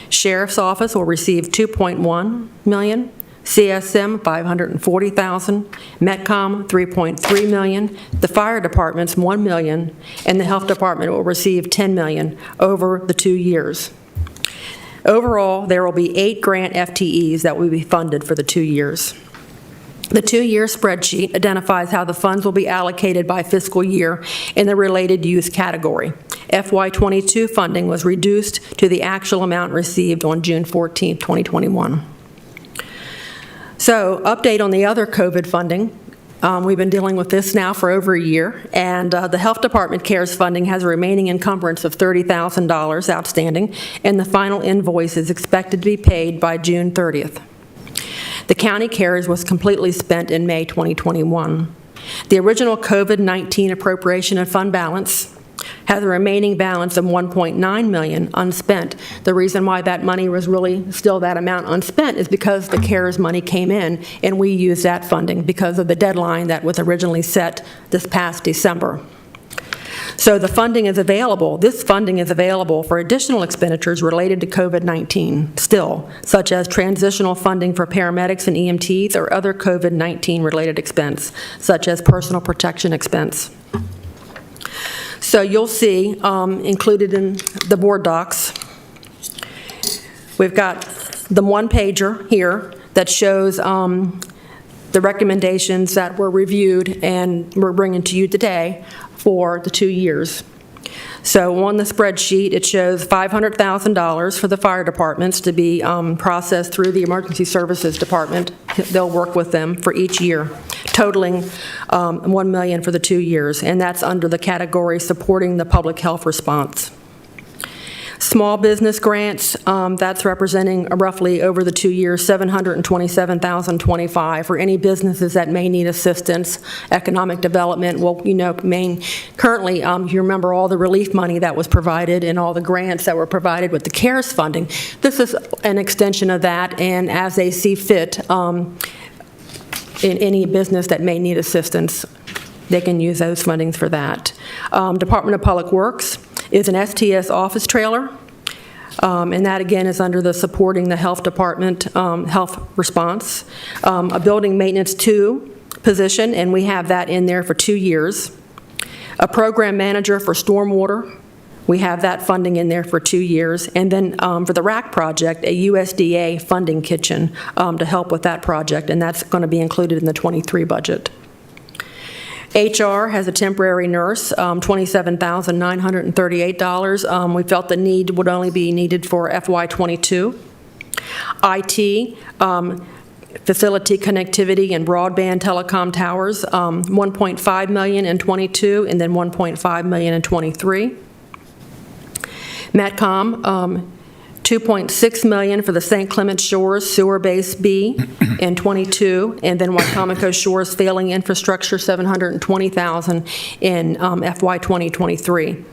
Sheriff's Office will receive $2.1 million. CSM, $540,000, Metcom, $3.3 million, the Fire Department's $1 million, and the Health Department will receive $10 million over the 2 years. Overall, there will be 8 grant FTEs that will be funded for the 2 years. The 2-year spreadsheet identifies how the funds will be allocated by fiscal year in the related use category. FY22 funding was reduced to the actual amount received on June 14, 2021. So, update on the other COVID funding. We've been dealing with this now for over a year, and the Health Department CARES funding has a remaining encumbrance of $30,000 outstanding, and the final invoice is expected to be paid by June 30th. The county CARES was completely spent in May 2021. The original COVID-19 appropriation and fund balance has a remaining balance of $1.9 million unspent. The reason why that money was really still that amount unspent is because the CARES money came in and we used that funding because of the deadline that was originally set this past December. So the funding is available. This funding is available for additional expenditures related to COVID-19 still, such as transitional funding for paramedics and EMTs or other COVID-19 related expense, such as personal protection expense. So you'll see included in the board docs, we've got the one-pager here that shows the recommendations that were reviewed and we're bringing to you today for the 2 years. So on the spreadsheet, it shows $500,000 for the fire departments to be processed through the Emergency Services Department. They'll work with them for each year, totaling $1 million for the 2 years, and that's under the category supporting the public health response. Small business grants, that's representing roughly over the 2 years, $727,025 for any businesses that may need assistance, economic development. Well, you know, currently, you remember all the relief money that was provided and all the grants that were provided with the CARES funding. This is an extension of that, and as they see fit, in any business that may need assistance, they can use those fundings for that. Department of Public Works is an STS office trailer, and that again is under the supporting the health department health response. A building maintenance 2 position, and we have that in there for 2 years. A program manager for stormwater, we have that funding in there for 2 years. And then for the RAC project, a USDA funding kitchen to help with that project, and that's going to be included in the 23 budget. HR has a temporary nurse, $27,938. We felt the need would only be needed for FY22. IT, facility connectivity and broadband telecom towers, $1.5 million in 22 and then $1.5 million in 23. Metcom, $2.6 million for the St. Clement Shores Sewer Base B in 22, and then Wicomico Shores Failing Infrastructure, $720,000 in FY 2023.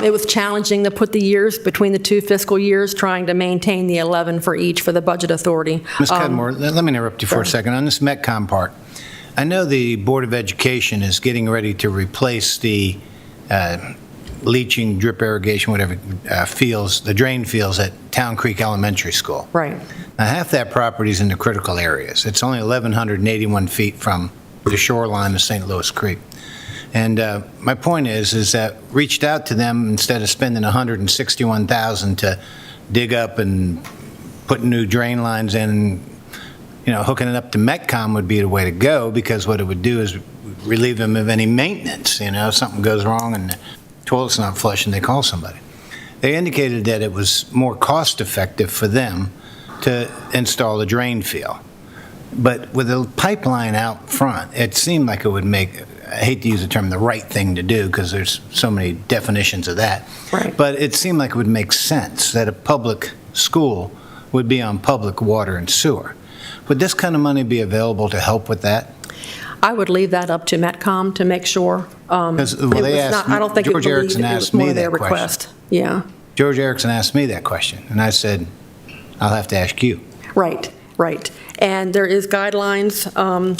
It was challenging to put the years between the 2 fiscal years, trying to maintain the 11 for each for the Budget Authority. Ms. Cudmore, let me interrupt you for a second. On this Metcom part, I know the Board of Education is getting ready to replace the leaching, drip irrigation, whatever, fields, the drain fields at Town Creek Elementary School. Right. Now, half that property is in the critical areas. It's only 1,181 feet from the shoreline of St. Louis Creek. And my point is that reached out to them instead of spending $161,000 to dig up and put new drain lines in, you know, hooking it up to Metcom would be the way to go, because what it would do is relieve them of any maintenance. You know, if something goes wrong and the toilet's not flushing, they call somebody. They indicated that it was more cost effective for them to install a drain field. But with a pipeline out front, it seemed like it would make, I hate to use the term, the right thing to do, because there's so many definitions of that. Right. But it seemed like it would make sense that a public school would be on public water and sewer. Would this kind of money be available to help with that? I would leave that up to Metcom to make sure. 'Cause, well, It they was asked not- I don't think it George believed Erickson it was asked me more their that question. request. Yeah, George Erickson asked me that question, and I said, I'll have to ask you. right, right. And there is guidelines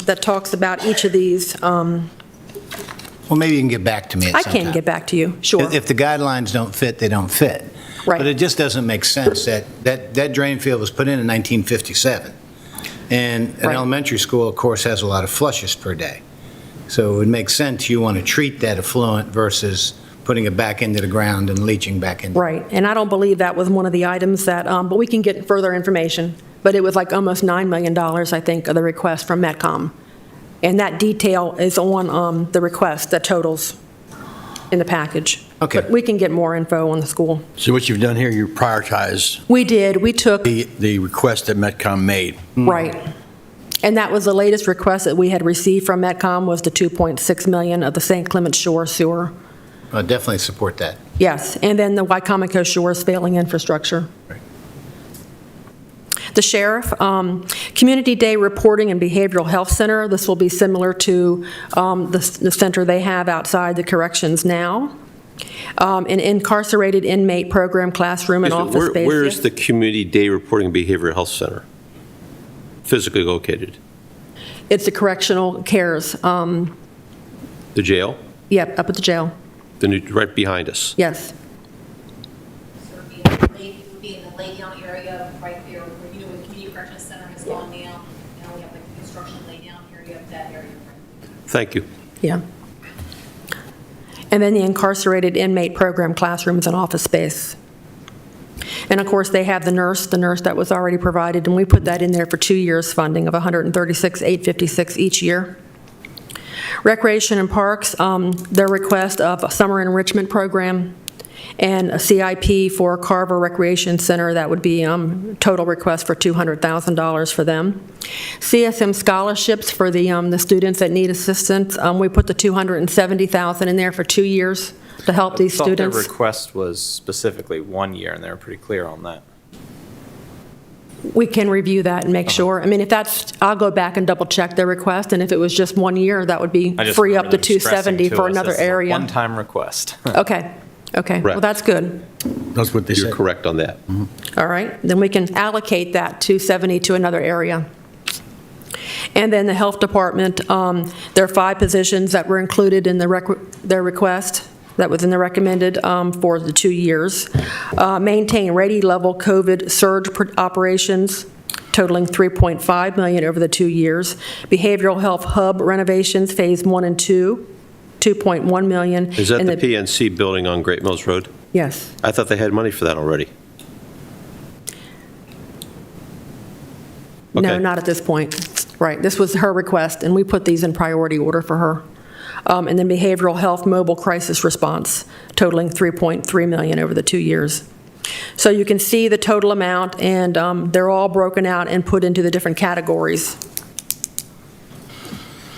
that talks about each of these. Well, maybe you can get back to me at I some can time. get back to you, sure. If the guidelines don't fit, they don't fit. Right. But it just doesn't make sense that drain field was put in 1957. And an Right. elementary school, of course, has a lot of flushes per day. So it would make sense you want to treat that effluent versus putting it back into the ground and leaching back into. Right, and I don't believe that was one of the items that, but we can get further information. But it was like almost $9 million, I think, of the request from Metcom. And that detail is on the request, that totals in the package. Okay. But we can get more info on the school. So what you've done here, you prioritize We did, we took, the request that Metcom made. right. And that was the latest request that we had received from Metcom was the $2.6 million of the St. Clement Shore sewer. I'll definitely support that. Yes, and then the Wycomico Shores failing infrastructure. The sheriff, Community Day Reporting and Behavioral Health Center, this will be similar to the center they have outside the corrections now. An incarcerated inmate program, classroom, and office space. Where is the Community Day Reporting and Behavioral Health Center physically located? It's the correctional cares, The jail? yep, up at the jail, Right behind us? yes. It would be in the laydown area right there, where, you know, where the community corrections center has gone now. Now we have like the construction laydown area, that area. Thank you. Yeah. And then the incarcerated inmate program, classrooms, and office space. And of course, they have the nurse that was already provided, and we put that in there for 2 years funding of $136,856 each year. Recreation and Parks, their request of a summer enrichment program and a CIP for Carver Recreation Center, that would be total request for $200,000 for them. CSM scholarships for the students that need assistance, we put the $270,000 in there for 2 years to help these I thought students. their request was specifically 1 year, and they were pretty clear on that. We can review that and make sure. I mean, if that's, I'll go back and double check their request, and if it was just 1 year, that would be I just free up remember the them stressing 270 to for us, another this is a area. one-time request. Okay, okay, well, Right. that's good. That's what they You're said. correct on that. All right, then we can allocate that 270 to another area. And then the Health Department, there are 5 positions that were included in their request that was in the recommended for the 2 years. Maintain ready-level COVID surge operations totaling $3.5 million over the 2 years. Behavioral Health Hub renovations, Phase 1 and 2, $2.1 million. Is that And the PNC building on Great Mills Road? Yes. I thought they had money for that already. No, Okay. not at this point. Right, this was her request, and we put these in priority order for her. And then Behavioral Health Mobile Crisis Response totaling $3.3 million over the 2 years. So you can see the total amount, and they're all broken out and put into the different categories.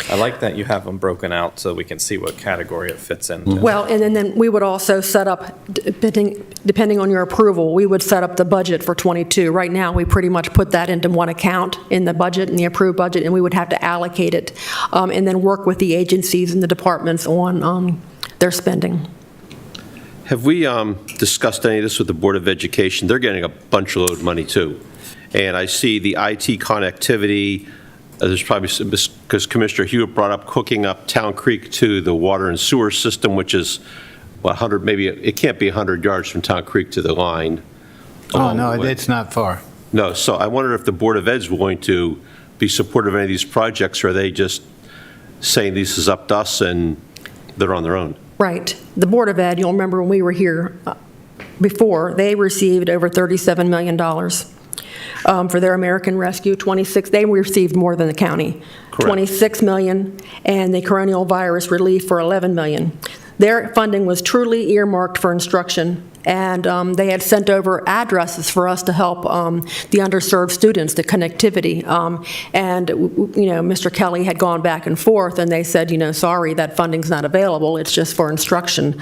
I like that you have them broken out so we can see what category it fits in. Well, and then we would also set up, depending on your approval, we would set up the budget for '22. Right now, we pretty much put that into one account in the budget, in the approved budget, and we would have to allocate it, and then work with the agencies and the departments on their spending. Have we discussed any of this with the Board of Education? They're getting a bunch of load money, too. And I see the IT connectivity, there's probably some, because Commissioner Hewitt brought up hooking up Town Creek to the water and sewer system, which is, what, 100, maybe, it can't be 100 yards from Town Creek to the line. Oh, no, it's not far. No, so I wonder if the Board of Ed's willing to be supportive of any of these projects, or are they just saying this is up to us and they're on their own? Right. The Board of Ed, you'll remember when we were here before, they received over $37 million for their American Rescue. 26, they received more than the county. Correct. $26 million, and the coronavirus relief for $11 million. Their funding was truly earmarked for instruction And they had sent over addresses for us to help the underserved students, the connectivity. And, Mr. Kelly had gone back and forth, and they said, sorry, that funding's not available. It's just for instruction.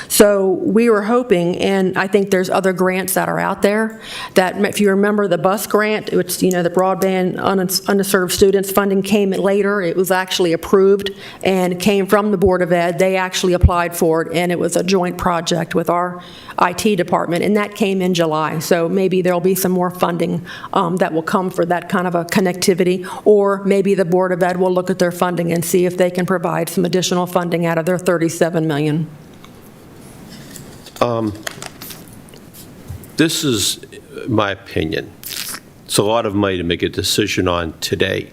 So we were hoping, and I think there's other grants that are out there, that if you remember the bus grant, which, the broadband underserved students funding came later. It was actually approved and came from the Board of Ed. They actually applied for it, and it was a joint project with our IT department, and that came in July. So maybe there'll be some more funding that will come for that kind of a connectivity, or maybe the Board of Ed will look at their funding and see if they can provide some additional funding out of their $37 million. This is my opinion. It's a lot of money to make a decision on today.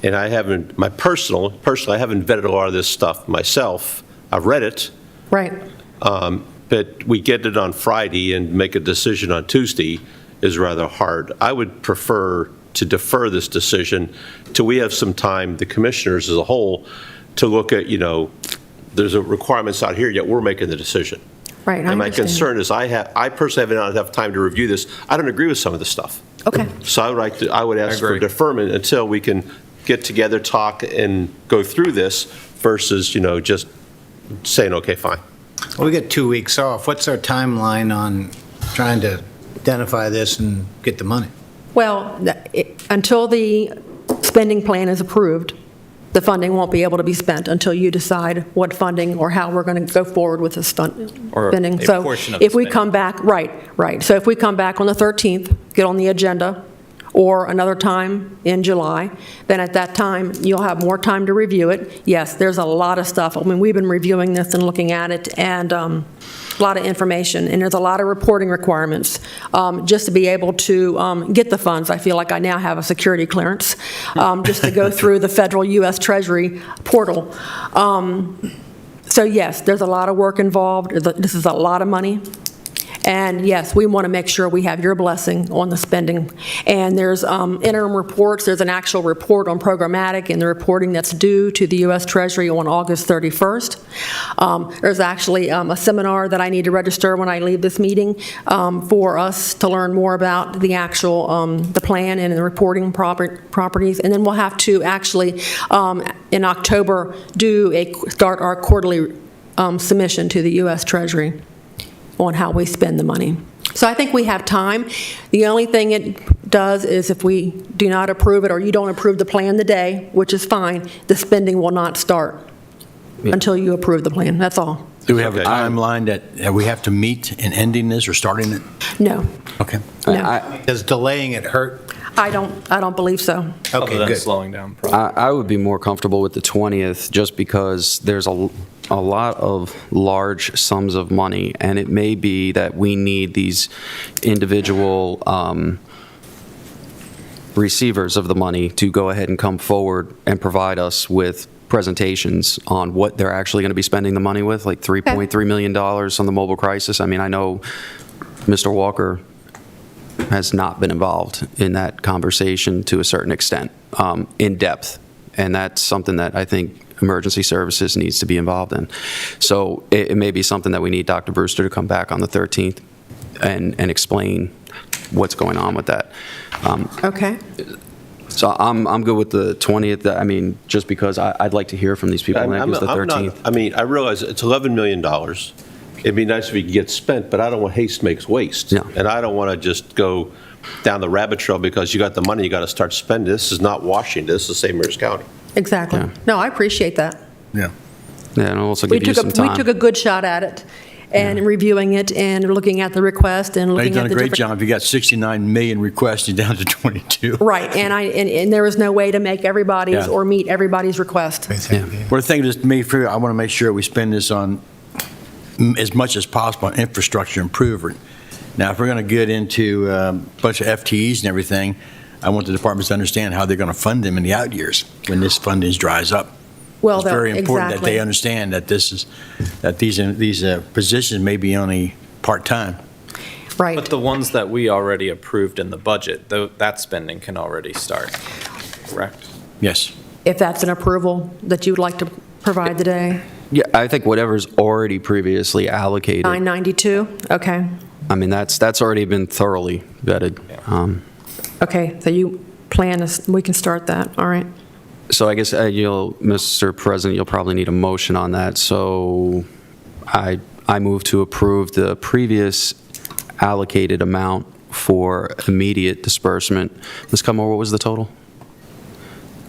And I haven't, personally, I haven't vetted a lot of this stuff myself. I've read it. Right. But we get it on Friday and make a decision on Tuesday is rather hard. I would prefer to defer this decision till we have some time, the commissioners as a whole, to look at, there's requirements out here, yet we're making the decision. Right, and my concern is I personally haven't had enough time to review this. I don't agree with some of the stuff. Okay. So I would ask for deferment until we can get together, talk, and go through this versus, just saying, okay, fine. Well, we get 2 weeks off. What's our timeline on trying to identify this and get the money? Well, until the spending plan is approved, the funding won't be able to be spent until you decide what funding or how we're going to go forward with this spending. Or a So portion of if the we spending. come back, right. So if we come back on the 13th, get on the agenda, or another time in July, then at that time, you'll have more time to review it. Yes, there's a lot of stuff. I mean, we've been reviewing this and looking at it, and a lot of information, and there's a lot of reporting requirements just to be able to get the funds. I feel like I now have a security clearance just to go through the federal U.S. Treasury portal. So yes, there's a lot of work involved. This is a lot of money. And yes, we want to make sure we have your blessing on the spending. And there's interim reports. There's an actual report on programmatic and the reporting that's due to the U.S. Treasury on August 31st. There's actually a seminar that I need to register when I leave this meeting for us to learn more about the actual the plan and the reporting properties. And then we'll have to actually, in October, start our quarterly submission to the U.S. Treasury on how we spend the money. So I think we have time. The only thing it does is if we do not approve it or you don't approve the plan today, which is fine, the spending will not start until you approve the plan. That's all. Do we have a timeline that we have to meet in ending this or starting it? No. Okay. No. Does delaying it hurt? I don't believe so. Other Okay, than good. slowing down. I would be more comfortable with the 20th just because there's a lot of large sums of money, and it may be that we need these individual receivers of the money to go ahead and come forward and provide us with presentations on what they're actually going to be spending the money with, like $3.3 million on the mobile crisis. I mean, I know Mr. Walker has not been involved in that conversation to a certain extent, in depth, and that's something that I think emergency services needs to be involved in. So it may be something that we need Dr. Brewster to come back on the 13th and explain what's going on with that. Okay. So I'm good with the 20th. I mean, just because I'd like to hear from these people. And the 13th. I realize it's $11 million. It'd be nice if we could get spent, but I don't want haste makes waste. Yeah. And I don't want to just go down the rabbit trail because you got the money, you got to start spending. This is not Washington. This is St. Mary's County. Exactly. Yeah. No, I appreciate that. Yeah. Yeah, and also give you some time. We took a good shot at it and reviewing it and looking at the request and You've looking done at a the great different. job. You got 69 million requests, you're down to 22. Right, and there was no way to make everybody's Yeah. or meet everybody's request. Well, the thing is, to me, I want to make sure we spend this on as much as possible on infrastructure improvement. Now, if we're going to get into a bunch of FTEs and everything, I want the departments to understand how they're going to fund them in the out years when this funding dries up. Well, It's very important that exactly. they understand that these positions may be only part-time. Right. But the ones that we already approved in the budget, that spending can already start, correct? Yes. If that's an approval that you would like to provide today. Yeah, I think whatever's already previously allocated, 992? Okay. I mean, that's already been thoroughly vetted. Okay, so you plan, we can start that, all right. So I guess Mr. President, you'll probably need a motion on that. So I move to approve the previous allocated amount for immediate disbursement. Ms. Cudmore, what was the total?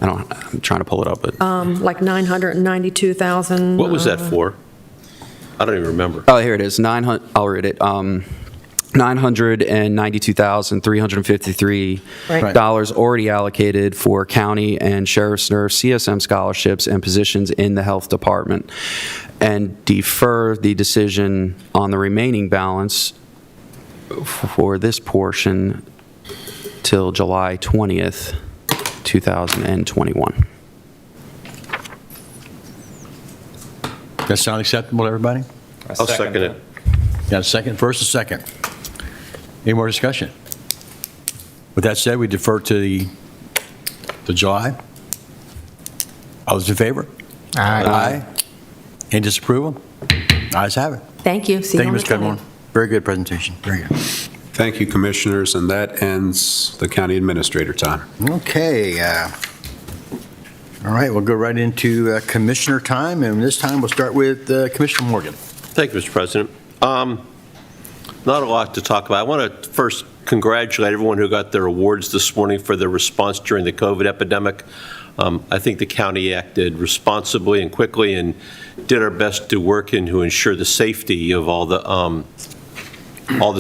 I'm trying to pull it up, but. Like 992,000. What was that for? I don't even remember. Oh, here it is. I'll read it. $992,353 Right. already allocated for county and sheriff's nurse CSM scholarships and positions in the health department, and defer the decision on the remaining balance for this portion till July 20th, 2021. That sound acceptable to everybody? I'll second it. Got a second? First, a second. Any more discussion? With that said, we defer to July. All those in favor? Aye. Any disapproval? Ayes have it. Thank you. See you Thank on you, the Ms. Cudmore. 20th. Very good presentation. Very good. Thank you, Commissioners, and that ends the County Administrator time. Okay. All right, we'll go right into Commissioner time, and this time we'll start with Commissioner Morgan. Thank you, Mr. President. Not a lot to talk about. I want to first congratulate everyone who got their awards this morning for their response during the COVID epidemic. I think the county acted responsibly and quickly and did our best to work in to ensure the safety of all the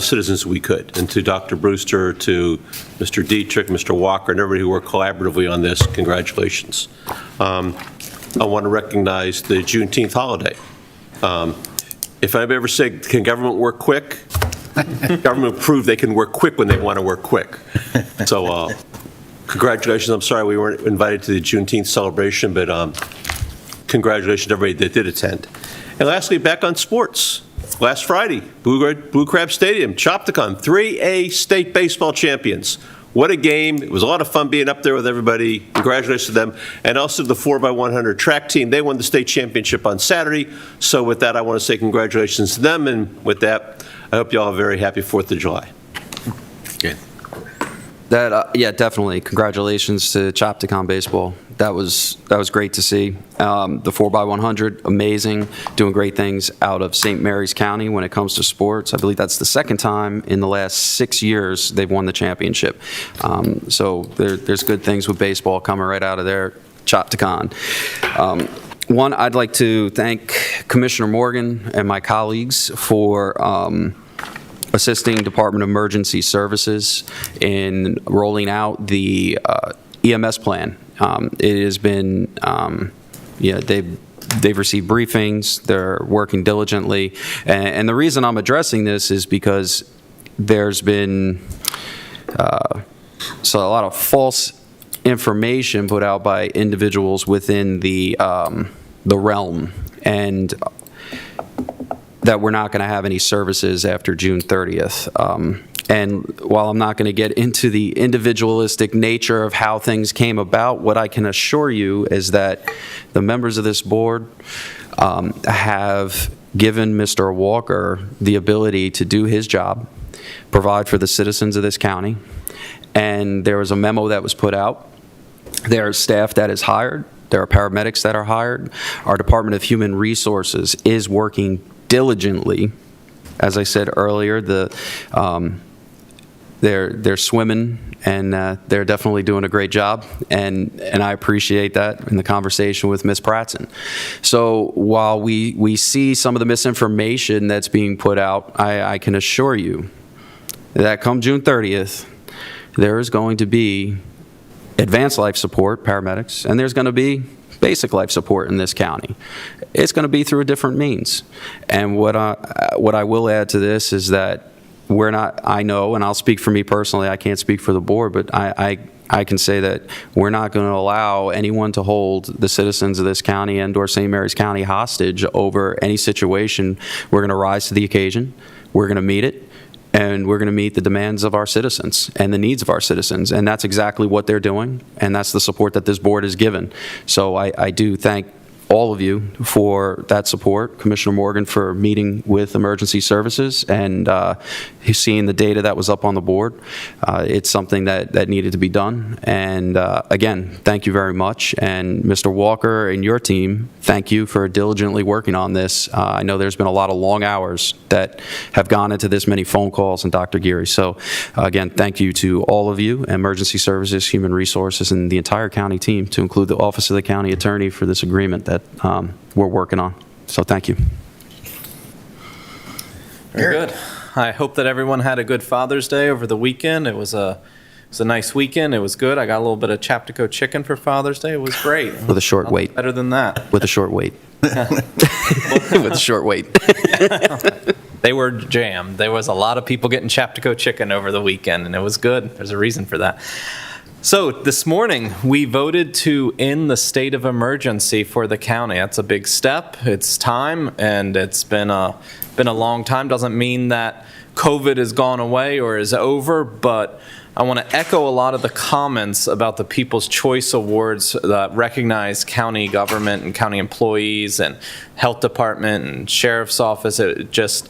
citizens we could. And to Dr. Brewster, to Mr. Dietrich, Mr. Walker, and everybody who worked collaboratively on this, congratulations. I want to recognize the Juneteenth holiday. If anybody ever said, can government work quick? Government proved they can work quick when they want to work quick. So congratulations. I'm sorry we weren't invited to the Juneteenth celebration, but congratulations to everybody that did attend. And lastly, back on sports. Last Friday, Blue Crab Stadium, Chopticon, 3A state baseball champions. What a game. It was a lot of fun being up there with everybody. Congratulations to them. And also the 4x100 track team. They won the state championship on Saturday. So with that, I want to say congratulations to them. And with that, I hope you all have a very happy 4th of July. Good. Yeah, definitely. Congratulations to Chopticon Baseball. That was great to see. The 4x100, amazing, doing great things out of St. Mary's County when it comes to sports. I believe that's the second time in the last 6 years they've won the championship. So there's good things with baseball coming right out of there, Chopticon. One, I'd like to thank Commissioner Morgan and my colleagues for assisting Department of Emergency Services in rolling out the EMS plan. It has been, they've received briefings, they're working diligently, and the reason I'm addressing this is because there's been a lot of false information put out by individuals within the realm, and that we're not going to have any services after June 30th. And while I'm not going to get into the individualistic nature of how things came about, what I can assure you is that the members of this board have given Mr. Walker the ability to do his job, provide for the citizens of this county, and there was a memo that was put out. There is staff that is hired. There are paramedics that are hired. Our Department of Human Resources is working diligently. As I said earlier, they're swimming, and they're definitely doing a great job, and I appreciate that in the conversation with Ms. Pratson. So while we see some of the misinformation that's being put out, I can assure you that come June 30th, there is going to be advanced life support, paramedics, and there's going to be basic life support in this county. It's going to be through a different means. And what I will add to this is that we're not, I know, and I'll speak for me personally, I can't speak for the board, but I can say that we're not going to allow anyone to hold the citizens of this county and or St. Mary's County hostage over any situation. We're going to rise to the occasion. We're going to meet it. And we're going to meet the demands of our citizens and the needs of our citizens. And that's exactly what they're doing. And that's the support that this board has given. So I do thank all of you for that support, Commissioner Morgan for meeting with Emergency Services and seeing the data that was up on the board. It's something that needed to be done. And again, thank you very much. And Mr. Walker and your team, thank you for diligently working on this. I know there's been a lot of long hours that have gone into this, many phone calls, and Dr. Geary. So again, thank you to all of you, Emergency Services, Human Resources, and the entire county team, to include the Office of the County Attorney, for this agreement that we're working on. So thank you. Very good. I hope that everyone had a good Father's Day over the weekend. It was a nice weekend. It was good. I got a little bit of Chaptico chicken for Father's Day. It was great. With a short wait. Better than that. With a short wait. With a short wait. They were jammed. There was a lot of people getting Chaptico chicken over the weekend, and it was good. There's a reason for that. So this morning, we voted to end the state of emergency for the county. That's a big step. It's time, and it's been a long time. Doesn't mean that COVID has gone away or is over, but I want to echo a lot of the comments about the People's Choice Awards that recognize county government and county employees and health department and sheriff's office. It just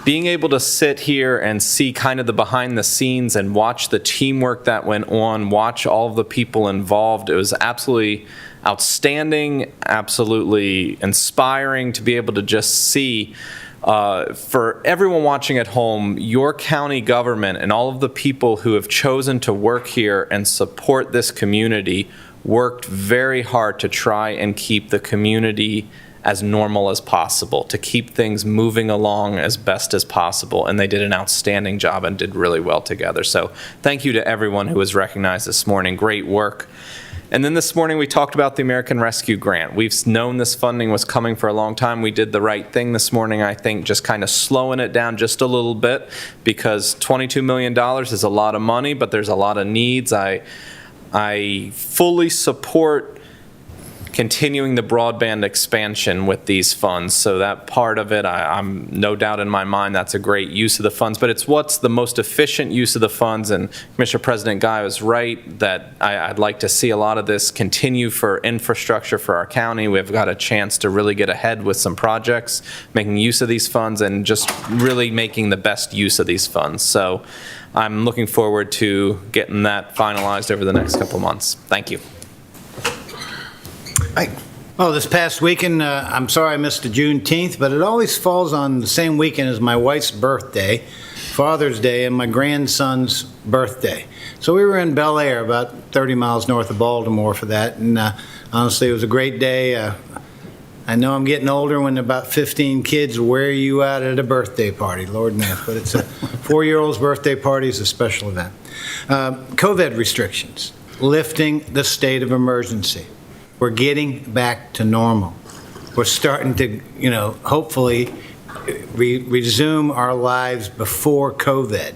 being able to sit here and see kind of the behind the scenes and watch the teamwork that went on, watch all of the people involved, it was absolutely outstanding, absolutely inspiring to be able to just see, for everyone watching at home, your county government and all of the people who have chosen to work here and support this community worked very hard to try and keep the community as normal as possible, to keep things moving along as best as possible. And they did an outstanding job and did really well together. So thank you to everyone who was recognized this morning. Great work. And then this morning we talked about the American Rescue Grant. We've known this funding was coming for a long time. We did the right thing this morning, I think, just kind of slowing it down just a little bit, because $22 million is a lot of money, but there's a lot of needs. I fully support continuing the broadband expansion with these funds. So that part of it, I'm no doubt in my mind that's a great use of the funds, but it's what's the most efficient use of the funds. And Commissioner President Guy was right that I'd like to see a lot of this continue for infrastructure for our county. We've got a chance to really get ahead with some projects, making use of these funds and just really making the best use of these funds. So I'm looking forward to getting that finalized over the next couple months. Thank you. Well, this past weekend, I'm sorry I missed the Juneteenth, but it always falls on the same weekend as my wife's birthday, Father's Day, and my grandson's birthday. So we were in Bel Air, about 30 miles north of Baltimore, for that, and honestly, it was a great day. I know I'm getting older when about 15 kids wear you out at a birthday party, Lord knows, but it's a 4-year-old's birthday party is a special event. COVID restrictions, lifting the state of emergency. We're getting back to normal. We're starting to, hopefully resume our lives before COVID.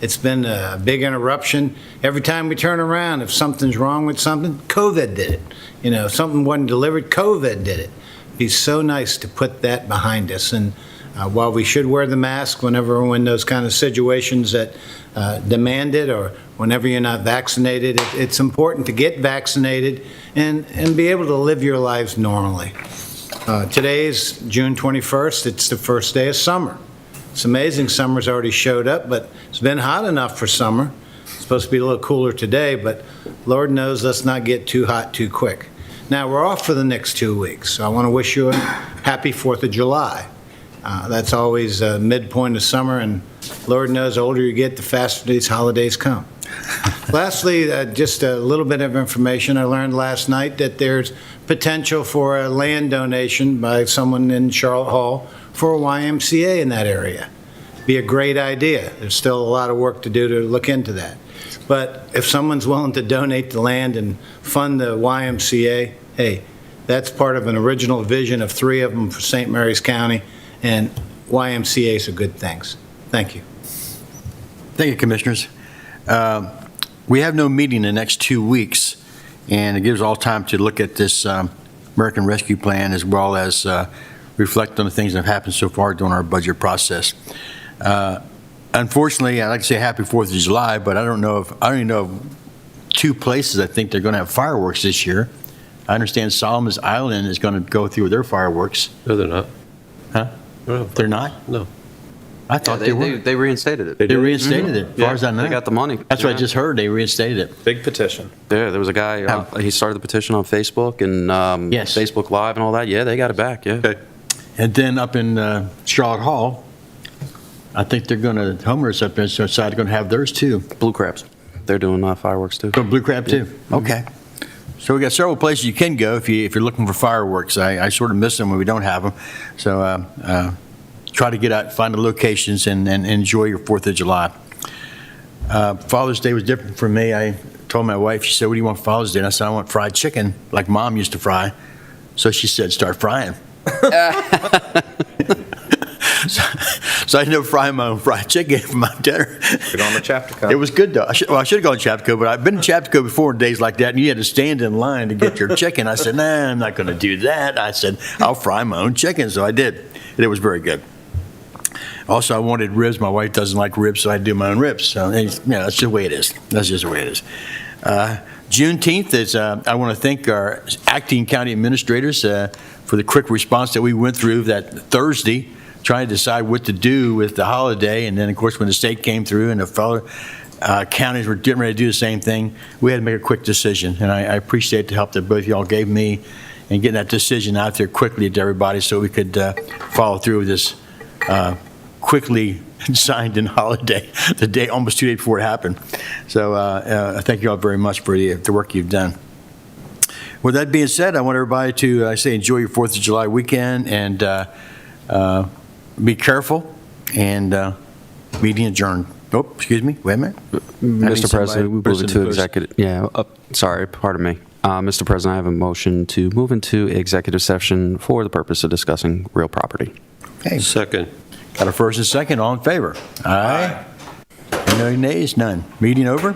It's been a big interruption. Every time we turn around, if something's wrong with something, COVID did it. Something wasn't delivered, COVID did it. It'd be so nice to put that behind us. And while we should wear the mask whenever we're in those kind of situations that demand it, or whenever you're not vaccinated, it's important to get vaccinated and be able to live your lives normally. Today is June 21st. It's the first day of summer. It's amazing summer's already showed up, but it's been hot enough for summer. It's supposed to be a little cooler today, but Lord knows, let's not get too hot too quick. Now, we're off for the next 2 weeks, so I want to wish you a happy 4th of July. That's always a midpoint of summer, and Lord knows, the older you get, the faster these holidays come. Lastly, just a little bit of information. I learned last night that there's potential for a land donation by someone in Charlotte Hall for a YMCA in that area. Be a great idea. There's still a lot of work to do to look into that. But if someone's willing to donate the land and fund the YMCA, hey, that's part of an original vision of 3 of them for St. Mary's County, and YMCA's are good things. Thank you. Thank you, Commissioners. We have no meeting the next 2 weeks, and it gives all time to look at this American Rescue Plan, as well as reflect on the things that have happened so far during our budget process. Unfortunately, I'd like to say happy 4th of July, but I don't even know of 2 places I think they're going to have fireworks this year. I understand Solomon's Island is going to go through their fireworks. No, they're not. Huh? No. They're not? No. I thought they were. They reinstated it. They reinstated it, as far as I know. They got the money. That's what I Yeah. just heard, they reinstated it. Big petition. Yeah, there was a guy, he started the petition on Facebook and Yes. Facebook Live and all that. Yeah, they got it back, yeah. Okay. And then up in Charlotte Hall, I think they're going to, homeowners up there, so are going to have theirs too. Blue Crabs, they're doing fireworks too. Oh, Blue Crab too? Okay. So we got several places you can go if you're looking for fireworks. I sort of miss them when we don't have them. So try to get out, find the locations, and enjoy your 4th of July. Father's Day was different for me. I told my wife, she said, what do you want for Father's Day? And I said, I want fried chicken, like Mom used to fry. So she said, start frying. So I ended up frying my own fried chicken for my dinner. Get on the Chapter It was good, though. I should have gone to Chapco, but I've been to Chapco before in days like that, and you had to stand in line to get your chicken. I said, nah, I'm not going to do that. I said, I'll fry my own chicken. So I did, and it was very good. Also, I wanted ribs. My wife doesn't like ribs, so I do my own ribs. So, that's just the way it is. That's just the way it is. Juneteenth is, I want to thank our acting county administrators for the quick response that we went through that Thursday, trying to decide what to do with the holiday. And then, of course, when the state came through and the fellow counties were getting ready to do the same thing, we had to make a quick decision. And I appreciate the help that both of y'all gave me in getting that decision out there quickly to everybody so we could follow through with this quickly signed in holiday, the day, almost 2 days before it happened. So I thank you all very much for the work you've done. With that being said, I want everybody to, enjoy your 4th of July weekend and be careful, and meeting adjourned. Oh, excuse me, wait a minute. Mr. President, we move into executive, sorry, pardon me. Mr. President, I have a motion to move into executive session for the purpose of discussing real property. Okay. Second. Got a first and second, all in favor? Aye. No nays, none. Meeting over.